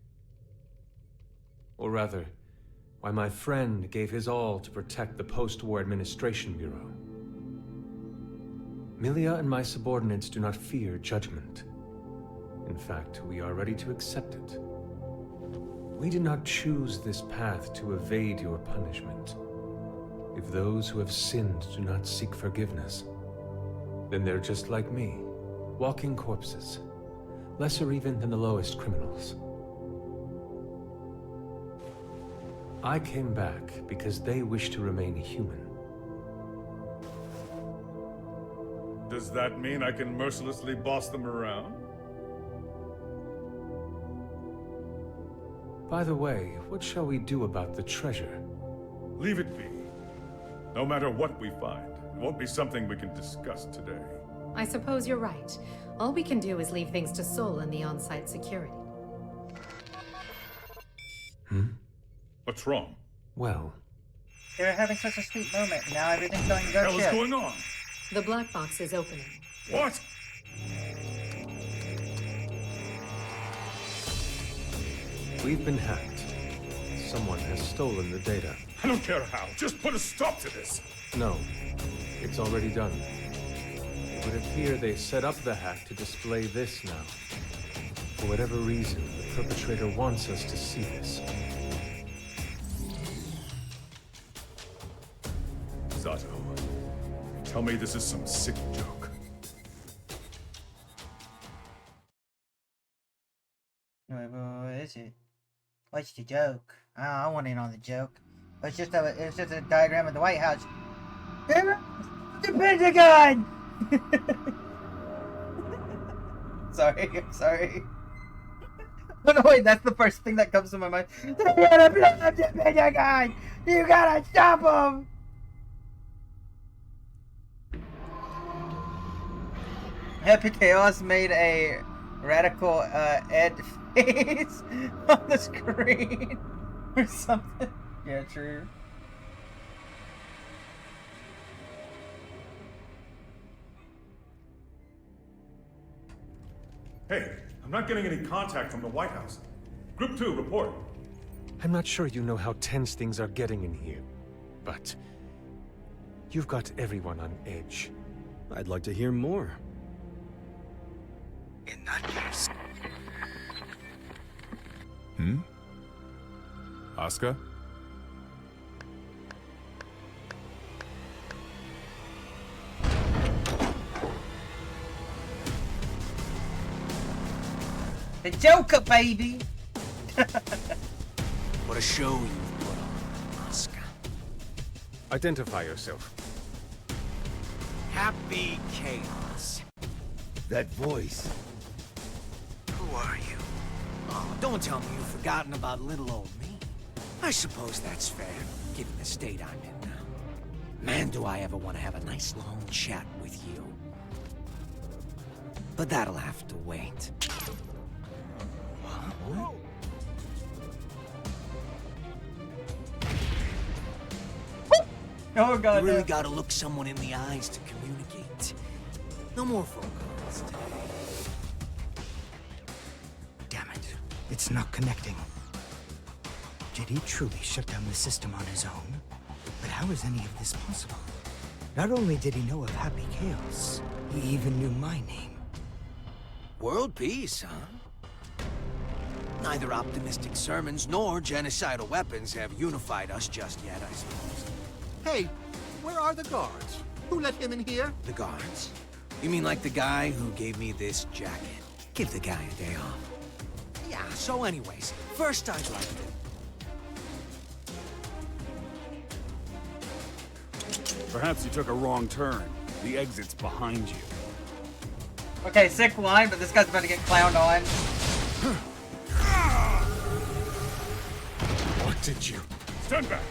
Or rather, why my friend gave his all to protect the Post-War Administration Bureau? Milia and my subordinates do not fear judgment. In fact, we are ready to accept it. We did not choose this path to evade your punishment. If those who have sinned do not seek forgiveness, then they're just like me, walking corpses, lesser even than the lowest criminals. I came back because they wish to remain human. Does that mean I can mercilessly boss them around? By the way, what shall we do about the treasure? Leave it be. No matter what we find, it won't be something we can discuss today. I suppose you're right. All we can do is leave things to Sol and the on-site security. What's wrong? Well, They were having such a sweet moment. Now everything's going to go What the hell shit. is going on? The black box is opening. What? we've been hacked. Someone has stolen the data. I don't care how. Just put a stop to this. No, it's already done. It would appear they set up the hack to display this now. For whatever reason, the perpetrator wants us to see this. Zato, tell me this is some sick joke. What is it? What's the joke? I want in on the joke. It's just a diagram of the White House. The Pentagon! Sorry, I'm sorry. Oh no, wait, that's the first thing that comes to my mind. They're gonna blow up the Pentagon! You gotta stop them! Happy Chaos made a radical Ed face on the screen or something. Yeah, true. Hey, I'm not getting any contact from the White House. Group 2, report. I'm not sure you know how tense things are getting in here, but you've got everyone on edge. I'd like to hear more. In that case. Asuka? The Joker, baby! What a show you've put on, Asuka. Identify yourself. Happy Chaos. That voice. Who are you? Oh, don't tell me you've forgotten about little old me. I suppose that's fair, given the state I'm in now. Man, do I ever want to have a nice long chat with you. But that'll have to wait. What? Oh god. You really gotta look someone in the eyes to communicate. No more phone calls today. Damn it. It's not connecting. Did he truly shut down the system on his own? But how is any of this possible? Not only did he know of Happy Chaos, he even knew my name. World peace, huh? Neither optimistic sermons nor genocidal weapons have unified us just yet, I suppose. Hey, where are the guards? Who let him in here? The guards? You mean like the guy who gave me this jacket? Give the guy a day off. Yeah, so anyways, first I'd like to... Perhaps you took a wrong turn. The exit's behind you. Okay, sick line, but this guy's about to get clowned on. What did you... Stand back!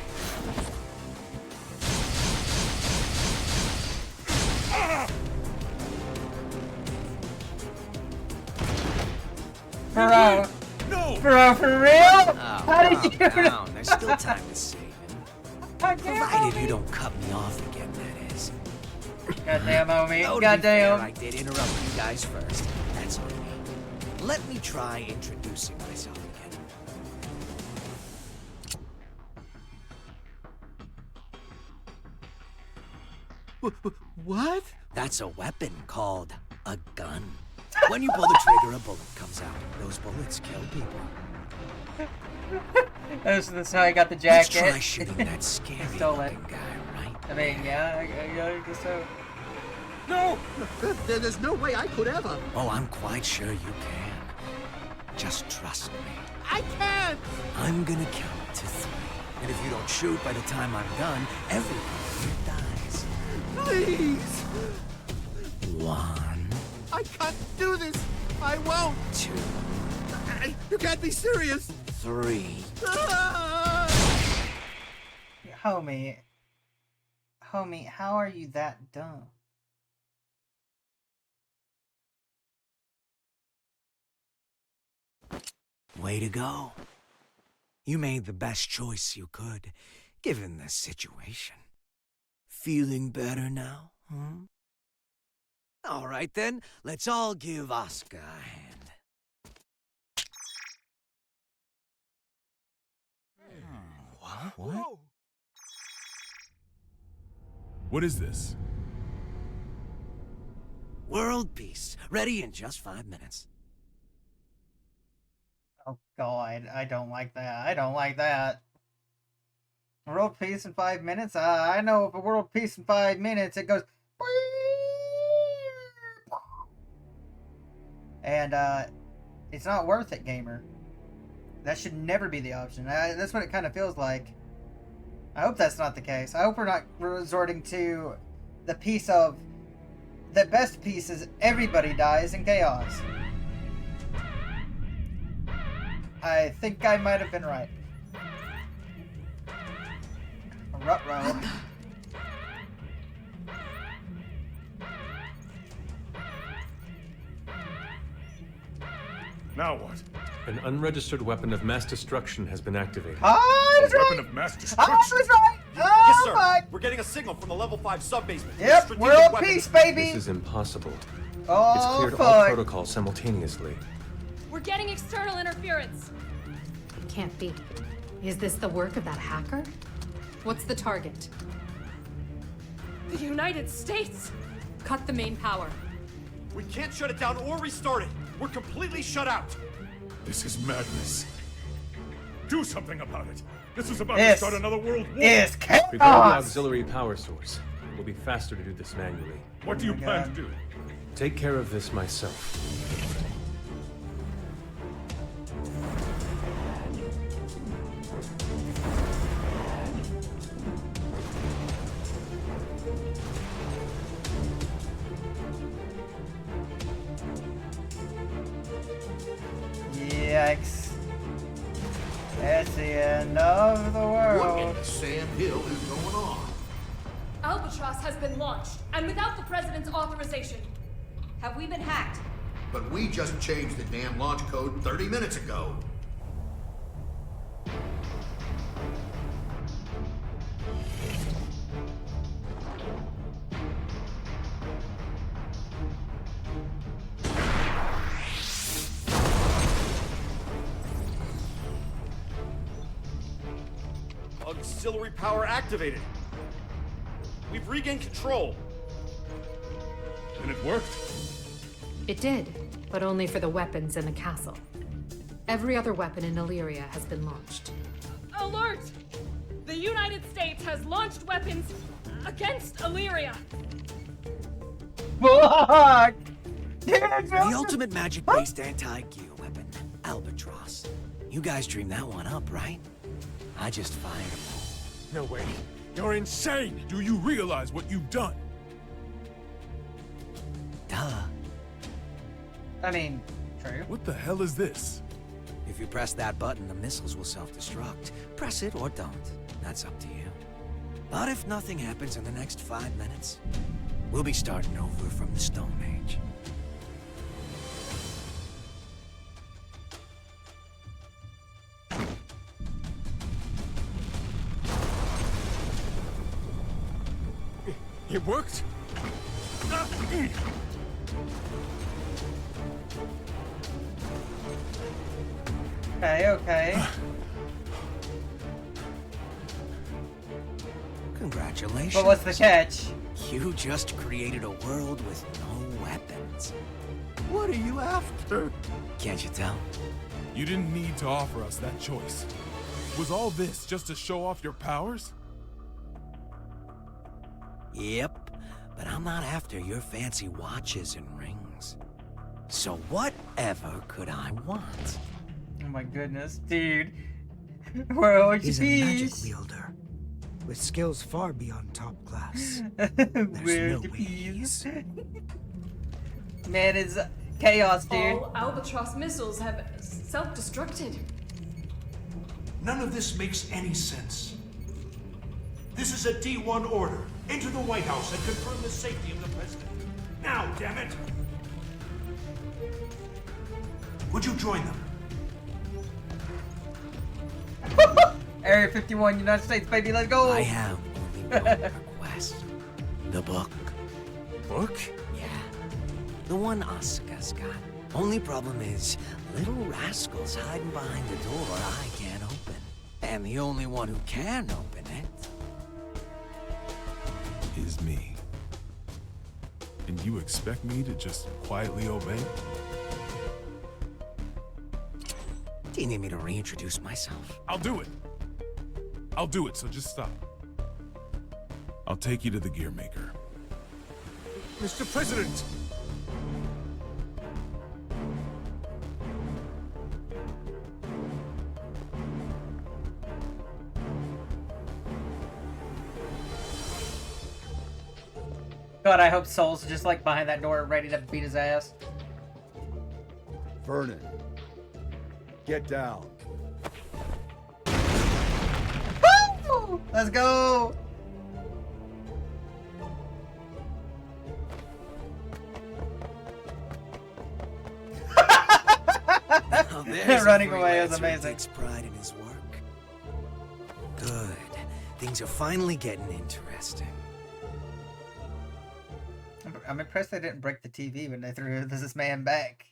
Bro. No! Bro, for real? Oh, How did you... down. There's still time to save him. Provided you don't cut me off again, that is. Goddamn, homie. Though, to be fair, Goddamn. I did interrupt you guys first. That's on me. Let me try introducing myself again. What? That's a weapon called a gun. When you pull the trigger, a bullet comes out. Those bullets kill people. That's how I got the jacket. Let's try shooting that scary Stole it. looking guy, right? I mean, yeah, I guess so. No! There's no way I could ever. Oh, I'm quite sure you can. Just trust me. I can't! I'm gonna count to 3. And if you don't shoot by the time I'm done, everyone dies. Please! 1. I can't do this! I won't! 2. You can't be serious! 3. Homie, how are you that dumb? Way to go. You made the best choice you could, given the situation. Feeling better now, huh? All right then, let's all give Oscar a hand. What? What is this? World peace. Ready in just 5 minutes. Oh god, I don't like that. I don't like that. World peace in 5 minutes? I know for world peace in 5 minutes it goes... And, it's not worth it, gamer. That should never be the option. That's what it kind of feels like. I hope that's not the case. I hope we're not resorting to the piece of... The best piece is everybody dies in chaos. I think I might have been right. Ruh-roh. Now what? An unregistered weapon of mass destruction has been activated. Oh, that's Weapon right! of mass Oh, destruction. that's right! Oh, Yes, sir. my! We're getting a signal from the level 5 sub-basement. Yep, Strategic world weapon. peace, baby! This is impossible. Oh, It's cleared all fuck. protocols simultaneously. We're getting external interference. It can't be. Is this the work of that hacker? What's the target? The United States! Cut the main power. We can't shut it down or restart it. We're completely shut out. This is madness. Do something about it. This is about This to start another world war. is Prepare the chaos! auxiliary power source. It will be faster to do this manually. What do you my plan God. to do? Take care of this myself. hill is going on? Albatross has been launched, and without the President's authorization. Have we been hacked? But we just changed the damn launch code 30 minutes ago. Auxiliary power activated. We've regained control. And it worked? It did, but only for the weapons in the castle. Every other weapon in Illyria has been launched. Alert! The United States has launched weapons against Illyria. Fuck! The ultimate magic-based anti-gear weapon, Albatross. You guys dreamed that one up, right? I just fired him. No way. You're insane! Do you realize what you've done? Duh. I mean, true. What the hell is this? If you press that button, the missiles will self-destruct. Press it or don't. That's up to you. But if nothing happens in the next 5 minutes, we'll be starting over from the Stone Age. It worked? Okay. Congratulations. But what's the catch? You just created a world with no weapons. What are you after? Can't you tell? You didn't need to offer us that choice. Was all this just to show off your powers? Yep, but I'm not after your fancy watches and rings. So whatever could I want? Oh my goodness, dude. World He's a magic peace. wielder with skills far beyond top class. World There's no peace. Man, it's chaos, dude. All Albatross missiles have self-destructed. None of this makes any sense. This is a D1 order. Enter the White House and confirm the safety of the president. Now, damn it! Would you join them? Area 51, United States, baby, let's go! I have only one request. The book. Book? Yeah. The one Asuka's got. Only problem is, little rascals hiding behind the door I can't open. And the only one who can open it is me. And you expect me to just quietly obey? Do you need me to reintroduce myself? I'll do it. I'll do it, so just stop. I'll take you to the gear maker. Mr. President! God, I hope Soul's just like behind that door ready to beat his ass. Vernon, get down. Woo! Let's go! Now, there's Running a away is freelancer who amazing. takes pride in his work. Good. Things are finally getting interesting. I'm impressed they didn't break the TV when they threw this man back.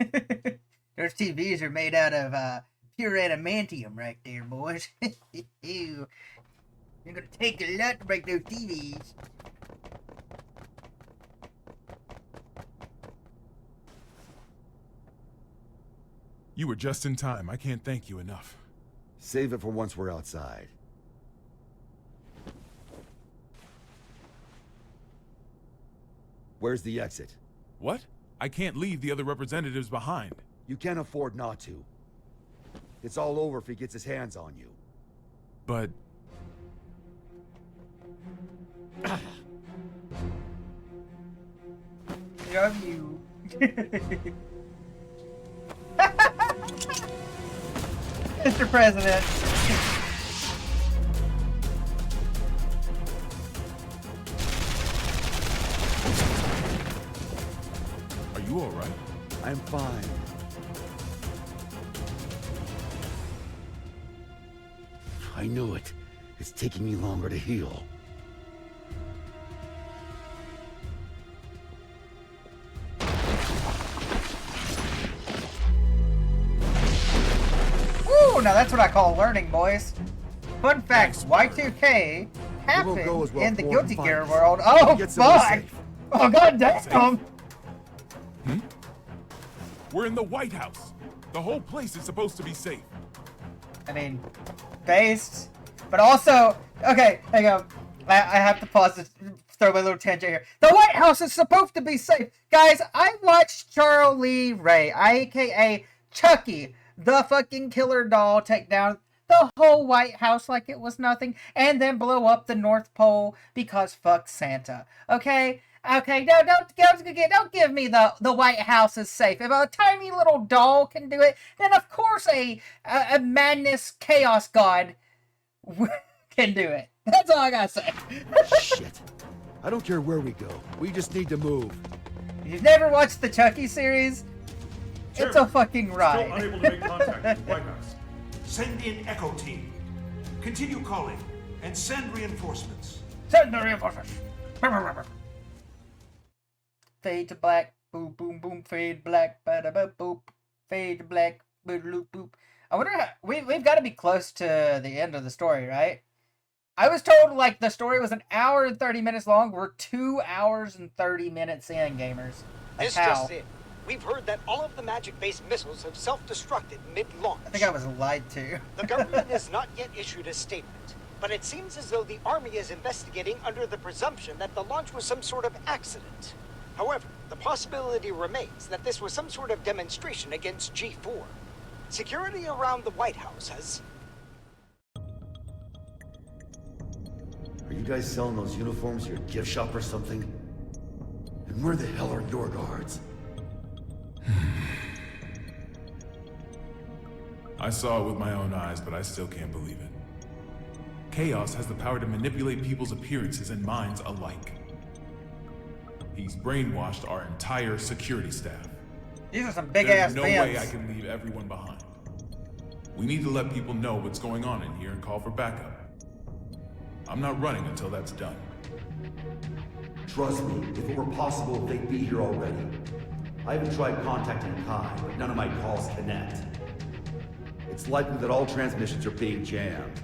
Those TVs are made out of pure adamantium right there, boys. Ew. You're gonna take a lot to break those TVs. You were just in time. I can't thank you enough. Save it for once we're outside. Where's the exit? What? I can't leave the other representatives behind. You can't afford not to. It's all over if he gets his hands on you. But... Love you. Mr. President. Are you all right? I'm fine. I knew it. It's taking me longer to heal. Woo! Now that's what I call learning, boys. Fun fact, Y2K happened in the Guilty Gear world. Oh, fuck! Oh, god damn! We're in the White House. The whole place is supposed to be safe. I mean, based, but also, okay, hang on. I have to pause to throw my little tangent here. The White House is supposed to be safe. Guys, I watched Charlie Ray, aka Chucky, the fucking killer doll, take down the whole White House like it was nothing, and then blow up the North Pole because fuck Santa. Okay? Okay, no, don't give me the White House is safe. If a tiny little doll can do it, then of course a madness chaos god can do it. That's all I gotta say. Shit. I don't care where we go. We just need to move. You've never watched the Chucky series? Chairman, it's a fucking ride. Still unable to make contact with the White House. Send in Echo Team. Continue calling and send reinforcements. Send the reinforcements. Fade to black, boom, boom, boom, fade black, bada boop, boop, fade to black, boop, boop, boop. I wonder how, we've got to be close to the end of the story, right? I was told, like, the story was an hour and 30 minutes long. We're 2 hours and 30 minutes in, gamers. Like, this how? just in. We've heard that all of the magic-based missiles have self-destructed mid-launch. I think I was lied to. The government has not yet issued a statement, but it seems as though the Army is investigating under the presumption that the launch was some sort of accident. However, the possibility remains that this was some sort of demonstration against G4. Security around the White House has... Are you guys selling those uniforms at your gift shop or something? And where the hell are your guards? I saw it with my own eyes, but I still can't believe it. Chaos has the power to manipulate people's appearances and minds alike. He's brainwashed our entire security staff. These are some big-ass There's no way I can leave everyone behind. We need to let people know what's going on in here and call for backup. I'm not running until that's done. Trust me, if it were possible, they'd be here already. I haven't tried contacting Kai, but none of my calls connect. It's likely that all transmissions are being jammed.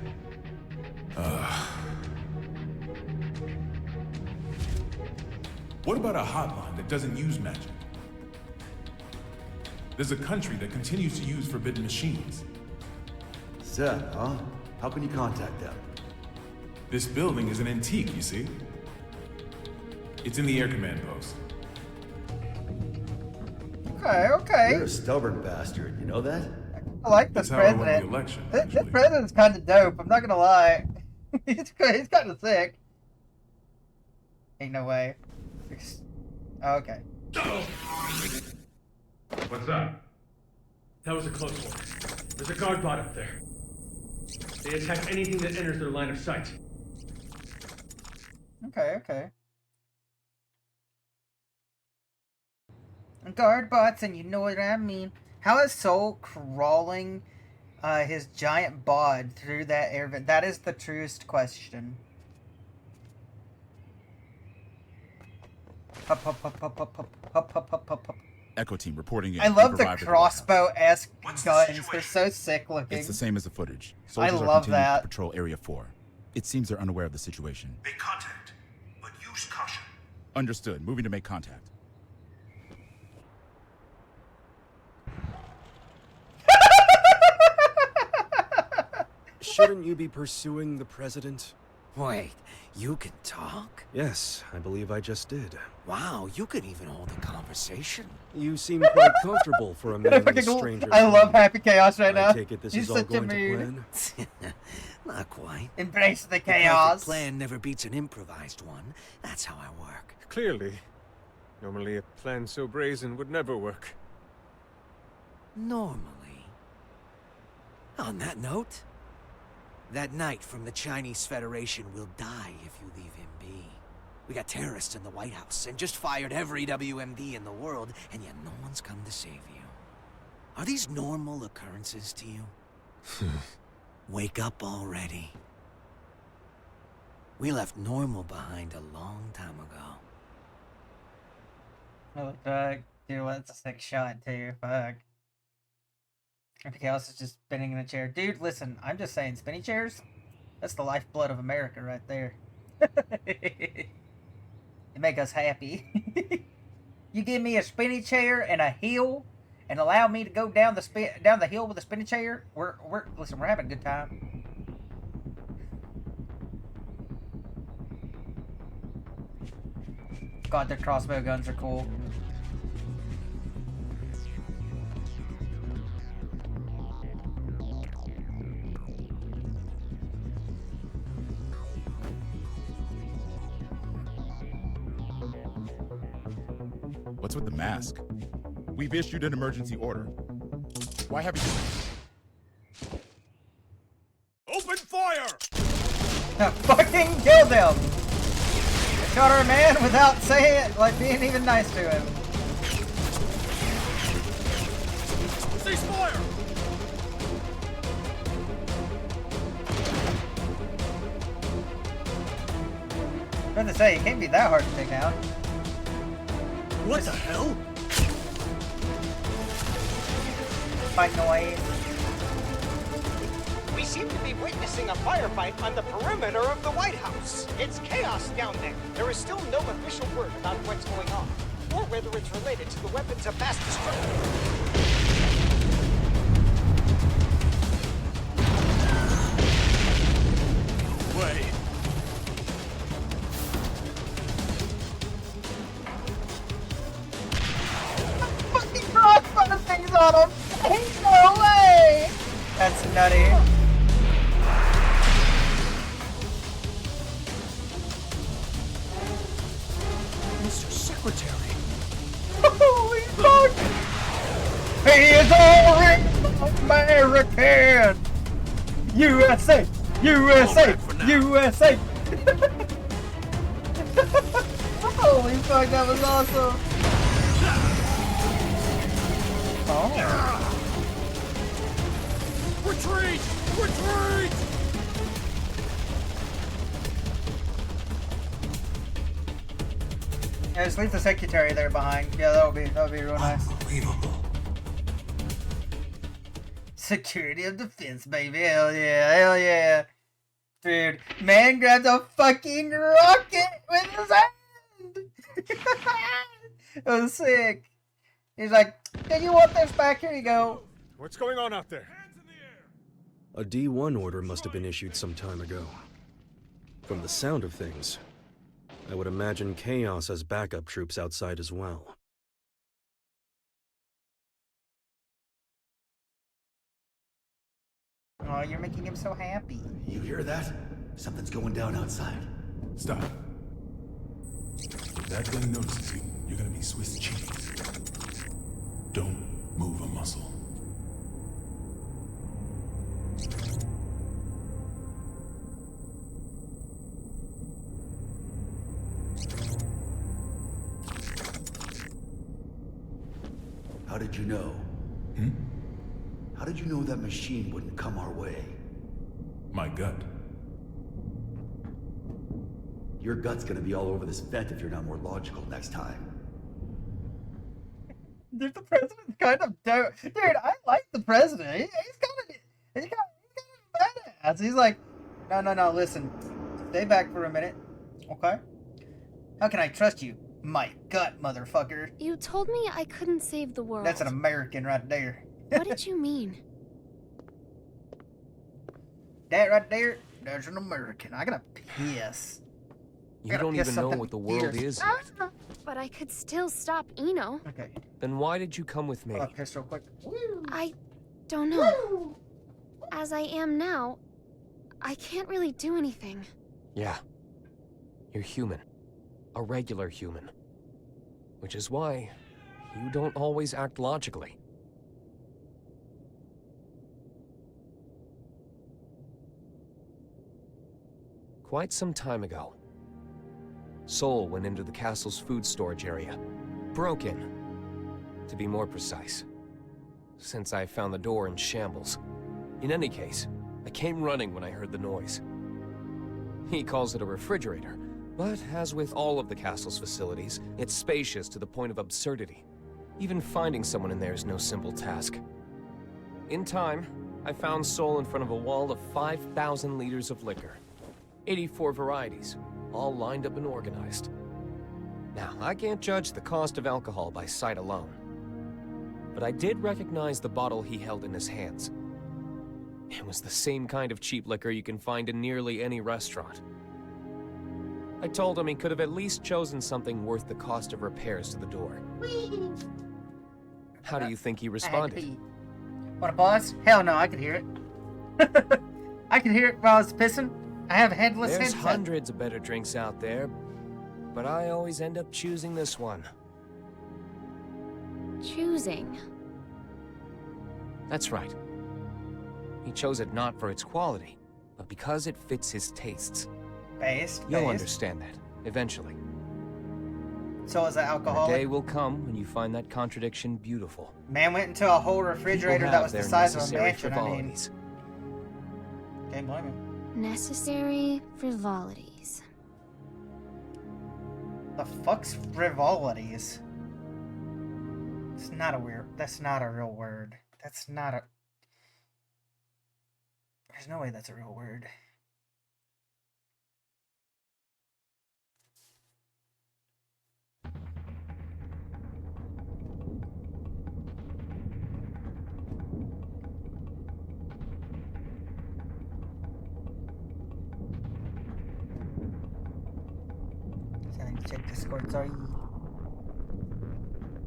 What about a hotline that doesn't use magic? There's a country that continues to use forbidden machines. Seth, huh? How can you contact them? This building is an antique, you see? It's in the air command post. Okay. You're a stubborn bastard, you know that? I like this president. This president's kind of dope, I'm not gonna lie. He's kind of sick. Ain't no way. Okay. What's that? That was a close one. There's a guard bot up there. They attack anything that enters their line of sight. Okay. Guard bots, and you know what I mean. How is Soul crawling his giant bod through that air vent? That is the truest question. Echo Team reporting in. I love the crossbow-esque guns. They're so sick looking. It's the same as the footage. I Soldiers are love continuing that. to patrol Area 4. It seems they're unaware of the situation. Make contact, but use caution. Understood. Moving to make contact. Shouldn't you be pursuing the president? Wait, you can talk? Yes, I believe I just did. Wow, you could even hold a conversation. You seem quite comfortable for a man in a stranger's I love home. Happy Chaos right now. I take it this He's is all such a going to mood. plan? Not quite. Embrace the The chaos. perfect plan never beats an improvised one. That's how I work. Clearly. Normally a plan so brazen would never work. Normally. On that note, that knight from the Chinese Federation will die if you leave him be. We got terrorists in the White House and just fired every WMD in the world, and yet no one's come to save you. Are these normal occurrences to you? Wake up already. We left normal behind a long time ago. Oh, fuck. Dude, well, that's a sick shot, too. Fuck. Everything else is just spinning in a chair. Dude, listen, I'm just saying, spinny chairs? That's the lifeblood of America right there. They make us happy. You give me a spinny chair and a hill, and allow me to go down the hill with a spinny chair, listen, we're having a good time. God, their crossbow guns are cool. What's with the mask? We've issued an emergency order. Why haven't you... Open fire! Fucking kill them! Shot our man without saying it, like being even nice to him. Cease fire! I was gonna say, it can't be that hard to take out. What the hell? Fight noise. We seem to be witnessing a firefight on the perimeter of the White House. It's chaos down there. There is still no official word about what's going on, or whether it's related to the weapons of mass destruction. Wait. Fucking crossbow things on him! Ain't no way! That's nutty. Mr. Secretary. Holy fuck! He is all American! USA! USA! USA! Holy fuck, that was awesome! Oh. Retreat! Retreat! Yeah, just leave the secretary there behind. Yeah, that would be real nice. Unbelievable. Security of defense, baby. Hell yeah, hell yeah. Dude, man grabbed a fucking rocket with his hand! It was sick. He's like, "Did you want this back? Here you go." What's going on out there? A D1 order must have been issued some time ago. From the sound of things, I would imagine Chaos has backup troops outside as well. Oh, you're making him so happy. You hear that? Something's going down outside. Stop. If that gun notices you, you're gonna be Swiss cheese. Don't move a muscle. How did you know? How did you know that machine wouldn't come our way? My gut. Your gut's gonna be all over this vent if you're not more logical next time. Dude, the president's kind of dope. Dude, I like the president. He's kind of badass. He's like, no, listen. Stay back for a minute. Okay? How can I trust you? My gut, motherfucker. You told me I couldn't save the world. That's an American right there. What did you mean? That right there, there's an American. I gotta piss. You don't even know what the world is yet. But I could still stop Eno. Okay. Then why did you come with me? I'll piss real quick. I don't know. As I am now, I can't really do anything. Yeah. You're human. A regular human. Which is why you don't always act logically. Quite some time ago, Sol went into the castle's food storage area. Broke in, to be more precise, since I found the door in shambles. In any case, I came running when I heard the noise. He calls it a refrigerator, but as with all of the castle's facilities, it's spacious to the point of absurdity. Even finding someone in there is no simple task. In time, I found Sol in front of a wall of 5,000 liters of liquor. 84 varieties, all lined up and organized. Now, I can't judge the cost of alcohol by sight alone, but I did recognize the bottle he held in his hands. It was the same kind of cheap liquor you can find in nearly any restaurant. I told him he could have at least chosen something worth the cost of repairs to the door. How do you think he responded? What, a boss? Hell no, I could hear it. I could hear it while I was pissing. I have a headless There's headset. hundreds of better drinks out there, but I always end up choosing this one. Choosing? That's right. He chose it not for its quality, but because it fits his tastes. You'll understand that, eventually. So is that The alcoholic? day will come when you find that contradiction beautiful. Man went into a whole refrigerator People that have was the their size of a necessary mansion, I mean. frivolities. Can't blame him. Necessary frivolities. The fuck's frivolities? It's not a weird. That's not a real word. That's not a. There's no way that's a real word. Check Discord, sorry.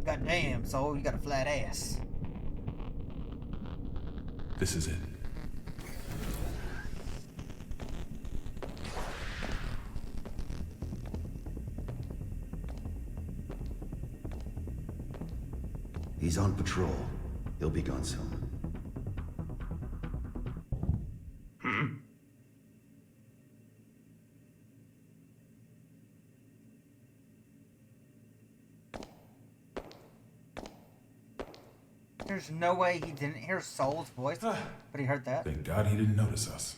Goddamn, so you got a flat ass. This is it. He's on patrol. He'll be gone soon. There's no way he didn't hear Sol's voice, but he heard that. Thank God he didn't notice us.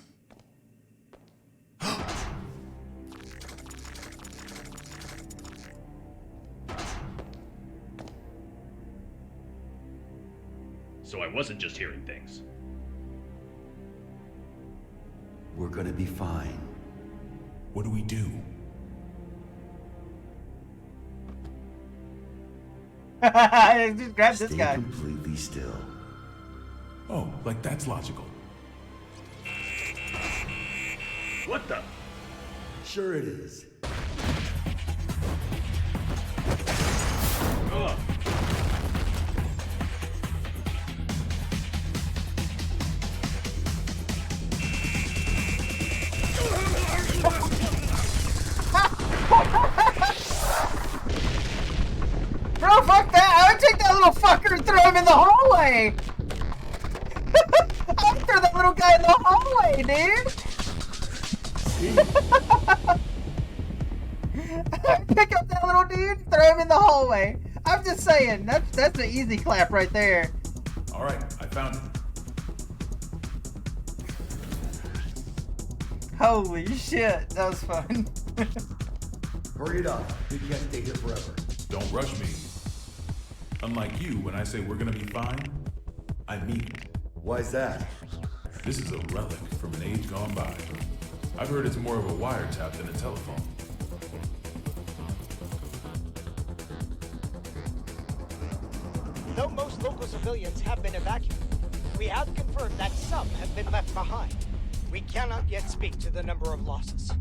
So I wasn't just hearing things. We're gonna be fine. What do we do? Just grab this Stay guy. completely still. Oh, like that's logical. What the? Sure it is. Ugh. Bro, fuck that! I would take that little fucker and throw him in the hallway! I would throw that little guy in the hallway, dude! I'd pick up that little dude and throw him in the hallway. I'm just saying, that's an easy clap right there. Alright, I found it. Holy shit, that was fun. Hurry it up. We can't stay here forever. Don't rush me. Unlike you, when I say we're gonna be fine, I mean it. Why's that? This is a relic from an age gone by. I've heard it's more of a wiretap than a telephone. Though most local civilians have been evacuated, we have confirmed that some have been left behind. We cannot yet speak to the number of losses.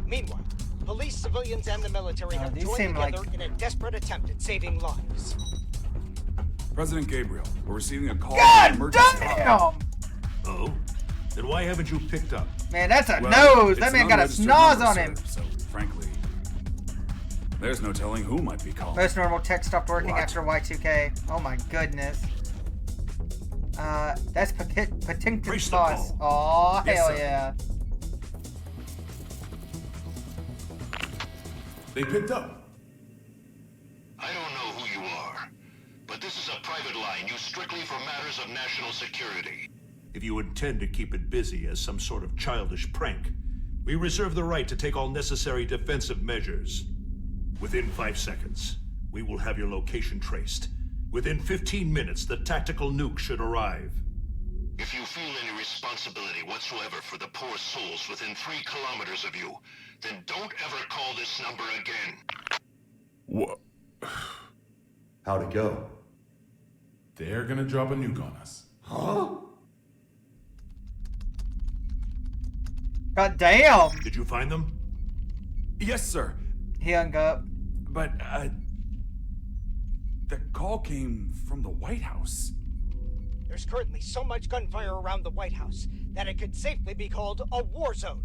Meanwhile, police, civilians, and the military have these joined seem together like- in a desperate attempt at saving lives. President Gabriel, we're receiving a call God from emergency damn! Oh? Then why haven't you picked up? Man, that's a Well, nose! it's That man an got a unregistered snoz number, on sir, him! So, frankly, there's no telling who might be calling. Most normal tech stopped working What? after Y2K. Oh my goodness. That's Paddington Trace the sauce. call. Oh Yes, hell sir. yeah. They picked up. I don't know who you are, but this is a private line used strictly for matters of national security. If you intend to keep it busy as some sort of childish prank, we reserve the right to take all necessary defensive measures. Within 5 seconds, we will have your location traced. Within 15 minutes, the tactical nuke should arrive. If you feel any responsibility whatsoever for the poor souls within 3 kilometers of you, then don't ever call this number again. What? How'd it go? They're gonna drop a nuke on us. Huh? God damn! Did you find them? Yes, sir. He hung up. But, the call came from the White House. There's currently so much gunfire around the White House that it could safely be called a war zone.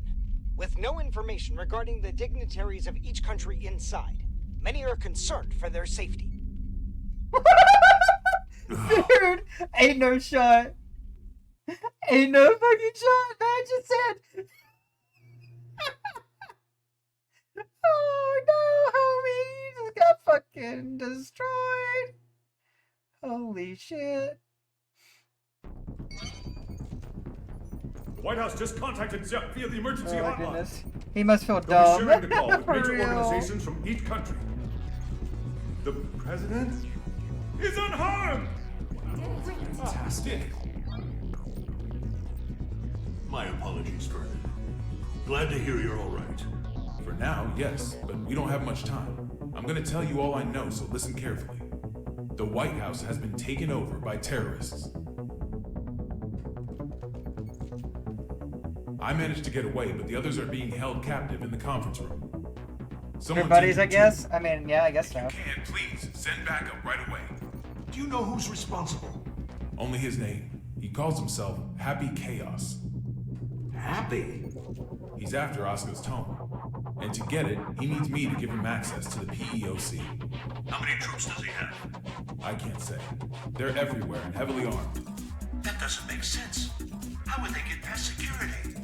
With no information regarding the dignitaries of each country inside, many are concerned for their safety. Dude, ain't no shot. Ain't no fucking shot. I just said. Oh no, homie. He just got fucking destroyed. Holy shit. The White House just contacted Zep via the emergency hotline. Goodness. He must feel They'll dumb. be sharing the call with For major real. organizations from each country. The president is unharmed! Fantastic. My apologies, Vernon. Glad to hear you're all right. For now, yes, but we don't have much time. I'm gonna tell you all I know, so listen carefully. The White House has been taken over by terrorists. I managed to get away, but the others are being held captive in the conference room. Your buddies, I guess? I mean, yeah, I guess so. Can please send backup right away. Do you know who's responsible? Only his name. He calls himself Happy Chaos. Happy? He's after Asuka's tome. And to get it, he needs me to give him access to the PEOC. How many troops does he have? I can't say. They're everywhere and heavily armed. That doesn't make sense. How would they get past security?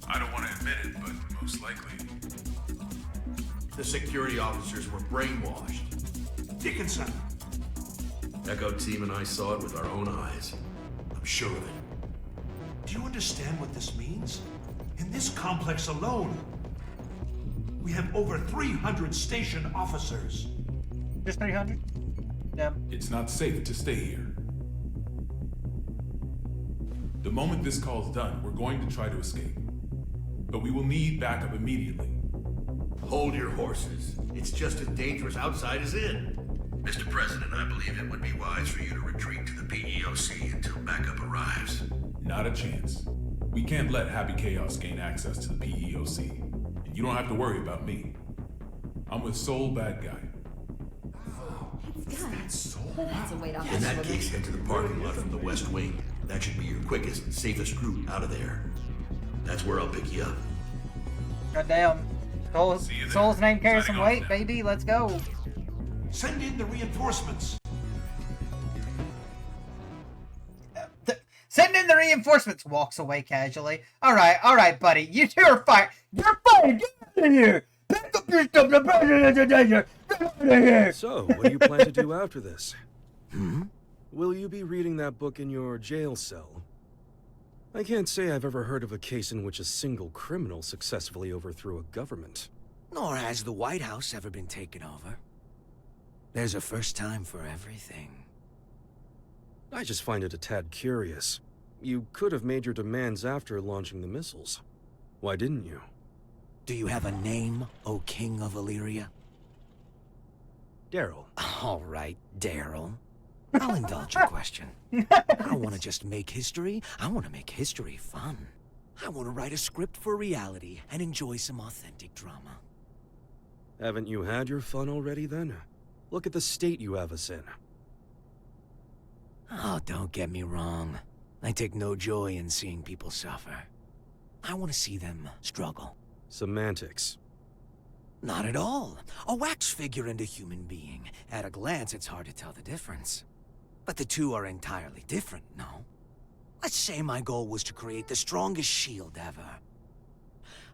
I don't want to admit it, but most likely. The security officers were brainwashed. Dickinson. Echo Team and I saw it with our own eyes. I'm sure of it. Do you understand what this means? In this complex alone, we have over 300 station officers. Just 300? Yeah. It's not safe to stay here. The moment this call's done, we're going to try to escape. But we will need backup immediately. Hold your horses. It's just as dangerous outside as in. Mr. President, I believe it would be wise for you to retreat to the PEOC until backup arrives. Not a chance. We can't let Happy Chaos gain access to the PEOC. And you don't have to worry about me. I'm with Soul Bad Guy. In that case, head to the parking lot from the West Wing. That should be your quickest and safest route out of there. That's where I'll pick you up. Goddamn. Soul's name carries some weight, baby. Let's go. Send in the reinforcements. Send in the reinforcements. Walks away casually. All right, buddy. You two are fine. You're fine. Get out of here. Pick up your stuff. The president's in danger. Get out of here. So, what do you plan to do after this? Will you be reading that book in your jail cell? I can't say I've ever heard of a case in which a single criminal successfully overthrew a government. Nor has the White House ever been taken over. There's a first time for everything. I just find it a tad curious. You could have made your demands after launching the missiles. Why didn't you? Do you have a name, O King of Illyria? Daryl. All right, Daryl. I'll indulge your question. I don't want to just make history. I want to make history fun. I want to write a script for reality and enjoy some authentic drama. Haven't you had your fun already then? Look at the state you have us in. Oh, don't get me wrong. I take no joy in seeing people suffer. I want to see them struggle. Semantics. Not at all. A wax figure and a human being. At a glance, it's hard to tell the difference. But the two are entirely different, no? Let's say my goal was to create the strongest shield ever.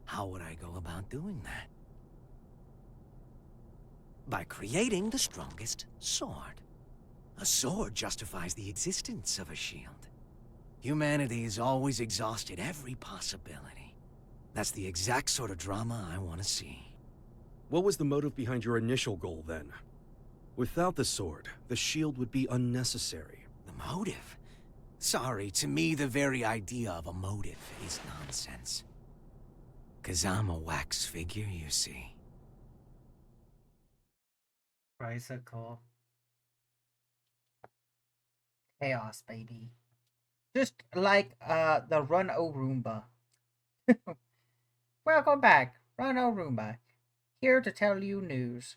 How would I go about doing that? By creating the strongest sword. A sword justifies the existence of a shield. Humanity has always exhausted every possibility. That's the exact sort of drama I want to see. What was the motive behind your initial goal, then? Without the sword, the shield would be unnecessary. The motive? Sorry, to me the very idea of a motive is nonsense. 'Cause I'm a wax figure, you see. Tricycle. Chaos, baby. Just like the Run-O Roomba. Welcome back, Run-O Roomba. Here to tell you news.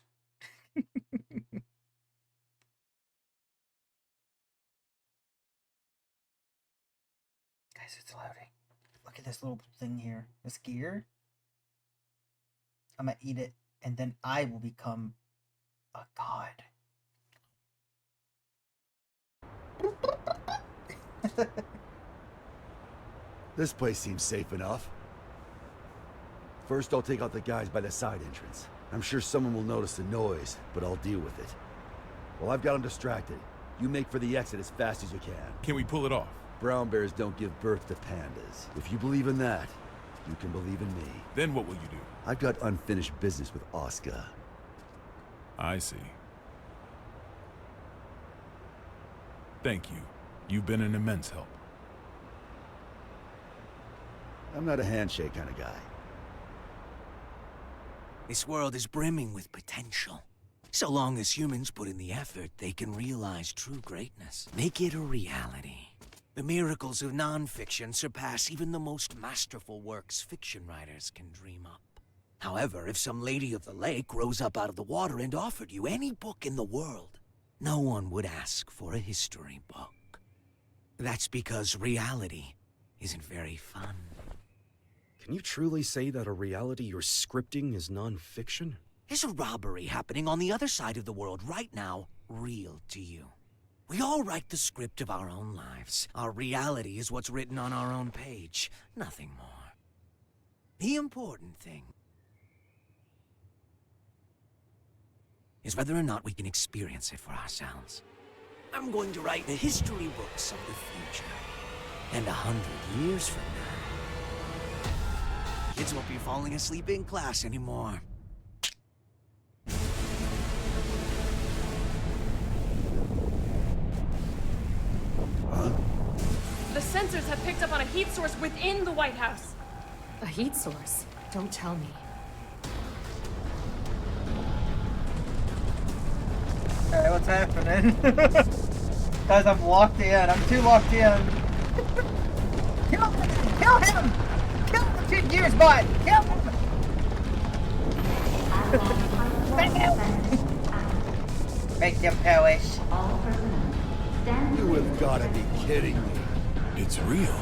Guys, it's loading. Look at this little thing here. This gear. I'm gonna eat it, and then I will become a god. This place seems safe enough. First, I'll take out the guys by the side entrance. I'm sure someone will notice the noise, but I'll deal with it. While I've got them distracted, you make for the exit as fast as you can. Can we pull it off? Brown bears don't give birth to pandas. If you believe in that, you can believe in me. Then what will you do? I've got unfinished business with Oscar. I see. Thank you. You've been an immense help. I'm not a handshake kind of guy. This world is brimming with potential. So long as humans put in the effort, they can realize true greatness. Make it a reality. The miracles of non-fiction surpass even the most masterful works fiction writers can dream up. However, if some lady of the lake rose up out of the water and offered you any book in the world, no one would ask for a history book. That's because reality isn't very fun. Can you truly say that a reality you're scripting is non-fiction? Is a robbery happening on the other side of the world right now real to you? We all write the script of our own lives. Our reality is what's written on our own page, nothing more. The important thing is whether or not we can experience it for ourselves. I'm going to write the history books of the future. And 100 years from now, kids won't be falling asleep in class anymore. The sensors have picked up on a heat source within the White House. A heat source? Don't tell me. Hey, what's happening? Guys, I'm locked in. I'm too locked in. Kill him! Kill him! Kill the 2 years bot! Kill him! Make him perish. You have got to be kidding me. It's real.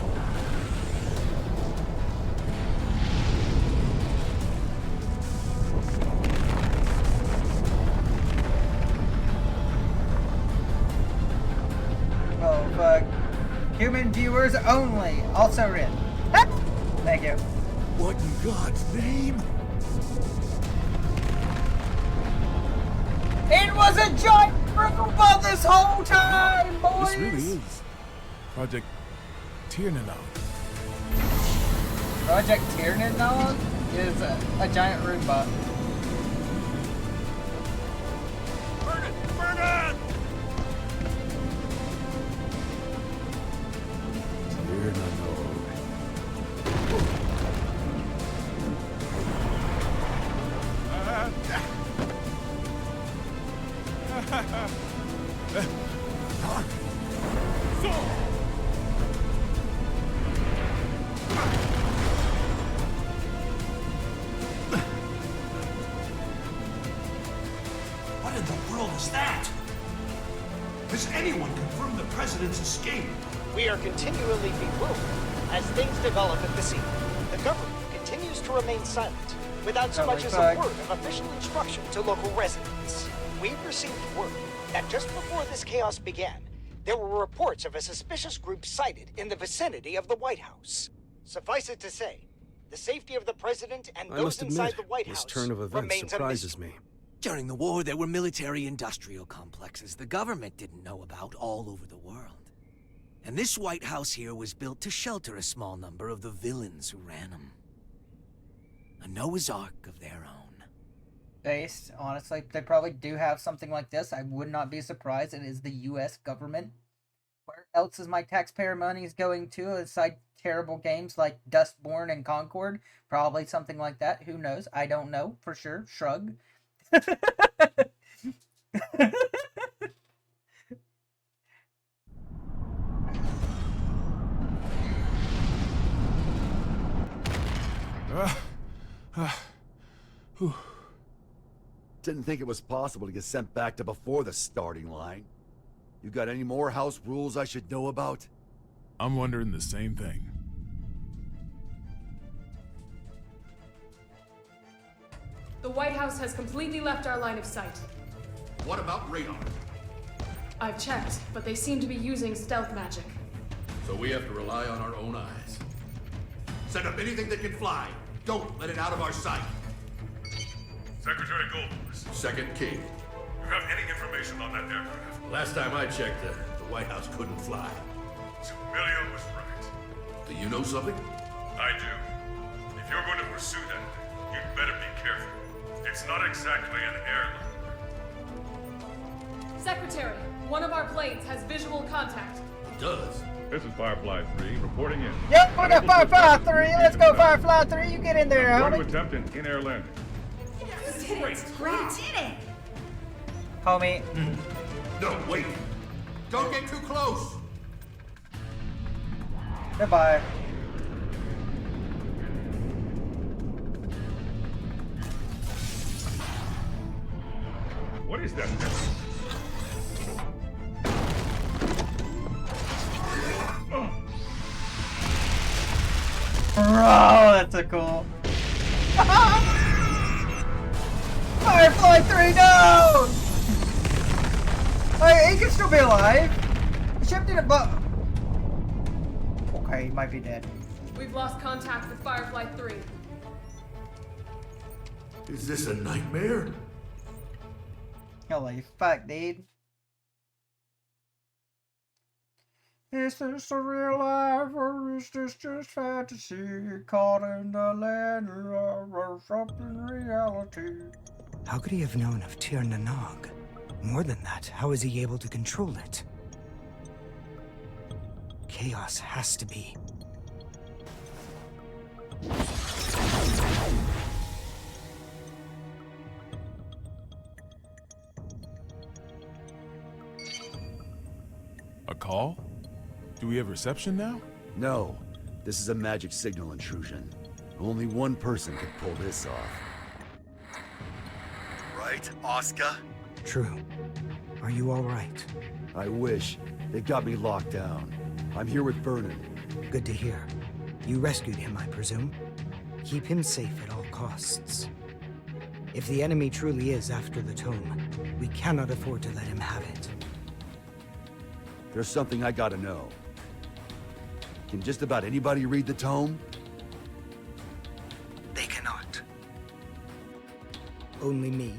Oh, fuck. Human viewers only. Also read. Thank you. What in God's name? It was a giant Roomba this whole time, boys! This really is Project Tiernanog. Project Tiernanog is a giant Roomba. Burn it! Burn it! What in the world is that? Has anyone confirmed the president's escape? We are continually bewildered as things develop at the scene. The government continues to remain silent, without so much as a word of official instruction to local residents. We've received word that just before this chaos began, there were reports of a suspicious group sighted in the vicinity of the White House. Suffice it to say, the safety of the president and I those must inside admit, the White this House turn of events remains a surprises mystery. me. During the war, there were military-industrial complexes the government didn't know about all over the world. And this White House here was built to shelter a small number of the villains who ran them. A Noah's Ark of their own. Based, honestly, they probably do have something like this. I would not be surprised. It is the U.S. government. Where else is my taxpayer money going to? Aside terrible games like Dustborn and Concord? Probably something like that. Who knows? I don't know for sure. Shrug. Didn't think it was possible to get sent back to before the starting line. You got any more house rules I should know about? I'm wondering the same thing. The White House has completely left our line of sight. What about radar? I've checked, but they seem to be using stealth magic. So we have to rely on our own eyes. Send up anything that can fly. Don't let it out of our sight. Secretary Goldfuss. Second King. You have any information on that aircraft? Last time I checked, the White House couldn't fly. Civilian was right. Do you know something? I do. If you're going to pursue that, you'd better be careful. It's not exactly an airline. Secretary, one of our planes has visual contact. It does. This is Firefly 3, reporting in. Yep, we got Firefly 3. Let's go, Firefly 3. You get in there, I'm going homie. to attempt an in-air landing. You did it! We did it! Homie. No, wait. Don't get too close. Goodbye. What is that? Bro, that's so cool. Firefly 3, no! Hey, he can still be alive. The ship didn't okay, he might be dead. We've lost contact with Firefly 3. Is this a nightmare? Holy fuck, dude. Is this a real life or is this just fantasy? Caught in the land of something reality. How could he have known of Tir na Nog? More than that, how is he able to control it? Chaos has to be. A call? Do we have reception now? No. This is a magic signal intrusion. Only one person could pull this off. Right, Oscar? True. Are you all right? I wish. They got me locked down. I'm here with Vernon. Good to hear. You rescued him, I presume? Keep him safe at all costs. If the enemy truly is after the tome, we cannot afford to let him have it. There's something I gotta know. Can just about anybody read the tome? They cannot. Only me.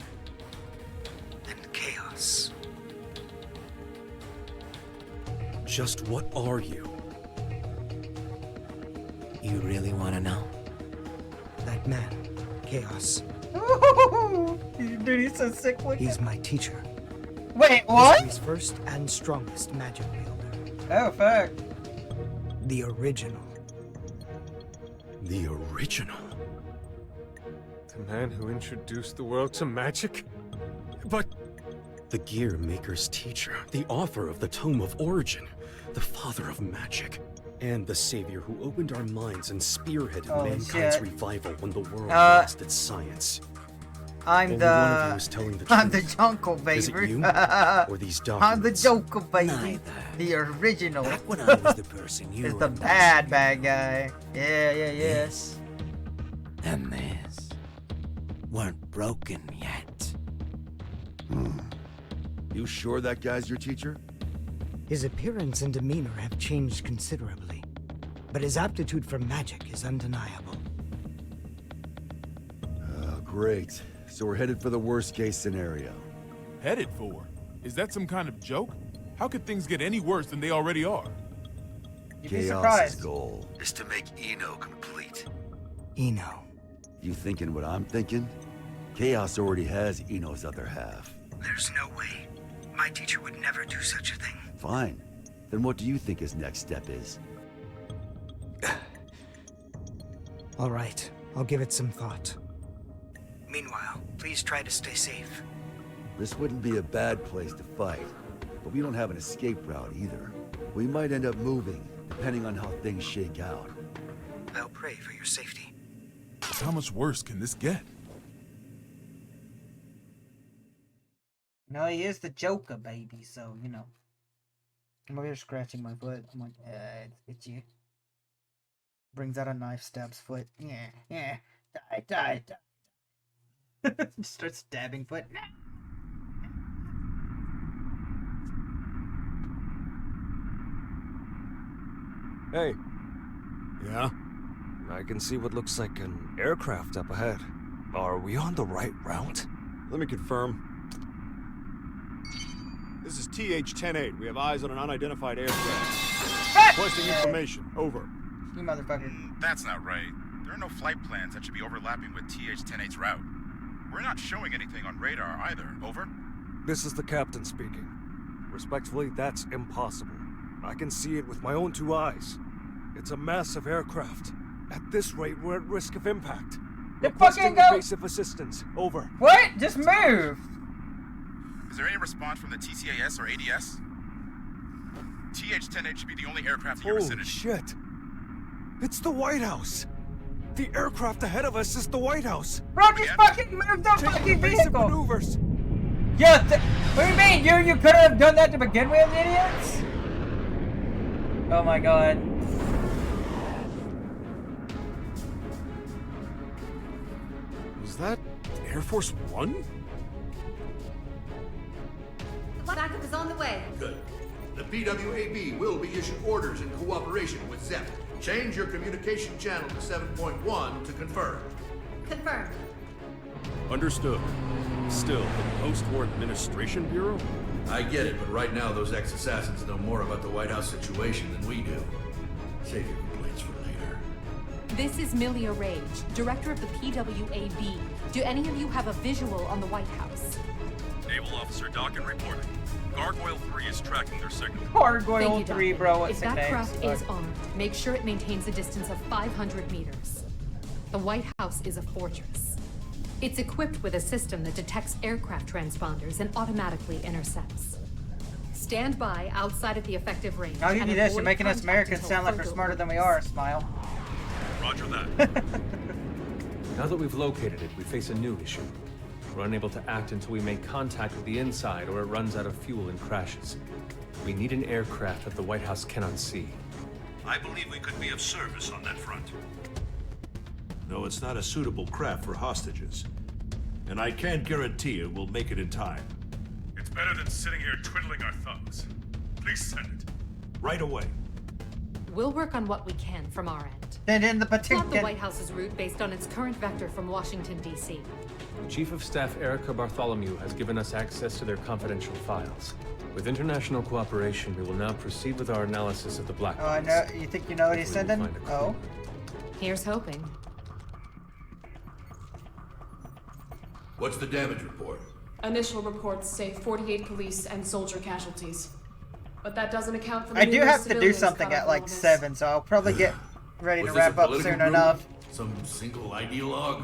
And Chaos. Just what are you? You really want to know? That man, Chaos. Dude, he's so sick looking. He's my teacher. Wait, what? History's first and strongest magic wielder. Oh, fuck. The original. The original? The man who introduced the world to magic? But... The Gear Maker's teacher, the author of the Tome of Origin, the father of magic, and the savior who opened our minds and spearheaded mankind's revival when the world lost its science. I'm Only one of you is telling the truth. I'm the Jungle, baby. Is it you, or these documents? I'm the Joker, baby. Neither. The original. Back when I was the person you is were the bad guy. Yeah. This and this weren't broken yet. You sure that guy's your teacher? His appearance and demeanor have changed considerably, but his aptitude for magic is undeniable. Oh, great. so we're headed for the worst case scenario. Headed for? Is that some kind of joke? How could things get any worse than they already are? You'd be Chaos's surprised. goal is to make Eno complete. Eno. You thinking what I'm thinking? Chaos already has Eno's other half. There's no way. My teacher would never do such a thing. Fine. Then what do you think his next step is? All right, I'll give it some thought. Meanwhile, please try to stay safe. This wouldn't be a bad place to fight, but we don't have an escape route either. We might end up moving, depending on how things shake out. I'll pray for your safety. How much worse can this get? No, he is the Joker, baby, so, you know. I'm over here scratching my foot. I'm like, it's you. Brings out a knife, stabs foot. Yeah. Die. Just starts stabbing foot. Hey. Yeah? I can see what looks like an aircraft up ahead. Are we on the right route? Let me confirm. This is TH-108. We have eyes on an unidentified aircraft. Requesting information. Over. You motherfucker. That's not right. There are no flight plans that should be overlapping with TH-108's route. We're not showing anything on radar either. Over. This is the captain speaking. Respectfully, that's impossible. I can see it with my own 2 eyes. It's a massive aircraft. At this rate, we're at risk of impact. Requesting evasive assistance. Over. What? Just move! Is there any response from the TCAS or ADS? TH-108 should be the only aircraft in your Holy vicinity. shit! It's the White House! The aircraft ahead of us is the White House! Bro, just fucking move the fucking evasive vehicle! maneuvers! Yeah, what do you mean? You could have done that to begin with, idiots? Oh my god. Is that Air Force One? The backup is on the way. Good. The PWAB will be issued orders in cooperation with ZEP. Change your communication channel to 7.1 to confirm. Confirmed. Understood. Still, the Post-War Administration Bureau? I get it, but right now those ex-assassins know more about the White House situation than we do. Save your complaints for later. This is Milia Rage, director of the PWAB. Do any of you have a visual on the White House? Naval Officer Dockin reporting. Gargoyle 3 is tracking their signal. Gargoyle 3, bro. What's If that craft is armed, make sure it maintains a distance of 500 meters. The White House is a fortress. It's equipped with a system that detects aircraft transponders and automatically intercepts. Stand by outside of the effective range. I'll give and you this. You're avoid making us contact Americans until sound like we're further smarter than we are. Smile. Roger that. Now that we've located it, we face a new issue. We're unable to act until we make contact with the inside or it runs out of fuel and crashes. We need an aircraft that the White House cannot see. I believe we could be of service on that front. No, it's not a suitable craft for hostages. And I can't guarantee it will make it in time. It's better than sitting here twiddling our thumbs. Please send it. Right away. We'll work on what we can from our end. Then the Plot the White House's route based on its current vector from Washington, D.C. Chief of Staff Erica Bartholomew has given us access to their confidential files. With international cooperation, we will now proceed with our analysis of the black Oh, I box. know. You think you know what he's sending? Oh. Here's hoping. What's the damage report? Initial reports say 48 police and soldier casualties. But that doesn't account for the I do numerous have to do civilians something caught up at in like all this. 7, so I'll probably get ready to Was this wrap a up political soon group? enough. Some single ideologue?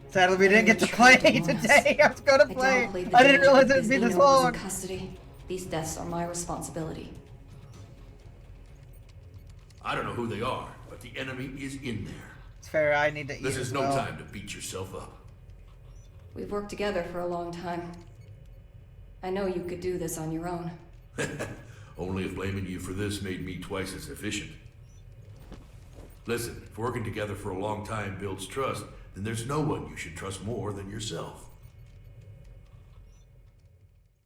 Sadly, we didn't get to play today. I was going to play. I didn't realize it would be this long. Custody. These deaths are my responsibility. I don't know who they are, but the enemy is in there. It's fair. I need to eat This as is no well. time to beat yourself up. We've worked together for a long time. I know you could do this on your own. Only if blaming you for this made me twice as efficient. Listen, if working together for a long time builds trust, then there's no one you should trust more than yourself.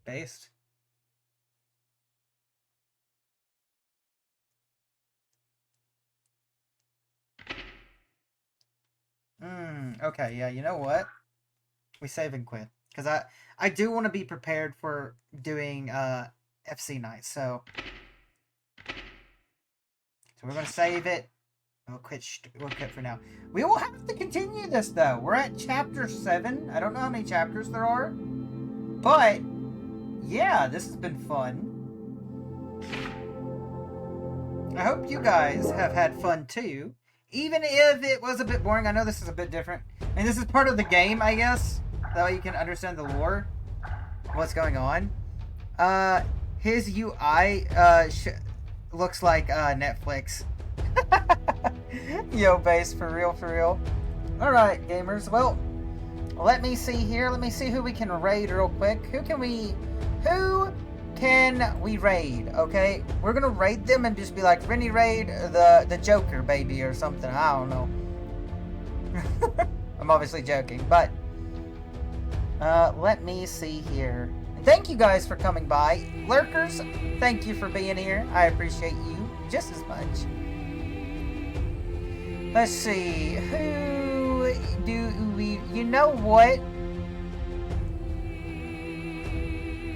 Based. Okay, yeah, you know what? We save and quit. Because I do want to be prepared for doing FC night. So we're going to save it. We'll quit for now. We will have to continue this, though. We're at chapter 7. I don't know how many chapters there are. But, yeah, this has been fun. I hope you guys have had fun, too. Even if it was a bit boring. I know this is a bit different. And this is part of the game, I guess. That way you can understand the lore. What's going on. His UI looks like Netflix. Yo, base, for real, for real. Alright, gamers. Well, let me see here. Let me see who we can raid real quick. Who can we raid? Okay, we're gonna raid them and just be like, Rennie raid the Joker, baby, or something. I don't know. I'm obviously joking, but let me see here. Thank you guys for coming by. Lurkers, thank you for being here. I appreciate you just as much. Let's see. Who do we... You know what?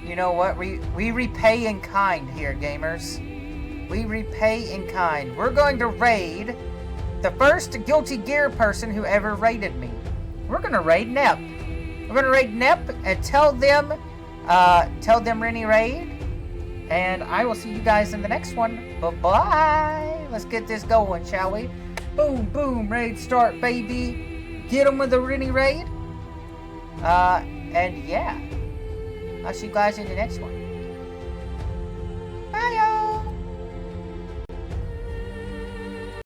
You know what? We repay in kind here, gamers. We repay in kind. We're going to raid the first Guilty Gear person who ever raided me. We're going to raid Nep. We're going to raid Nep and tell them Rennie raid. And I will see you guys in the next one. Bye-bye. Let's get this going, shall we? Boom, boom, raid start, baby. Get them with the Rennie raid. And yeah. I'll see you guys in the next one.